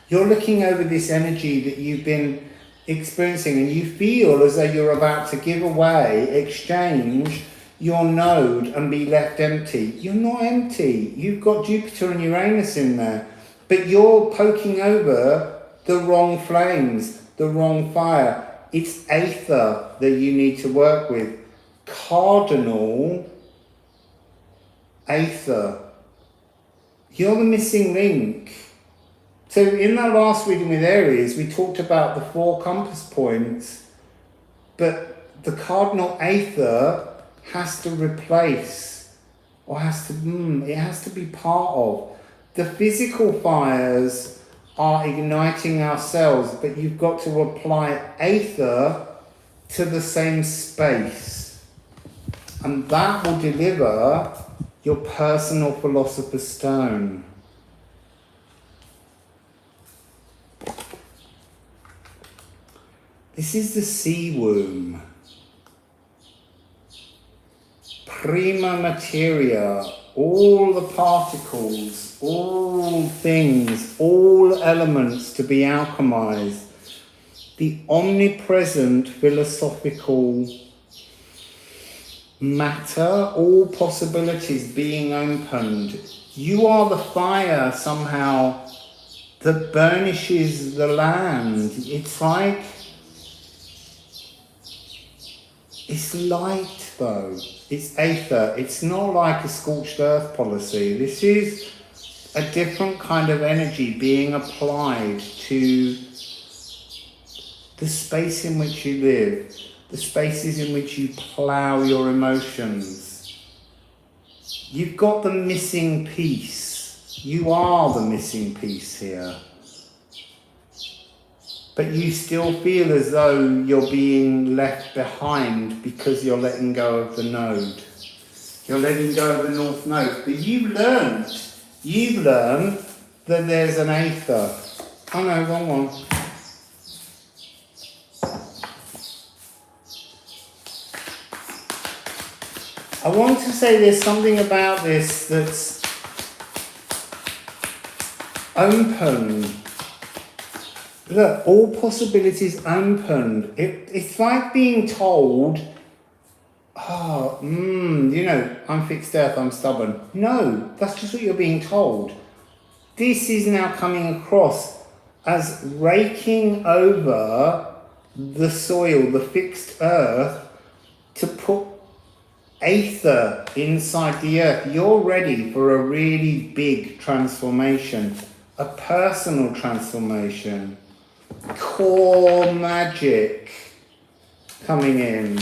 You're looking over this energy that you've been experiencing, and you feel as though you're about to give away, exchange your node and be left empty. You're not empty. You've got Jupiter and Uranus in there. But you're poking over the wrong flames, the wrong fire. It's aether that you need to work with. Cardinal aether. You're the missing link. So in that last reading with Aries, we talked about the 4 compass points, but the cardinal aether has to replace, or it has to be part of. The physical fires are igniting our cells, but you've got to apply aether to the same space. And that will deliver your personal philosopher's stone. This is the sea womb. Prima materia, all the particles, all things, all elements to be alchemized. The omnipresent philosophical matter, all possibilities being opened. You are the fire somehow that burnishes the land. It's like, it's light though. It's aether. It's not like a scorched earth policy. This is a different kind of energy being applied to the space in which you live, the spaces in which you plough your emotions. You've got the missing piece. You are the missing piece here. But you still feel as though you're being left behind because you're letting go of the node. You're letting go of the north node. But you've learned that there's an aether. Oh no, wrong one. I want to say there's something about this that's open. Look, all possibilities opened. It's like being told, I'm fixed earth, I'm stubborn. No, that's just what you're being told. This is now coming across as raking over the soil, the fixed earth, to put aether inside the earth. You're ready for a really big transformation, a personal transformation. Core magic coming in.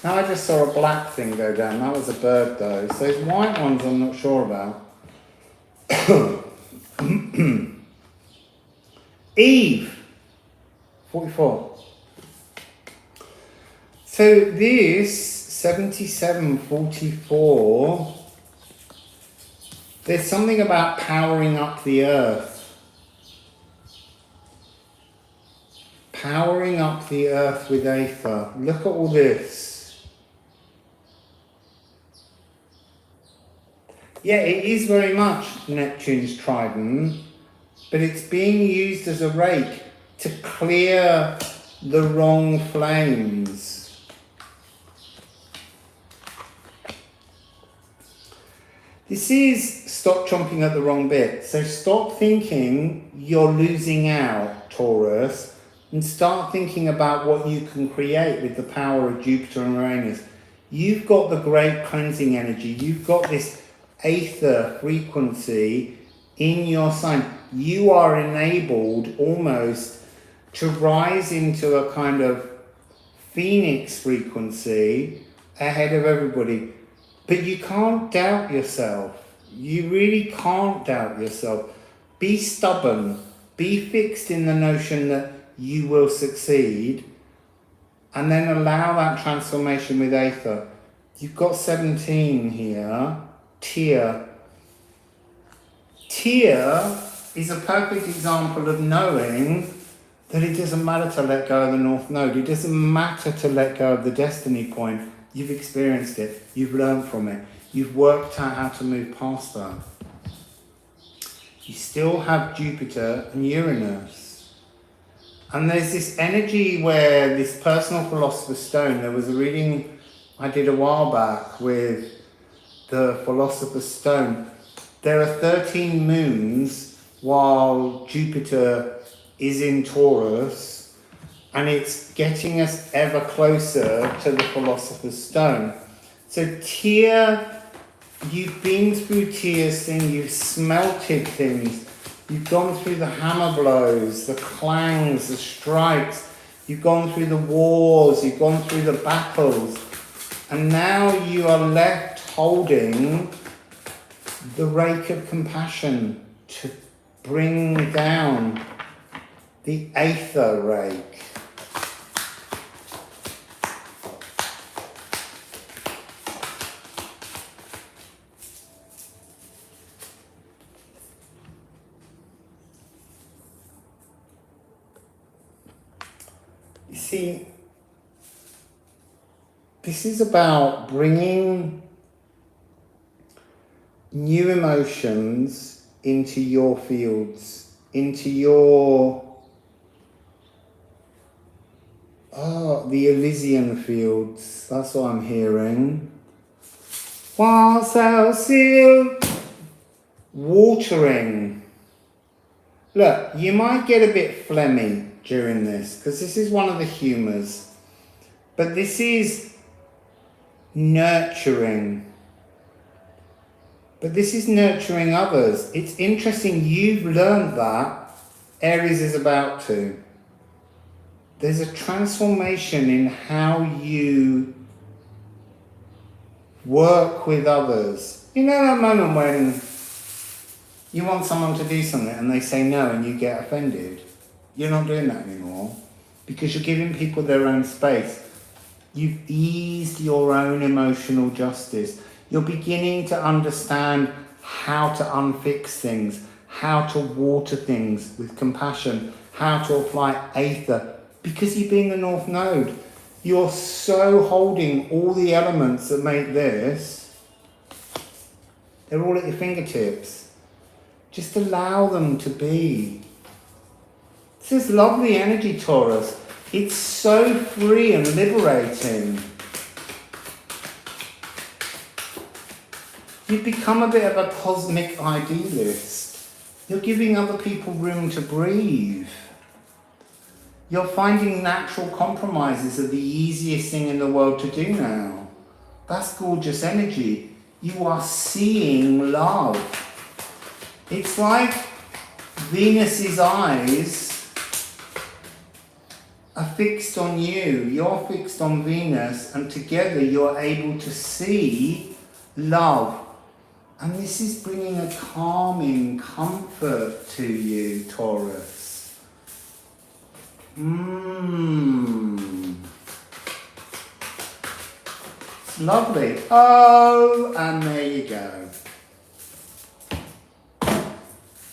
Now I just saw a black thing go down. That was a bird though. So those white ones I'm not sure about. Eve 44. So this 7744, there's something about powering up the earth. Powering up the earth with aether. Look at all this. Yeah, it is very much Neptune's trident, but it's being used as a rake to clear the wrong flames. This is stop chomping at the wrong bit. So stop thinking you're losing out, Taurus, and start thinking about what you can create with the power of Jupiter and Uranus. You've got the great cleansing energy. You've got this aether frequency in your sign. You are enabled almost to rise into a kind of phoenix frequency ahead of everybody. But you can't doubt yourself. You really can't doubt yourself. Be stubborn. Be fixed in the notion that you will succeed. And then allow that transformation with aether. You've got 17 here. Tear. Tear is a perfect example of knowing that it doesn't matter to let go of the North Node. It doesn't matter to let go of the destiny point. You've experienced it. You've learned from it. You've worked out how to move past that. You still have Jupiter and Uranus. And there's this energy where this personal philosopher's stone, there was a reading I did a while back with the philosopher's stone. There are 13 moons while Jupiter is in Taurus, and it's getting us ever closer to the philosopher's stone. So Tyr, you've been through Tyr's thing, you've smelted things, you've gone through the hammer blows, the clangs, the strikes, you've gone through the wars, you've gone through the battles, and now you are left holding the rake of compassion to bring down the aether rake. You see, this is about bringing new emotions into your fields, into your, the Elysian fields. That's what I'm hearing. Wassail, watering. Look, you might get a bit phlegmy during this, because this is one of the humours. But this is nurturing. But this is nurturing others. It's interesting, you've learned that. Aries is about to. There's a transformation in how you work with others. You know that moment when you want someone to do something and they say no and you get offended? You're not doing that anymore because you're giving people their own space. You've eased your own emotional justice. You're beginning to understand how to unfix things, how to water things with compassion, how to apply aether. Because you're being the North Node, you're so holding all the elements that make this. They're all at your fingertips. Just allow them to be. This is lovely energy, Taurus. It's so free and liberating. You've become a bit of a cosmic idealist. You're giving other people room to breathe. You're finding natural compromises are the easiest thing in the world to do now. That's gorgeous energy. You are seeing love. It's like Venus's eyes are fixed on you. You're fixed on Venus, and together you're able to see love. And this is bringing a calming comfort to you, Taurus. It's lovely. Oh, and there you go.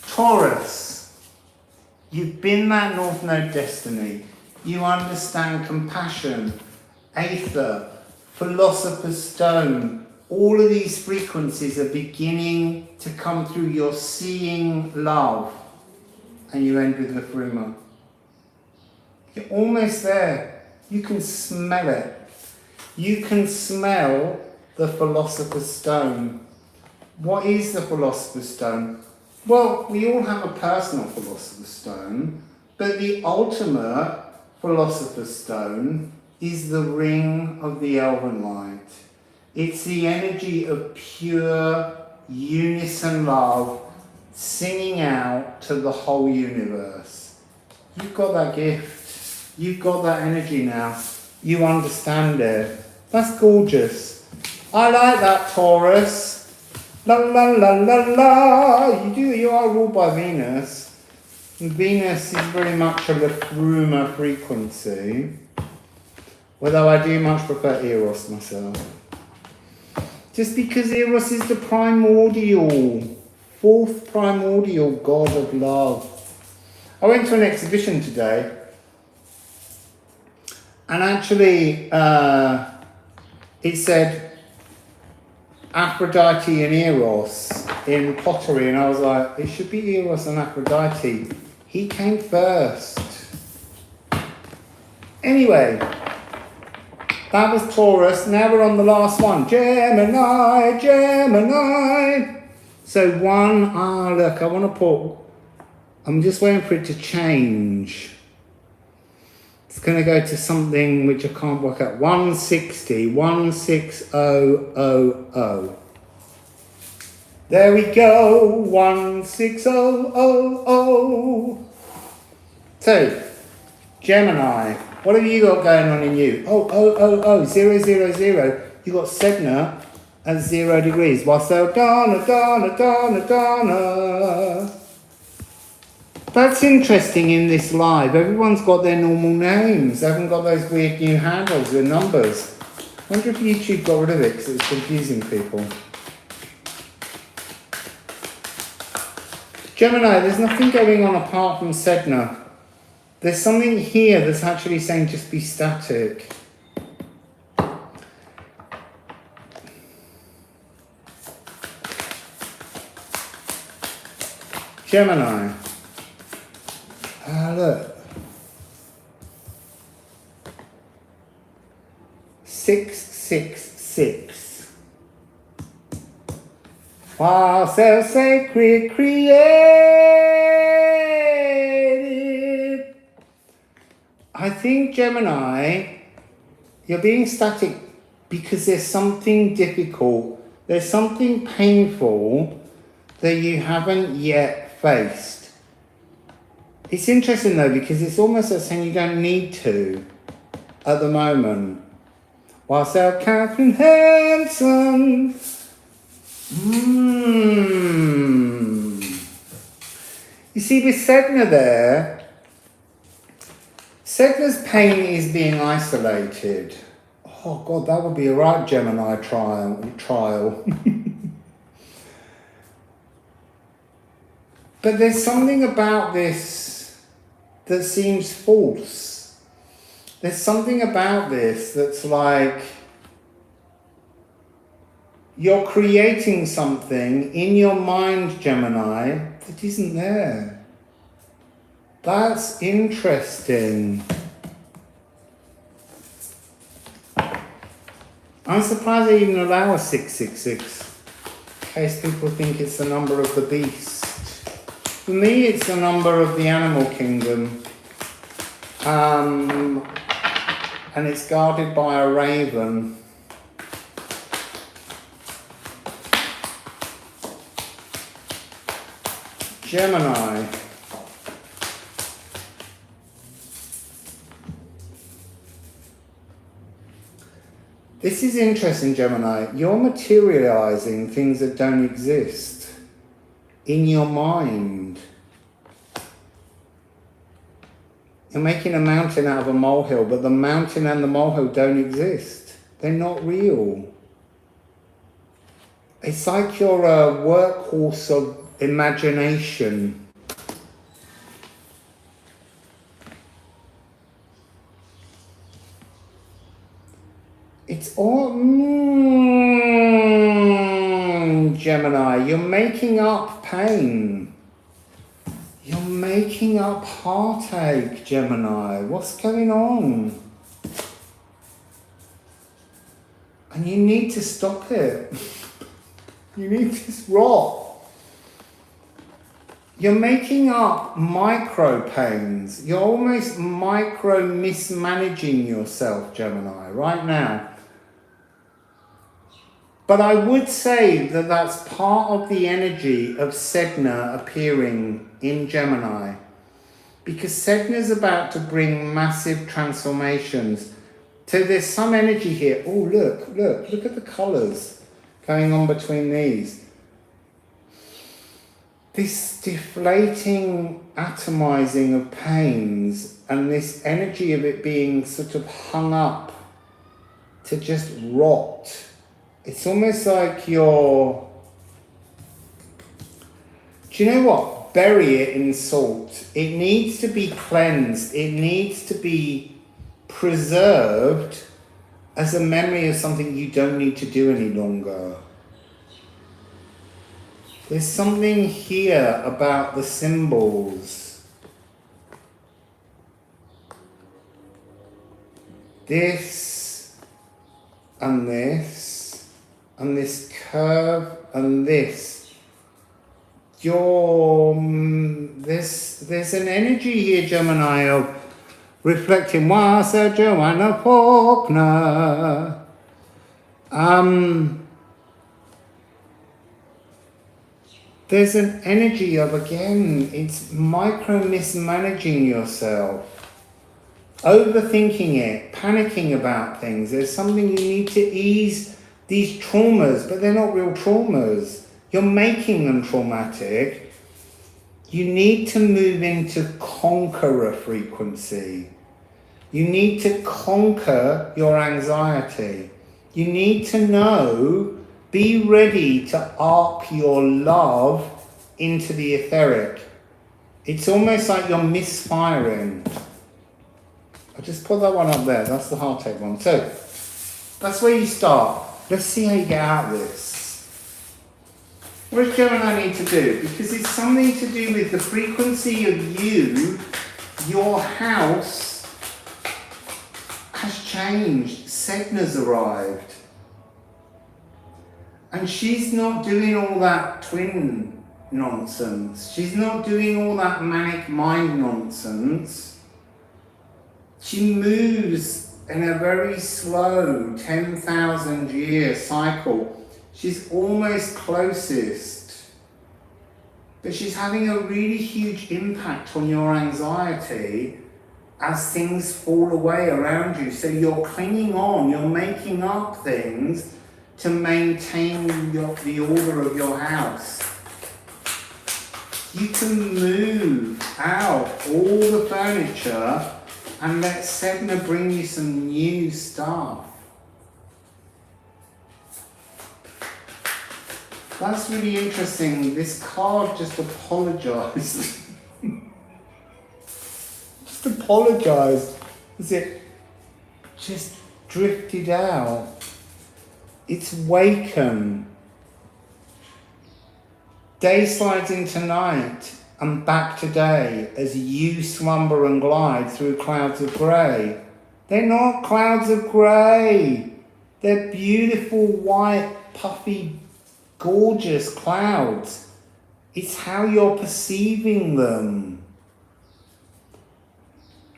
Taurus, you've been that North Node destiny. You understand compassion, aether, philosopher's stone. All of these frequencies are beginning to come through. You're seeing love. And you end with Liffruma. You're almost there. You can smell it. You can smell the philosopher's stone. What is the philosopher's stone? Well, we all have a personal philosopher's stone, but the ultimate philosopher's stone is the ring of the elven light. It's the energy of pure unison love singing out to the whole universe. You've got that gift. You've got that energy now. You understand it. That's gorgeous. I like that, Taurus. La la la la la. You are ruled by Venus. And Venus is very much a Liffruma frequency. Although I do much prefer Eros myself. Just because Eros is the primordial, fourth primordial god of love. I went to an exhibition today, and actually it said Aphrodite and Eros in pottery, and I was like, it should be Eros and Aphrodite. He came first. Anyway, that was Taurus. Now we're on the last one. Gemini, Gemini. So one, look, I want to put, I'm just waiting for it to change. It's going to go to something which I can't work out. 160, 16000. There we go, 16000. So, Gemini, what have you got going on in you? 000. You got Sedna at 0 degrees. Wassail, Dana. That's interesting in this live. Everyone's got their normal names. They haven't got those weird new handles with numbers. I wonder if YouTube got rid of it because it's confusing people. Gemini, there's nothing going on apart from Sedna. There's something here that's actually saying just be static. Gemini. Look. 666. Wassail sacred created. I think, Gemini, you're being static because there's something difficult, there's something painful that you haven't yet faced. It's interesting though, because it's almost like saying you don't need to at the moment. Wassail, Catherine Hanson. You see, with Sedna there, Sedna's pain is being isolated. Oh God, that would be a right Gemini trial. But there's something about this that seems false. There's something about this that's like you're creating something in your mind, Gemini, that isn't there. That's interesting. I'm surprised they even allow a 666. In case people think it's the number of the beast. For me, it's the number of the animal kingdom. And it's guarded by a raven. Gemini. This is interesting, Gemini. You're materializing things that don't exist in your mind. You're making a mountain out of a molehill, but the mountain and the molehill don't exist. They're not real. It's like you're a workhorse of imagination. It's all... Gemini, you're making up pain. You're making up heartache, Gemini. What's going on? And you need to stop it. You need to rot. You're making up micro pains. You're almost micro mismanaging yourself, Gemini, right now. But I would say that that's part of the energy of Sedna appearing in Gemini. Because Sedna's about to bring massive transformations. So there's some energy here. Oh, look at the colours going on between these. This deflating atomizing of pains and this energy of it being sort of hung up to just rot. It's almost like you're... Do you know what? Bury it in salt. It needs to be cleansed. It needs to be preserved as a memory of something you don't need to do any longer. There's something here about the symbols. this and this and this curve and this. There's an energy here, Gemini, of reflecting Wassail, Joanna Faulkner. There's an energy of, again, it's micro mismanaging yourself, overthinking it, panicking about things. There's something you need to ease these traumas, but they're not real traumas. You're making them traumatic. You need to move into conqueror frequency. You need to conquer your anxiety. You need to know, be ready to arc your love into the etheric. It's almost like you're misfiring. I'll just put that one up there. That's the heartache one. So, that's where you start. Let's see how you get out of this. What does Gemini need to do? Because it's something to do with the frequency of you. Your house has changed. Sedna's arrived. And she's not doing all that twin nonsense. She's not doing all that manic mind nonsense. She moves in a very slow 10,000 year cycle. She's almost closest. But she's having a really huge impact on your anxiety as things fall away around you. So you're clinging on, you're making up things to maintain the order of your house. You can move out all the furniture and let Sedna bring you some new stuff. That's really interesting. This card just apologized. Just apologized as it just drifted out. It's waken. Day slides into night and back to day as you slumber and glide through clouds of grey. They're not clouds of grey. They're beautiful, white, puffy, gorgeous clouds. It's how you're perceiving them.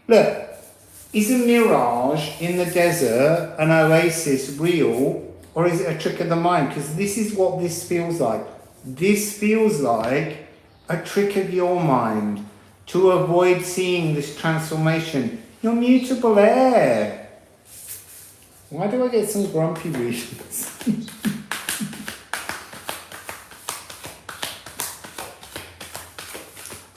Look, is a mirage in the desert, an oasis, real? Or is it a trick of the mind? Because this is what this feels like. This feels like a trick of your mind to avoid seeing this transformation. You're mutable air. Why do I get some grumpy readings?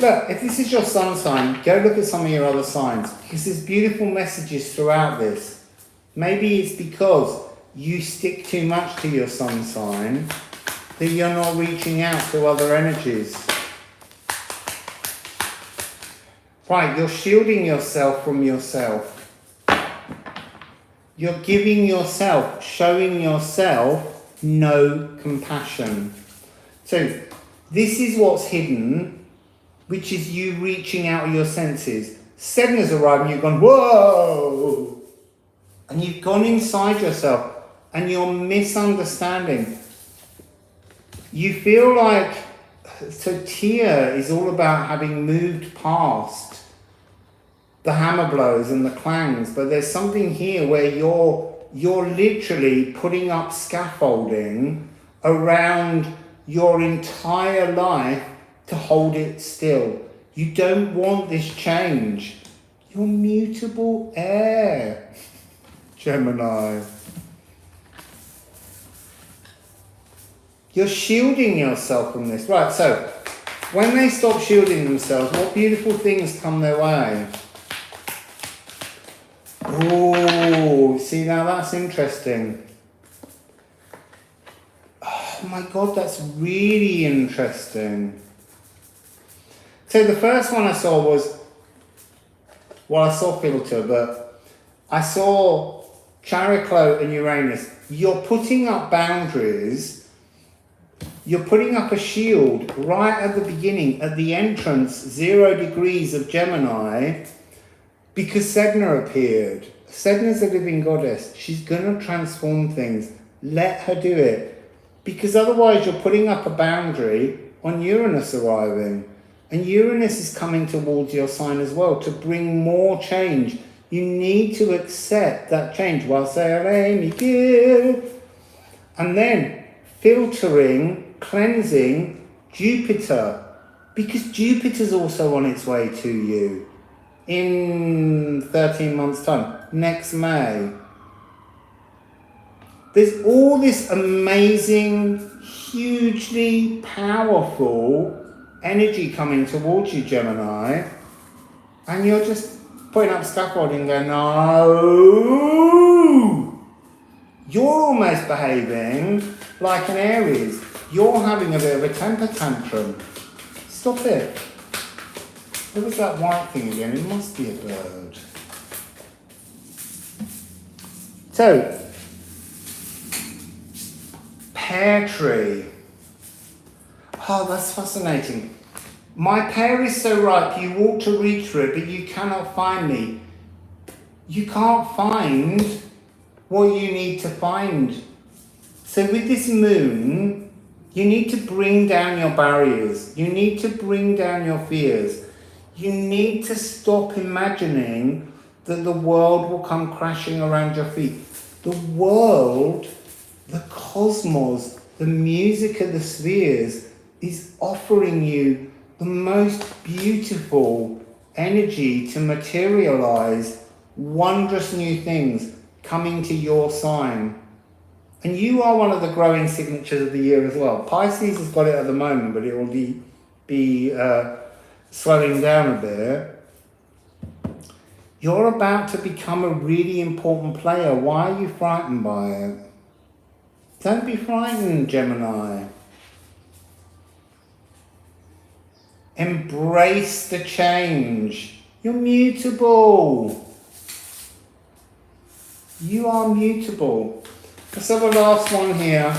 Look, if this is your sun sign, go look at some of your other signs. Because there's beautiful messages throughout this. Maybe it's because you stick too much to your sun sign that you're not reaching out to other energies. Right, you're shielding yourself from yourself. You're giving yourself, showing yourself no compassion. So this is what's hidden, which is you reaching out of your senses. Sedna's arrived and you've gone, whoa! And you've gone inside yourself. And you're misunderstanding. You feel like, so Tia is all about having moved past the hammer blows and the clangs, but there's something here where you're literally putting up scaffolding around your entire life to hold it still. You don't want this change. You're mutable air, Gemini. You're shielding yourself from this. Right, so when they stop shielding themselves, what beautiful things come their way? Oh, see, now that's interesting. Oh my God, that's really interesting. So the first one I saw was, well, I saw filter, but I saw Chariclo and Uranus. You're putting up boundaries. You're putting up a shield right at the beginning, at the entrance, 0 degrees of Gemini, because Sedna appeared. Sedna's a living goddess. She's going to transform things. Let her do it. Because otherwise you're putting up a boundary on Uranus arriving. And Uranus is coming towards your sign as well to bring more change. You need to accept that change. Wassail, and then filtering, cleansing Jupiter. Because Jupiter's also on its way to you in 13 months' time, next May. There's all this amazing, hugely powerful energy coming towards you, Gemini, and you're just putting up scaffolding going, no! You're almost behaving like an Aries. You're having a bit of a temper tantrum. Stop it. What was that white thing again? It must be a bird. So, pear tree. Oh, that's fascinating. My pear is so ripe, you walk to reach for it, but you cannot find me. You can't find what you need to find. So with this moon, you need to bring down your barriers. You need to bring down your fears. You need to stop imagining that the world will come crashing around your feet. The world, the cosmos, the music of the spheres is offering you the most beautiful energy to materialize wondrous new things coming to your sign. And you are one of the growing signatures of the year as well. Pisces has got it at the moment, but it will be slowing down a bit. You're about to become a really important player. Why are you frightened by it? Don't be frightened, Gemini. Embrace the change. You're mutable. You are mutable. Let's have a last one here.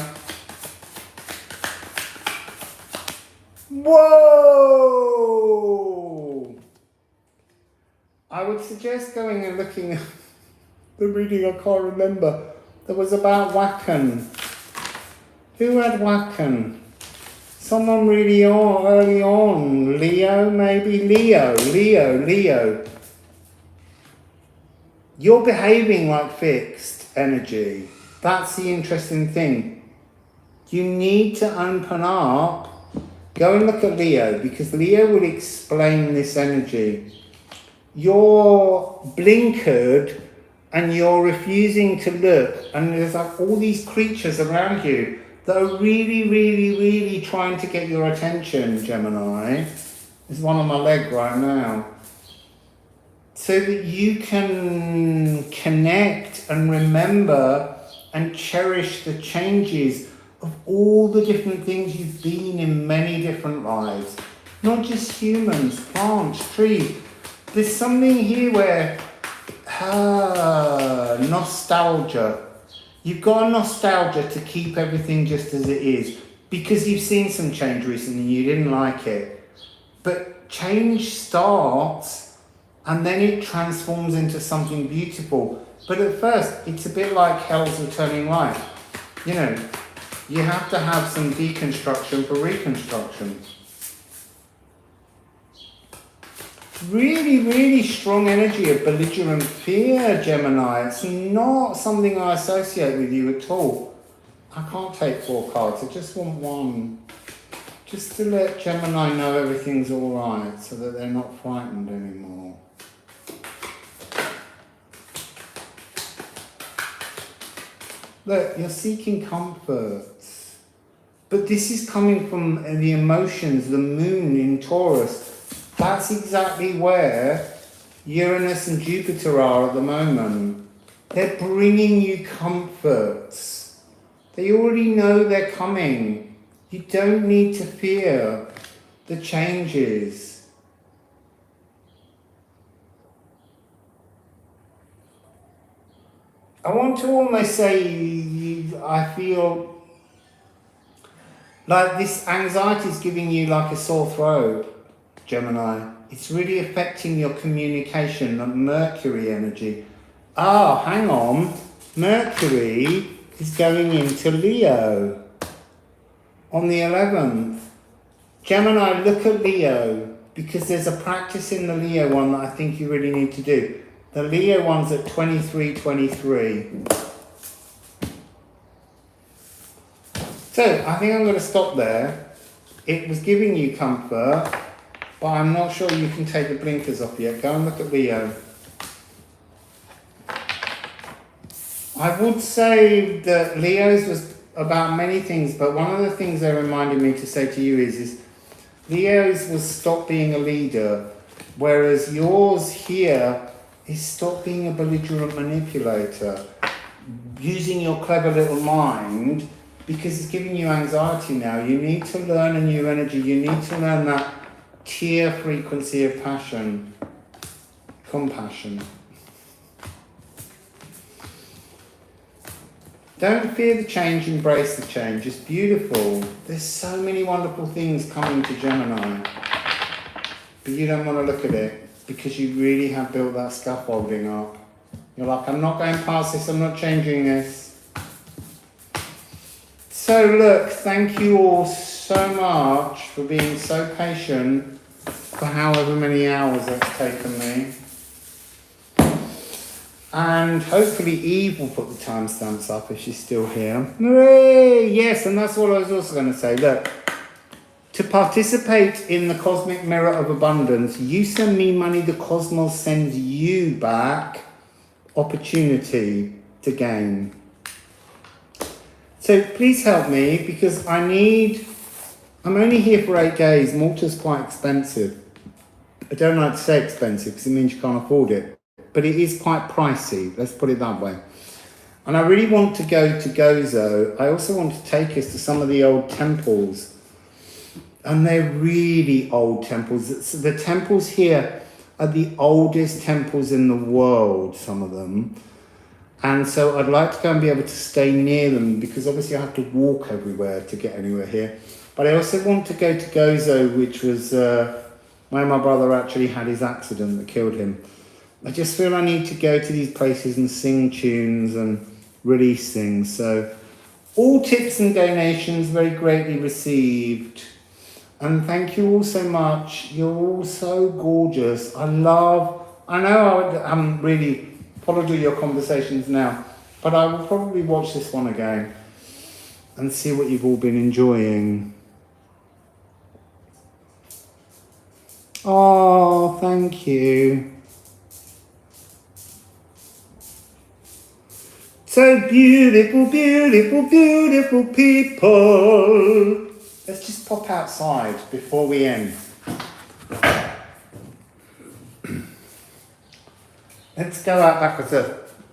Whoa! I would suggest going and looking at the reading. I can't remember. There was about Wacken. Who had Wacken? Someone really early on. Leo, maybe? Leo. You're behaving like fixed energy. That's the interesting thing. You need to open up. Go and look at Leo, because Leo will explain this energy. You're blinkered and you're refusing to look, and there's like all these creatures around you that are really, really, really trying to get your attention, Gemini. There's one on my leg right now. So that you can connect and remember and cherish the changes of all the different things you've been in many different lives. Not just humans, plants, trees. There's something here where, nostalgia. You've got a nostalgia to keep everything just as it is, because you've seen some change recently and you didn't like it. But change starts and then it transforms into something beautiful. But at first, it's a bit like hell's returning light. You know, you have to have some deconstruction for reconstruction. Really, really strong energy of belligerent fear, Gemini. It's not something I associate with you at all. I can't take 4 cards. I just want one. Just to let Gemini know everything's all right, so that they're not frightened anymore. Look, you're seeking comforts. But this is coming from the emotions, the moon in Taurus. That's exactly where Uranus and Jupiter are at the moment. They're bringing you comforts. They already know they're coming. You don't need to fear the changes. I want to almost say, I feel like this anxiety is giving you like a sore throat, Gemini. It's really affecting your communication, like Mercury energy. Oh, hang on. Mercury is going into Leo on the 11th. Gemini, look at Leo, because there's a practice in the Leo one that I think you really need to do. The Leo one's at 2323. So, I think I'm going to stop there. It was giving you comfort, but I'm not sure you can take the blinkers off yet. Go and look at Leo. I would say that Leo's was about many things, but one of the things they reminded me to say to you is Leo's was stop being a leader, whereas yours here is stop being a belligerent manipulator, using your clever little mind, because it's giving you anxiety now. You need to learn a new energy. You need to learn that tier frequency of passion, compassion. Don't fear the change, embrace the change. It's beautiful. There's so many wonderful things coming to Gemini. But you don't want to look at it because you really have built that scaffolding up. You're like, I'm not going past this, I'm not changing this. So look, thank you all so much for being so patient for however many hours it's taken me. And hopefully Eve will put the timestamps up if she's still here. Hooray! Yes, and that's what I was also going to say. Look, to participate in the cosmic mirror of abundance, you send me money, the cosmos sends you back opportunity to gain. So please help me, because I'm only here for 8 days. Malta's quite expensive. I don't like to say expensive because it means you can't afford it. But it is quite pricey, let's put it that way. And I really want to go to Gozo. I also want to take us to some of the old temples. And they're really old temples. So the temples here are the oldest temples in the world, some of them. And so I'd like to go and be able to stay near them, because obviously I have to walk everywhere to get anywhere here. But I also want to go to Gozo, which was where my brother actually had his accident that killed him. I just feel I need to go to these places and sing tunes and release things. So all tips and donations very greatly received. And thank you all so much. You're all so gorgeous. I know I haven't really followed all your conversations now, but I will probably watch this one again and see what you've all been enjoying. Oh, thank you. So beautiful, beautiful, beautiful people. Let's just pop outside before we end. Let's go out back.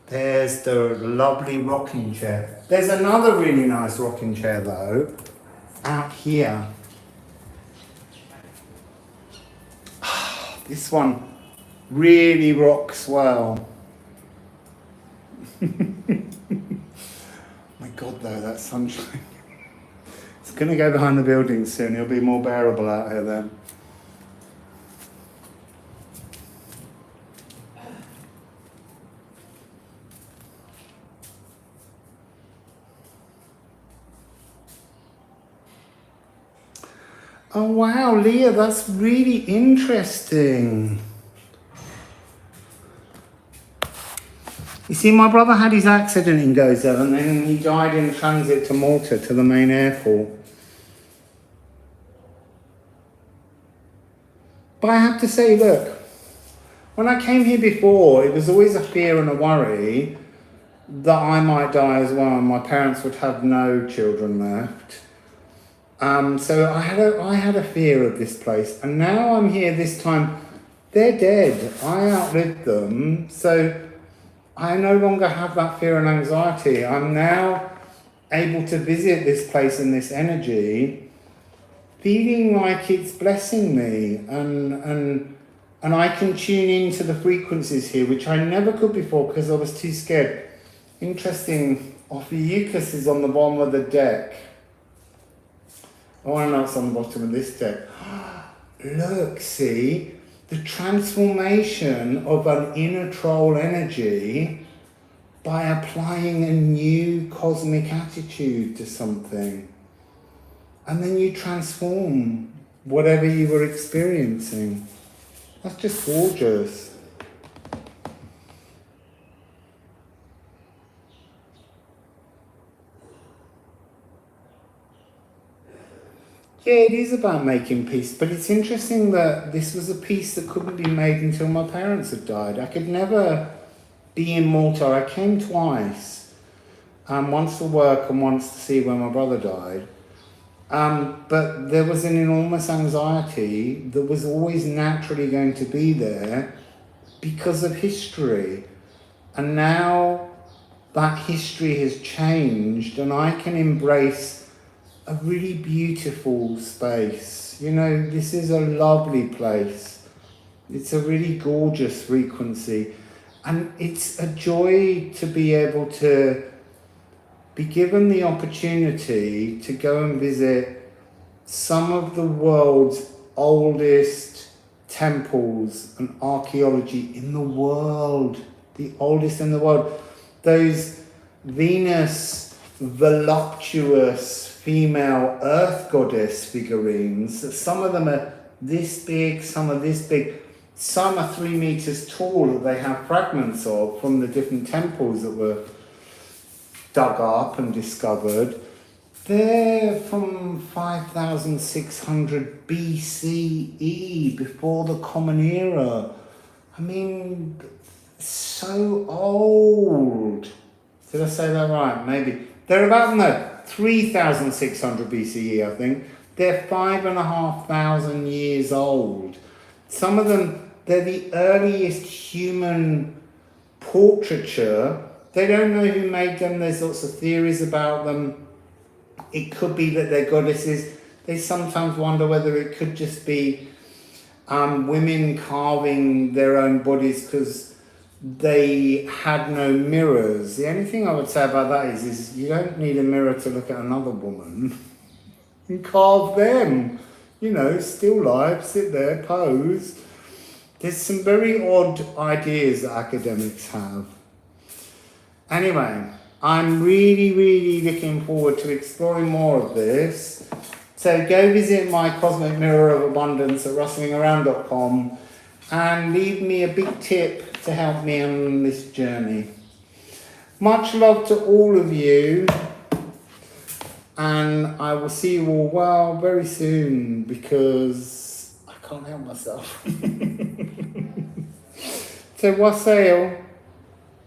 There's the lovely rocking chair. There's another really nice rocking chair though, out here. This one really rocks well. My God, though, that sunshine. It's going to go behind the building soon. It'll be more bearable out here then. Oh, wow, Leah, that's really interesting. You see, my brother had his accident in Gozo and then he died in transit to Malta, to the main airport. But I have to say, look, when I came here before, it was always a fear and a worry that I might die as well and my parents would have no children left. So I had a fear of this place, and now I'm here this time. They're dead. I outlived them, so I no longer have that fear and anxiety. I'm now able to visit this place and this energy, feeling like it's blessing me, and I can tune into the frequencies here, which I never could before because I was too scared. Interesting. Ophiuchus is on the bottom of the deck. I want to know what's on the bottom of this deck. Look, see? The transformation of an inner troll energy by applying a new cosmic attitude to something. And then you transform whatever you were experiencing. That's just gorgeous. Yeah, it is about making peace, but it's interesting that this was a peace that couldn't be made until my parents had died. I could never be immortal. I came twice, once for work and once to see when my brother died. But there was an enormous anxiety that was always naturally going to be there because of history. And now that history has changed and I can embrace a really beautiful space. You know, this is a lovely place. It's a really gorgeous frequency. And it's a joy to be able to be given the opportunity to go and visit some of the world's oldest temples and archaeology in the world. The oldest in the world. Those Venus voluptuous female earth goddess figurines. Some of them are this big, some are this big. Some are 3 meters tall that they have fragments of from the different temples that were dug up and discovered. They're from 5,600 BCE, before the Common Era. I mean, so old. Did I say that right? Maybe. They're about, no, 3,600 BCE, I think. They're 5,500 years old. Some of them, they're the earliest human portraiture. They don't know who made them. There's lots of theories about them. It could be that they're goddesses. They sometimes wonder whether it could just be women carving their own bodies because they had no mirrors. The only thing I would say about that is you don't need a mirror to look at another woman. You carve them. You know, still life, sit there, pose. There's some very odd ideas that academics have. Anyway, I'm really, really looking forward to exploring more of this. So go visit my Cosmic Mirror of Abundance at russellingaround.com and leave me a big tip to help me on this journey. Much love to all of you, and I will see you all, well, very soon, because I can't help myself. So wassail.